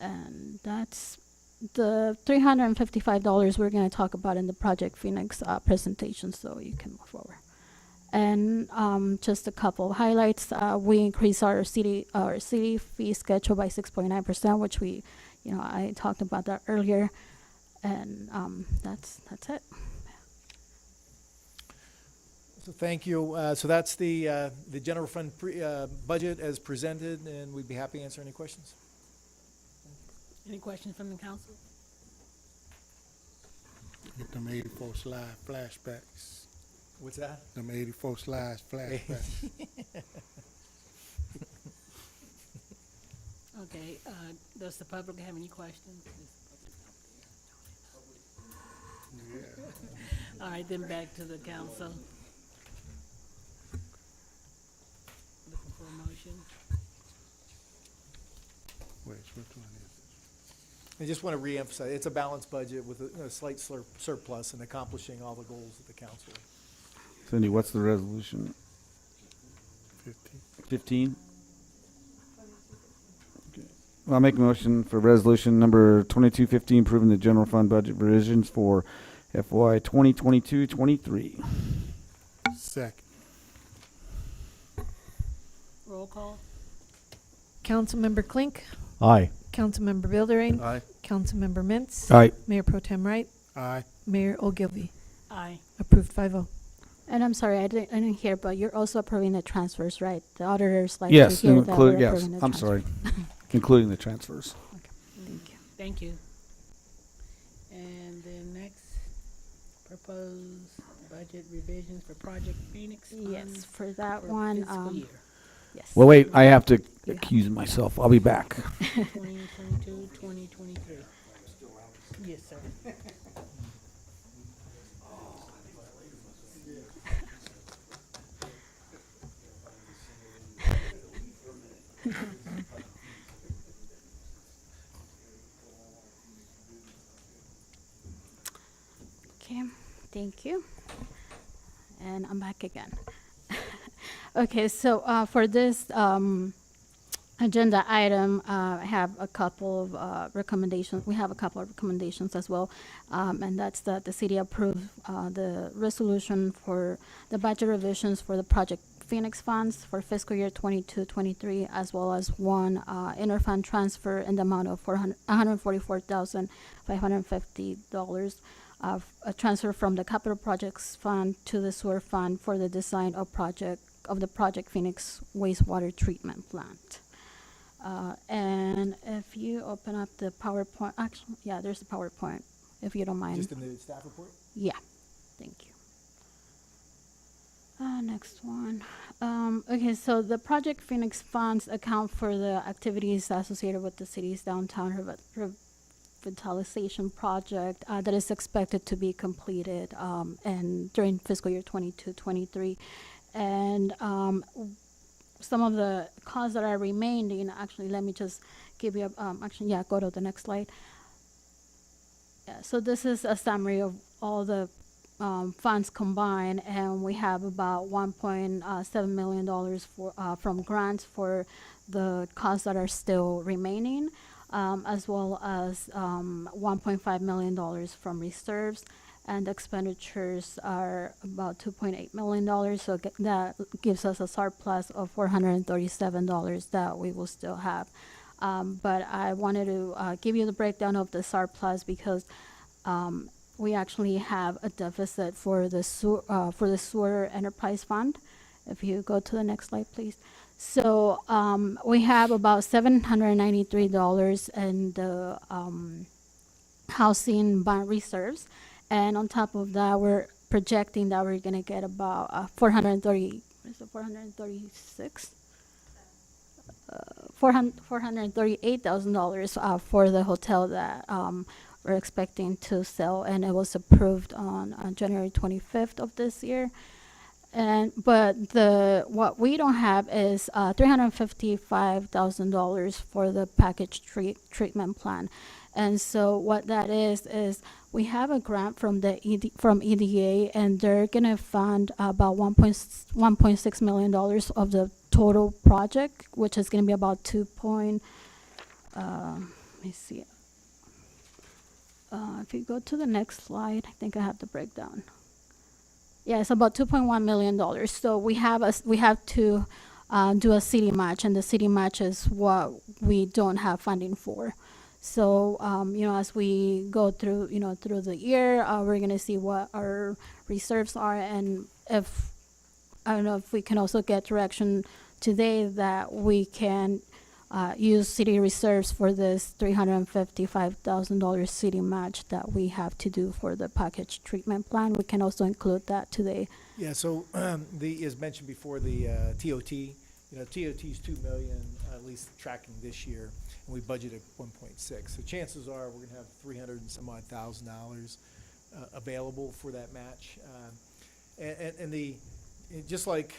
And that's the $355 we're going to talk about in the Project Phoenix presentation, so you can move forward. And just a couple of highlights. We increased our city fee schedule by 6.9%, which I talked about that earlier. And that's it. So thank you. So that's the general fund budget as presented, and we'd be happy to answer any questions. Any questions from the council? Get them 84 slide flashbacks. What's that? Them 84 slides flashbacks. Okay, does the public have any questions? All right, then back to the council. Looking for a motion. Which one is I just want to reemphasize, it's a balanced budget with a slight surplus and accomplishing all the goals of the council. Cindy, what's the resolution? 15? Okay. Well, I'll make a motion for resolution number 2215, approving the general fund budget revisions for FY 2022-23. Second. Roll call. Councilmember Klink, Aye. Councilmember Bilderrain, Aye. Councilmember Mintz, Aye. Mayor Pro Tem Wright, Aye. Mayor Ogilvy. Aye. Approved 5-0. And I'm sorry, I didn't hear, but you're also approving the transfers, right? The auditors like Yes, to hear that we're yes, approving the I'm transfers. sorry. Including the transfers. Thank you. Thank you. And then next, proposed budget revisions for Project Phoenix. Yes, for that one, Fiscal year, yes. Well, wait, I have to accuse myself. I'll be back. 2022, 2023. Yes, sir. Okay, thank you. And I'm back again. Okay, so for this agenda item, I have a couple of recommendations. We have a couple of recommendations as well, and that's that the city approve the resolution for the budget revisions for the Project Phoenix funds for fiscal year 22-23, as well as one interfund transfer in the amount of $144,550 of a transfer from the capital projects fund to the sewer fund for the design of the Project Phoenix wastewater treatment plant. And if you open up the PowerPoint, actually, yeah, there's a PowerPoint, if you don't mind. Just in the staff report? Yeah, thank you. Next one. Okay, so the Project Phoenix funds account for the activities associated with the city's downtown revitalization project that is expected to be completed and during fiscal year 22-23. And some of the costs that are remaining, actually, let me just give you, go to the next slide. Yeah, so this is a summary of all the funds combined, and we have about $1.7 million from grants for the costs that are still remaining, as well as $1.5 million from reserves, and expenditures are about $2.8 million, so that gives us a surplus of $437 that we will still have. But I wanted to give you the breakdown of the surplus because we actually have a deficit for the sewer enterprise fund. If you go to the next slide, please. So we have about $793 in the housing bond reserves, and on top of that, we're projecting that we're gonna get about $438,000 for the hotel that we're expecting to sell, and it was approved on January 25th of this year. But what we don't have is $355,000 for the package treatment plan. And so what that is we have a grant from from EDA, and they're gonna fund about $1.6 million of the total project, which is gonna be about let me see. If you go to the next slide, I think I have the breakdown. Yeah, it's about $2.1 million. So we have to do a city match, and the city match is what we don't have funding for. So, as we go through, through the year, we're going to see what our reserves are. And I don't know if we can also get direction today that we can use city reserves for this $355,000 city match that we have to do for the package treatment plan. We can also include that today. Yeah, so as mentioned before, the TOT, TOT's $2 million, at least tracking this year, and we budgeted 1.6. So chances are we're gonna have $300 and some odd thousand available for that match. Just like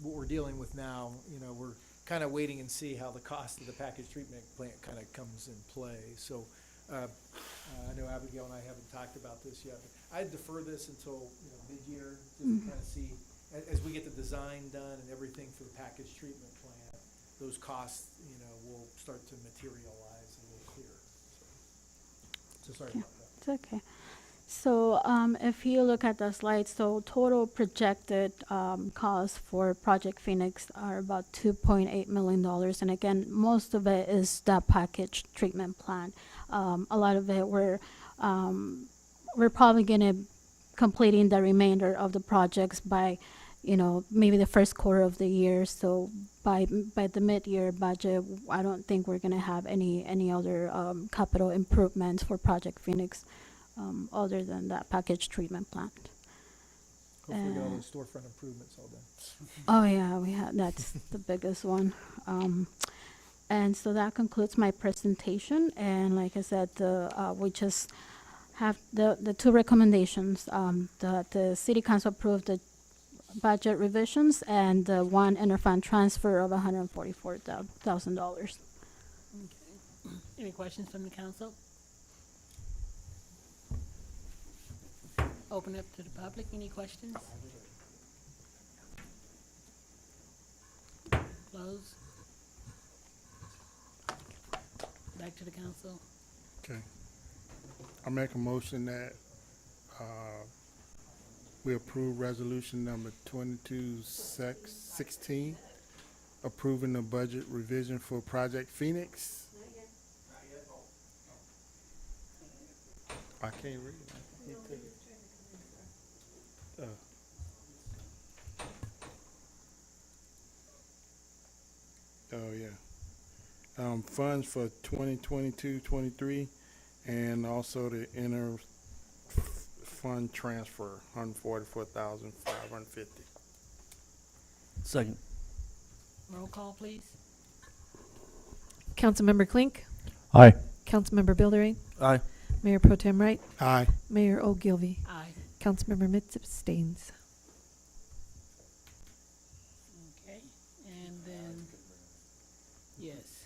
what we're dealing with now, we're kind of waiting and see how the cost of the package treatment plant kind of comes in play. So I know Abigail and I haven't talked about this yet, but I'd defer this until mid-year, just to kind of see, as we get the design done and everything for the package treatment plant, those costs, will start to materialize a little clearer. So sorry about that. It's okay. So if you look at the slide, so total projected costs for Project Phoenix are about $2.8 million. And again, most of it is that package treatment plan. A lot of it we're probably going to completing the remainder of the projects by, maybe the first quarter of the year. So by the mid-year budget, I don't think we're going to have any other capital improvements for Project Phoenix. Other than that package treatment plant. Hopefully get all those storefront improvements all done. Oh yeah, that's the biggest one. And so that concludes my presentation. And like I said, we just have the two recommendations. The City Council approved the budget revisions and the one interfund transfer of $144,000. Okay. Any questions from the council? Open up to the public. Any questions? Close. Back to the council. Okay. I make a motion that, we approve resolution number 2216, approving the budget revision for Project Phoenix. I can't read it. Oh, yeah. Funds for 2022-23, and also the fund transfer, 144,550. Second. Roll call, please. Councilmember Klink, Aye. Councilmember Bilderay, Aye. Mayor Pro Tem Wright, Aye. Mayor Ogilvy, Aye. Councilmember Mitz abstains. Okay, and then, yes.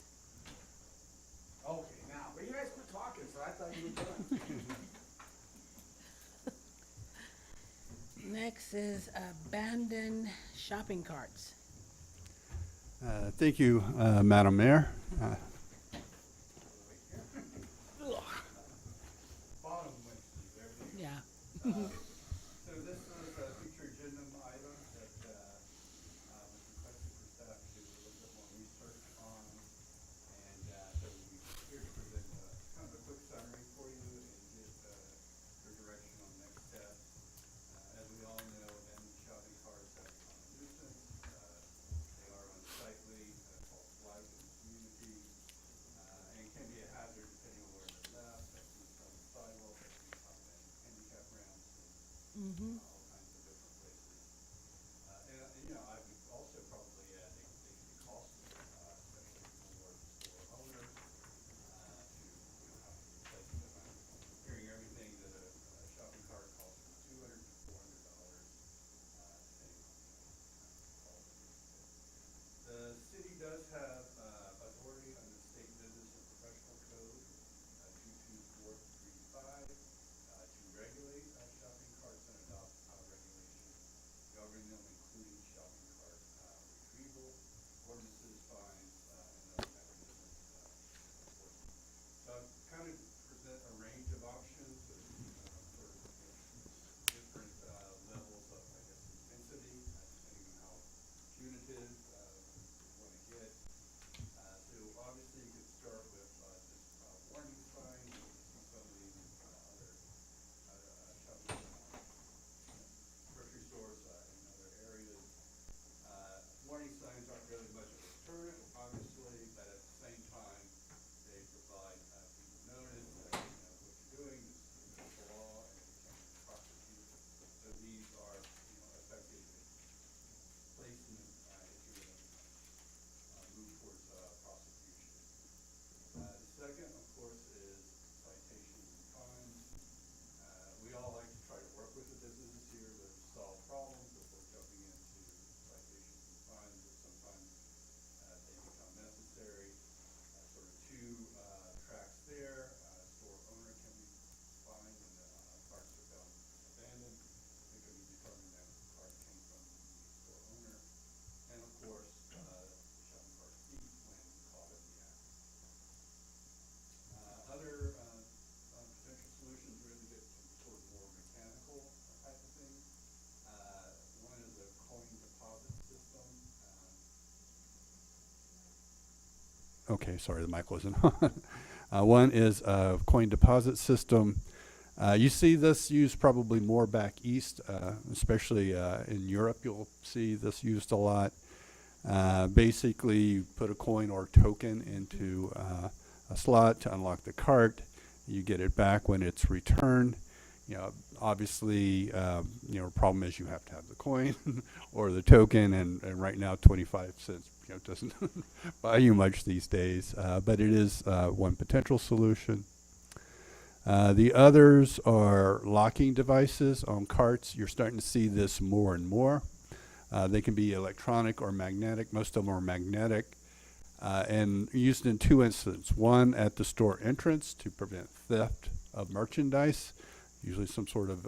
Okay, now, but you guys quit talking, so I thought you were done. Next is abandoned shopping carts. Thank you, Madam Mayor. Yeah. So this was a future agenda item that was requested for staff to do a little bit more research on. And so we're here to present kind of a quick summary for you and get your direction on next steps. As we all know, abandoned shopping carts have become a nuisance. They are unsightly, cause blight in the community, and can be a hazard depending on where they're left. That can be on the sidewalk, that can be on handicap ramps, Mm-hmm. all kinds of different places. And you know, I would also probably add they can be costly, especially for the store owner, to, have to replace them. I'm hearing everything that a shopping cart costs from $200 to $400, depending on, quality. The city does have, authority under the State Business and Professional Code, 22435, to regulate, shopping carts and adopt, regulations governing them, including shopping cart, retrieval, ordinances, fines, and other mechanisms, enforcement. So I've kind of present a range of options, for different, levels of, I guess, intensity, depending on how punitive, we want to get. So obviously you could start with, just, warning signs, you see some of these, other, shopping, grocery stores, in other areas. Warning signs aren't really much of a deterrent, obviously, but at the same time, they provide, people notice that, what you're doing is against the law and it can be prosecuted. So these are, effective placement, if you're gonna, move towards, prosecution. The second, of course, is citations and fines. We all like to try to work with the businesses here to solve problems before jumping into citations and fines, but sometimes, they become necessary. Sort of two, tracks there. Store owner can be fined when the, carts are found abandoned. It can be determined that the cart came from the store owner. And of course, the shopping cart thief when caught in the act. Other, potential solutions really get sort of more mechanical type of things. One is a coin deposit system. Okay, sorry, the mic wasn't on. One is a coin deposit system. You see this used probably more back east, especially in Europe. You'll see this used a lot. Basically, you put a coin or token into a slot to unlock the cart. You get it back when it's returned. Obviously, problem is you have to have the coin or the token, and right now 25 cents doesn't buy you much these days, but it is one potential solution. The others are locking devices on carts. You're starting to see this more and more. They can be electronic or magnetic. Most of them are magnetic, and used in two instances. One at the store entrance to prevent theft of merchandise, usually some sort of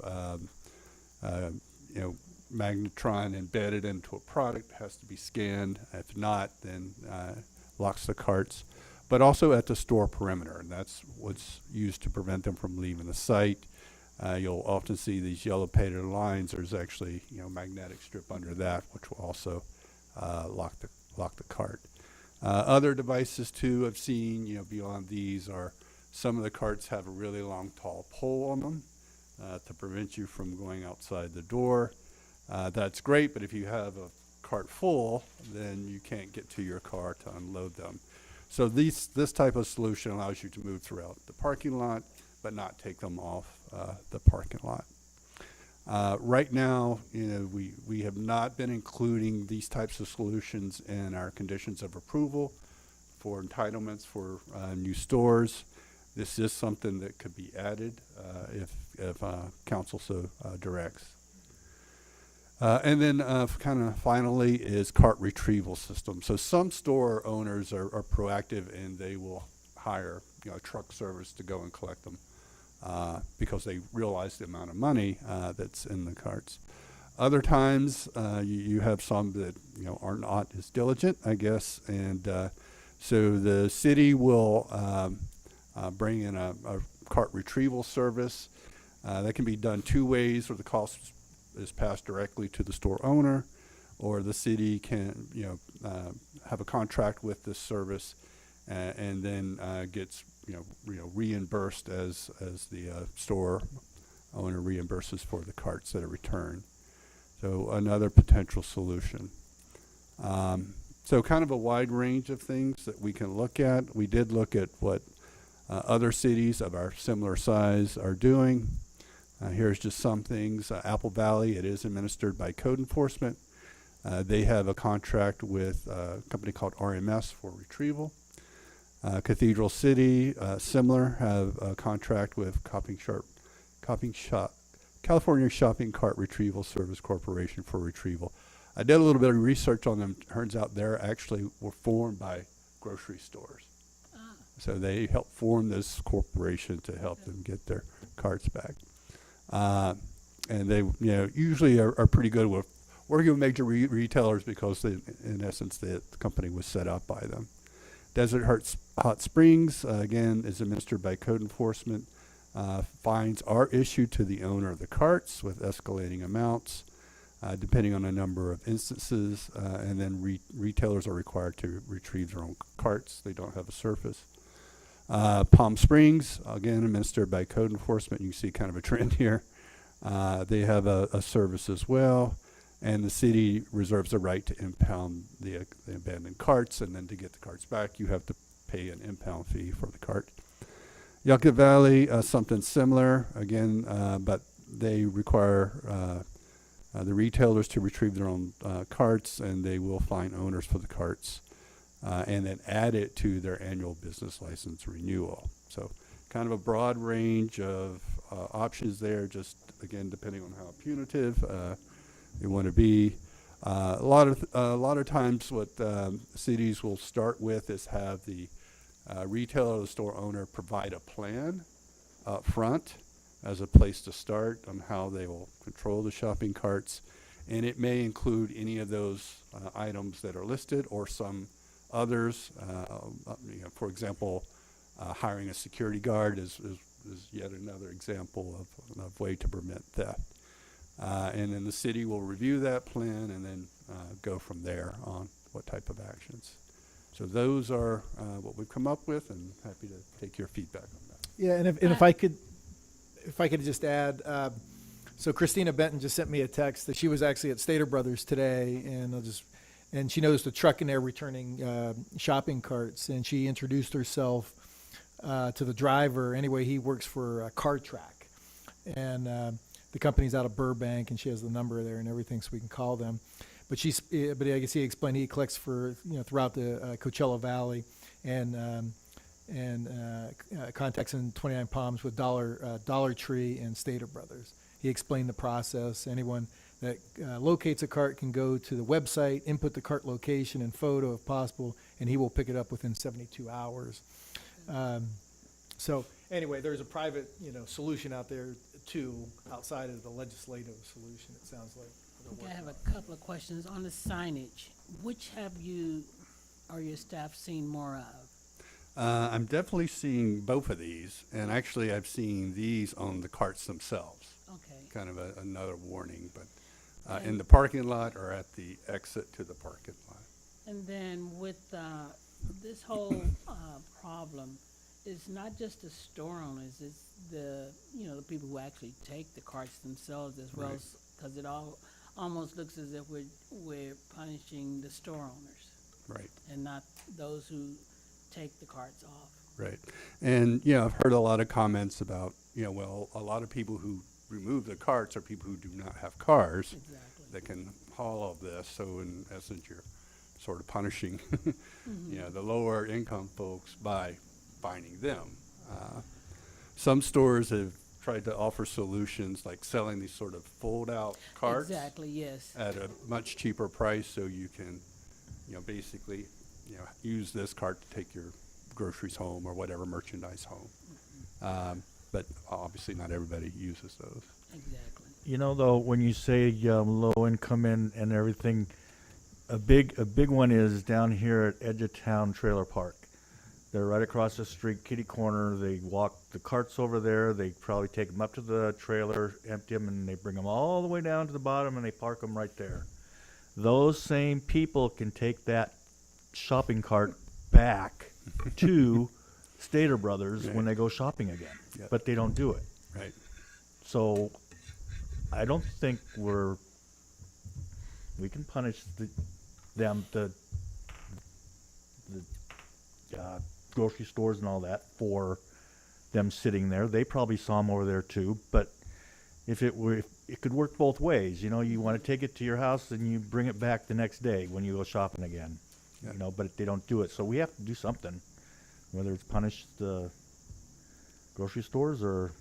magnetron embedded into a product has to be scanned. If not, then locks the carts. but also at the store perimeter, and that's what's used to prevent them from leaving the site. You'll often see these yellow painted lines. There's actually, magnetic strip under that, which will also lock the cart. Other devices too I've seen, beyond these are some of the carts have a really long, tall pole on them to prevent you from going outside the door. That's great, but if you have a cart full, then you can't get to your car to unload them. So this type of solution allows you to move throughout the parking lot, but not take them off the parking lot. Right now, we have not been including these types of solutions in our conditions of approval for entitlements for new stores. This is something that could be added if council so directs. And then kind of finally is cart retrieval system. So some store owners are proactive and they will hire a truck service to go and collect them because they realize the amount of money that's in the carts. Other times you have some that are not as diligent, I guess, and so the city will bring in a cart retrieval service. That can be done two ways, where the cost is passed directly to the store owner, or the city can have a contract with this service and then gets reimbursed as the store owner reimburses for the carts that are returned. So another potential solution. So kind of a wide range of things that we can look at. We did look at what other cities of our similar size are doing. Here's just some things. Apple Valley, it is administered by code enforcement. They have a contract with a company called RMS for retrieval. Cathedral City, similar, have a contract with California Shopping Cart Retrieval Service Corporation for retrieval. I did a little bit of research on them. Turns out they're actually were formed by grocery stores. So they helped form this corporation to help them get their carts back. And they, usually are pretty good with working with major retailers because they, in essence, the company was set up by them. Desert Hot Springs, again, is administered by code enforcement. Fines are issued to the owner of the carts with escalating amounts, depending on a number of instances, and then retailers are required to retrieve their own carts. They don't have a surface. Palm Springs, again, administered by code enforcement. You can see kind of a trend here. They have a service as well, and the city reserves the right to impound the abandoned carts, and then to get the carts back, you have to pay an impound fee for the cart. Yucca Valley, something similar, again, but they require the retailers to retrieve their own carts, and they will fine owners for the carts. And then add it to their annual business license renewal. So kind of a broad range of options there, just again, depending on how punitive you want to be. A lot of times what cities will start with is have the retailer or the store owner provide a plan up front as a place to start on how they will control the shopping carts. And it may include any of those items that are listed or some others. For example, hiring a security guard is yet another example of way to prevent theft. And then the city will review that plan and then go from there on what type of actions. So those are what we've come up with, and happy to take your feedback on that. Yeah, and if I could just add, so Christina Benton just sent me a text that she was actually at Stater Brothers today, and she knows the truck in there returning shopping carts, and she introduced herself to the driver. Anyway, he works for CarTrack, and the company's out of Burbank, and she has the number there and everything, so we can call them. But I guess he explained he collects for throughout the Coachella Valley, and contacts in 29 Palms with Dollar Tree and Stater Brothers. He explained the process. Anyone that locates a cart can go to the website, input the cart location and photo if possible, and he will pick it up within 72 hours. So anyway, there's a private solution out there too, outside of the legislative solution, it sounds like. Okay, I have a couple of questions on the signage. Which have you or your staff seen more of? I'm definitely seeing both of these, and actually I've seen these on the carts themselves. Okay. Kind of another warning, but in the parking lot or at the exit to the parking lot. And then with this whole problem, it's not just the store owners, it's the, you know, the people who actually take the carts themselves as well, Right. because it almost looks as if we're punishing the store owners Right. and not those who take the carts off. Right. And, you know, I've heard a lot of comments about, you know, well, a lot of people who remove the carts are people who do not have cars Exactly. that can haul all this. So in essence, you're sort of punishing, you know, the lower income folks by fining them. Some stores have tried to offer solutions like selling these sort of fold-out carts. Exactly, yes. At a much cheaper price, so you can, you know, basically, you know, use this cart to take your groceries home or whatever merchandise home. But obviously not everybody uses those. Exactly. You know, though, when you say low income and everything, a big one is down here at Edge of Town Trailer Park. They're right across the street, kitty corner. They walk the carts over there. They probably take them up to the trailer, empty them, and they bring them all the way down to the bottom, and they park them right there. Those same people can take that shopping cart back to Stater Brothers when they go shopping again, Yep. but they don't do it. Right. So I don't think we can punish the grocery stores and all that for them sitting there. They probably saw them over there too, but if it could work both ways. You know, you want to take it to your house and you bring it back the next day when you go shopping again. Yeah. You know, but they don't do it. So we have to do something, whether it's punish the grocery stores or,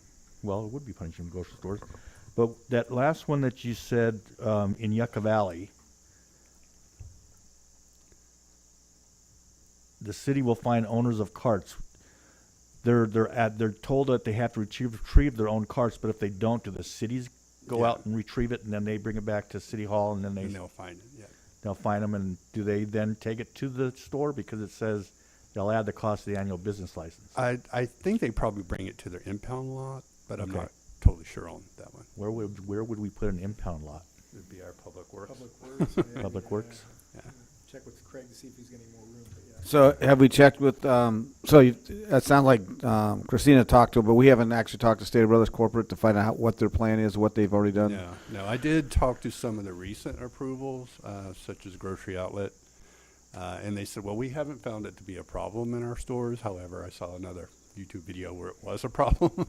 well, it would be punishing the grocery stores. But that last one that you said in Yucca Valley, the city will find owners of carts. They're told that they have to retrieve their own carts, but if they don't, do the cities go Yeah. out and retrieve it, and then they bring it back to City Hall, and then And they'll find it, yeah. they'll find them, and do they then take it to the store because it says they'll add the cost of the annual business license? I think they probably bring it to their impound lot, but I'm Okay. not totally sure on that one. Where would we put an impound lot? It'd be our Public Works. Public Works. maybe, Public Works? Yeah. Check with Craig to see if he's got any more room, but yeah. So have we checked with, that sounds like Christina talked to, but we haven't actually talked to Stater Brothers Corporate to find out what their plan is, what they've already done? No, I did talk to some of the recent approvals, such as Grocery Outlet, and they said, well, we haven't found it to be a problem in our stores. However, I saw another YouTube video where it was a problem.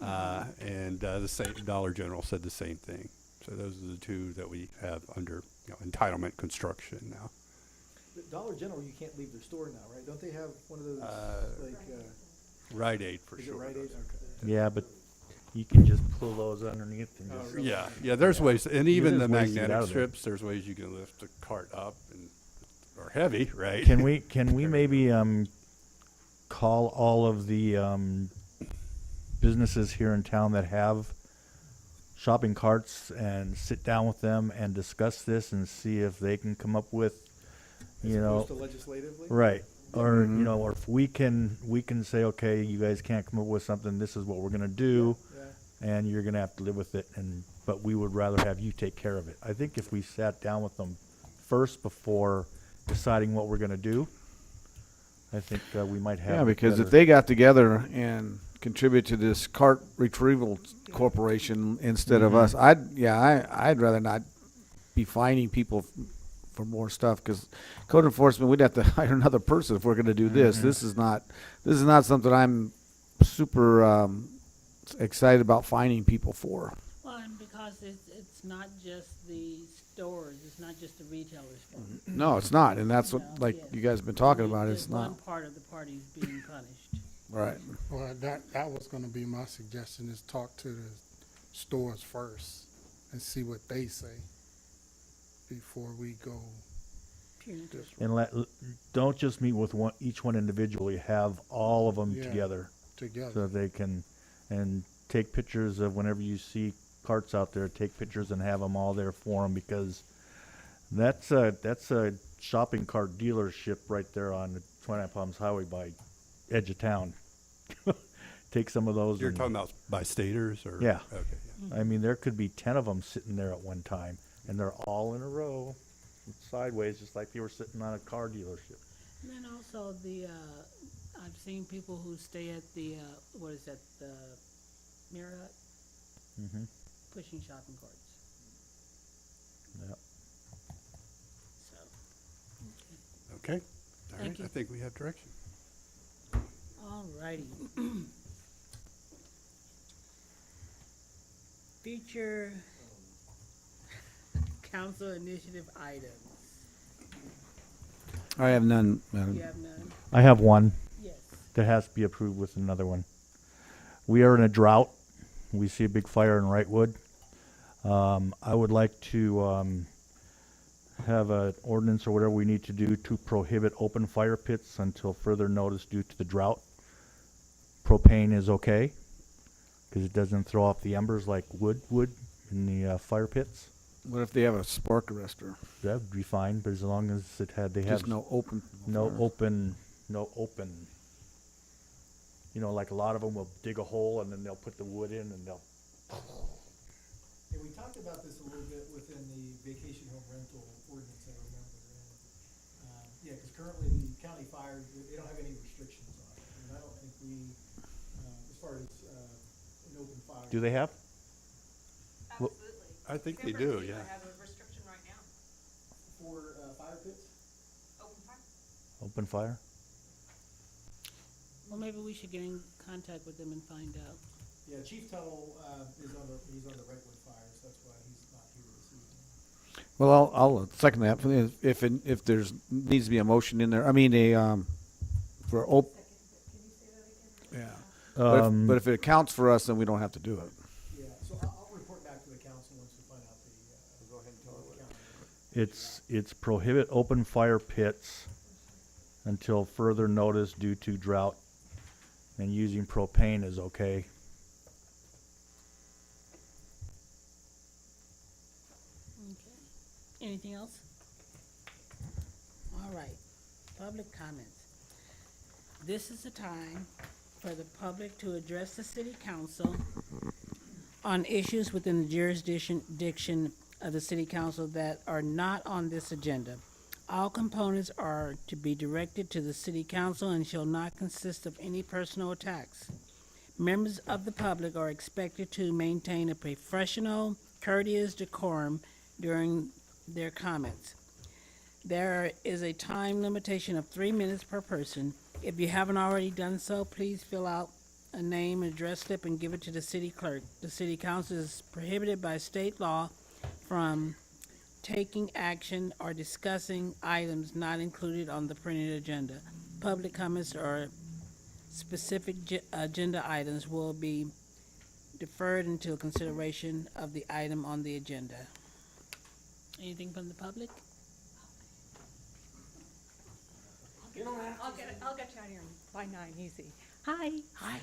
And the same Dollar General said the same thing. So those are the two that we have under, you know, entitlement construction now. But Dollar General, you can't leave their store now, right? Don't they have one of those, Rite Aid for is it sure. Rite Aid? does. Okay. Yeah, but you can just pull those underneath and just. really? Yeah, there's ways, and even There's the ways to get out magnetic of there. strips, there's ways you can lift the cart up and, or heavy, right? Can we maybe call all of the businesses here in town that have shopping carts and sit down with them and discuss this and see if they can come up with, As you know, opposed to legislatively? right? Or you know, or if we can say, okay, you guys can't come up with something. This is what we're gonna do, Yeah. and you're gonna have to live with it. But we would rather have you take care of it. I think if we sat down with them first before deciding what we're gonna do, I think we might have. Yeah, a because if better- they got together and contribute to this cart retrieval corporation instead of us, I'd rather not be fining people for more stuff, because code enforcement, we'd have to hire another person if we're going to do this. This is not something I'm super excited about fining people for. Well, and because it's not just the stores, it's not just the retailers. No, it's not, and that's what you guys have been talking about. Just It's not one part of the party is being punished. right. Well, that was gonna be my suggestion, is talk to the stores first and see what they say before we go. Punitive. And don't just meet with each one individually. Have all of them Yeah, together, together. so they can and take pictures of whenever you see carts out there. Take pictures and have them all there for them, because that's a shopping cart dealership right there on the 29 Palms Highway by edge of town. Take some of those. You're and- talking about by staters or? Yeah. Okay. I mean, there could be 10 of them sitting there at one time, and they're all in a row, sideways, just like they were sitting on a car dealership. And then also I've seen people who stay at the, what is that, the Marriott, Mm-hmm. pushing shopping carts, Yep. so. Okay. All Thank right. you. I think we have direction. All righty. Future council initiative items. I have none, Madam. You have none? I have one Yes. that has to be approved with another one. We are in a drought. We see a big fire in Wrightwood. I would like to have an ordinance or whatever we need to do to prohibit open fire pits until further notice due to the drought. Propane is okay, because it doesn't throw off the embers like wood would in the fire pits. What if they have a spark arrestor? That would be fine, but as long as they Just have no open. no fire. open. You know, like a lot of them will dig a hole and then they'll put the wood in and they'll. Yeah, we talked about this a little bit within the vacation home rental ordinance, I remember. And, yeah, because currently the county fire, they don't have any restrictions on it. And I don't think we, as far as an open fire. Do they have? Well, I think they do, yeah. have a restriction right now. For fire pits? Open fire? Open fire? Well, maybe we should get in contact with them and find out. Yeah, Chief Tuttle, he's on the Wrightwood fires, that's why he's not here this evening. Well, I'll second that. If there's, needs to be a motion in there, I mean, for yeah. But if it accounts for us, then we don't have to do it. Yeah, so I'll report back to the council once we find out the, go ahead and tell the county. It's prohibit open fire pits until further notice due to drought, and using propane is okay. Okay. Anything else? All right, public comments. This is the time for the public to address the city council on issues within the jurisdiction of the city council that are not on this agenda. All components are to be directed to the city council and shall not consist of any personal attacks. Members of the public are expected to maintain a professional, courteous decorum during their comments. There is a time limitation of 3 minutes per person. If you haven't already done so, please fill out a name and address slip and give it to the city clerk. The city council is prohibited by state law from taking action or discussing items not included on the printed agenda. Public comments or specific agenda items will be deferred until consideration of the item on the agenda. Anything from the public? I'll get you out of here by 9, easy. Hi. Hi.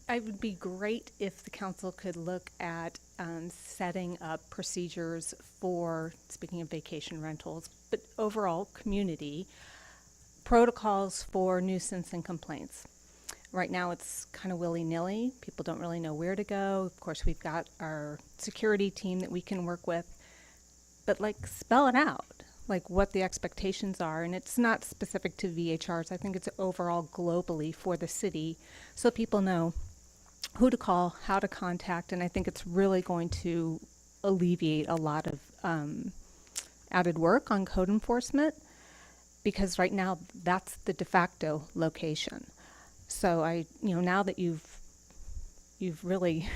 It would be great if the council could look at setting up procedures for, speaking of vacation rentals, but overall community protocols for nuisance and complaints. Right now, it's kind of willy-nilly. People don't really know where to go. Of course, we've got our security team that we can work with, but like spell it out, like what the expectations are. And it's not specific to VHRs. I think it's overall globally for the city, so people know who to call, how to contact, and I think it's really going to alleviate a lot of added work on code enforcement, because right now that's the de facto location. So now that you've really,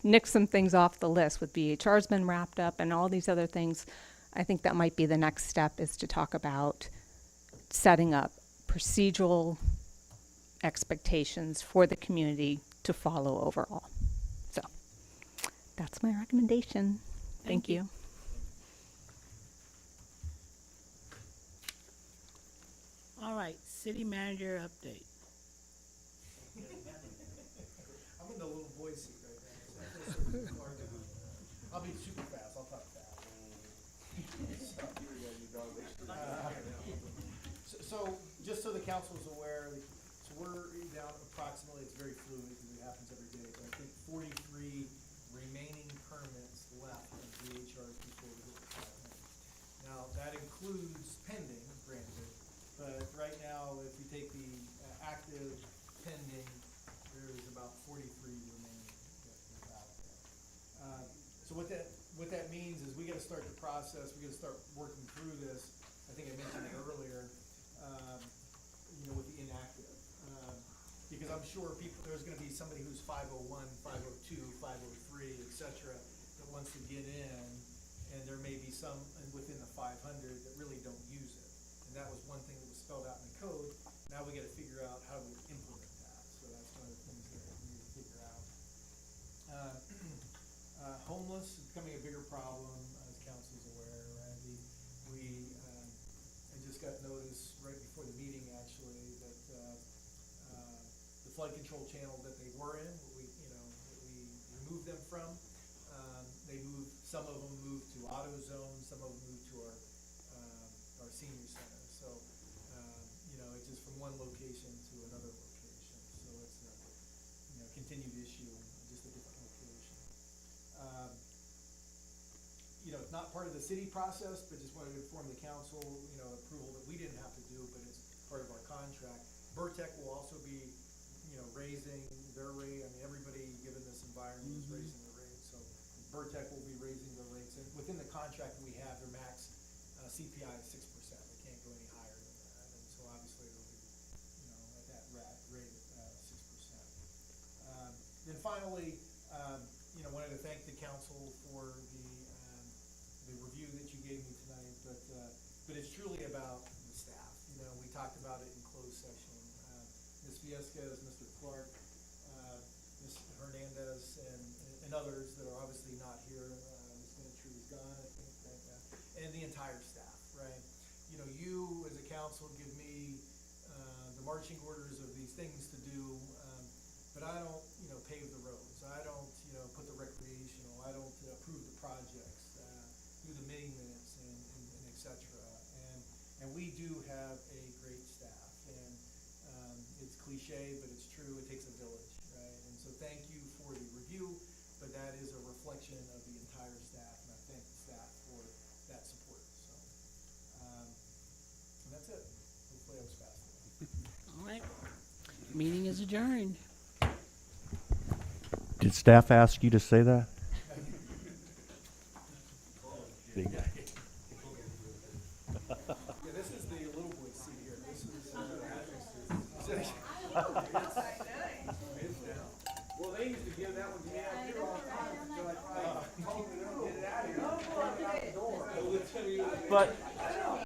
nicked some things off the list with VHR's been wrapped up and all these other things, I think that might be the next step, is to talk about setting up procedural expectations for the community to follow overall. So that's my recommendation. Thank you. All right, city manager update. I'm in the little boy seat right now. I'll be super fast, I'll talk fast. So just so the council's aware, so we're down approximately, it's very fluid because it happens every day, but I think 43 remaining permits left of VHRs before we hit the 500. Now, that includes pending, granted, but right now, if you take the active pending, there's about 43 remaining that is out there. So what that means is we gotta start the process, we gotta start working through this. I think I mentioned it earlier, with the inactive. Because I'm sure there's gonna be somebody who's 501, 502, 503, et cetera, that wants to get in, and there may be some within the 500 that really don't use it. And that was one thing that was spelled out in the code. Now we gotta figure out how we implement that. So that's one of the things that we need to figure out. Homeless is becoming a bigger problem, as council's aware, Randy. I just got notice right before the meeting, actually, that, the flood control channel that they were in, that we removed them from, some of them moved to AutoZone, some of them moved to our senior center. So, it's just from one location to another location. So it's a, continued issue, just a different location. It's not part of the city process, but just wanted to inform the council, approval that we didn't have to do, but it's part of our contract. Burtec will also be, raising their rate. I mean, everybody, given this environment, is raising their rate. So Burtec will be raising their rates. And within the contract we have, their max CPI is 6%. They can't go any higher than that. And so obviously it'll be, at that rate of 6%. Then finally, wanted to thank the council for the review that you gave me tonight, but it's truly about the staff. We talked about it in closed session. Ms. Viescas, Mr. Clark, Ms. Hernandez, and others that are obviously not here. Ms. Gentry is gone, I think, right now, and the entire staff, right? You as a council give me the marching orders of these things to do, but I don't, pave the roads. I don't, put the recreational. I don't approve the projects, do the meeting minutes, and et cetera. And we do have a great staff, and it's cliche, but it's true. It takes a village, right? And so thank you for the review, but that is a reflection of the entire staff, and I thank the staff for that support. So, and that's it. Hopefully I was fast enough. All right. Meeting is adjourned. Did staff ask you to say that? Yeah, this is the little boy seat here. This is well, they used to give that one to me out here all the time until I tried told them to get it out of here. But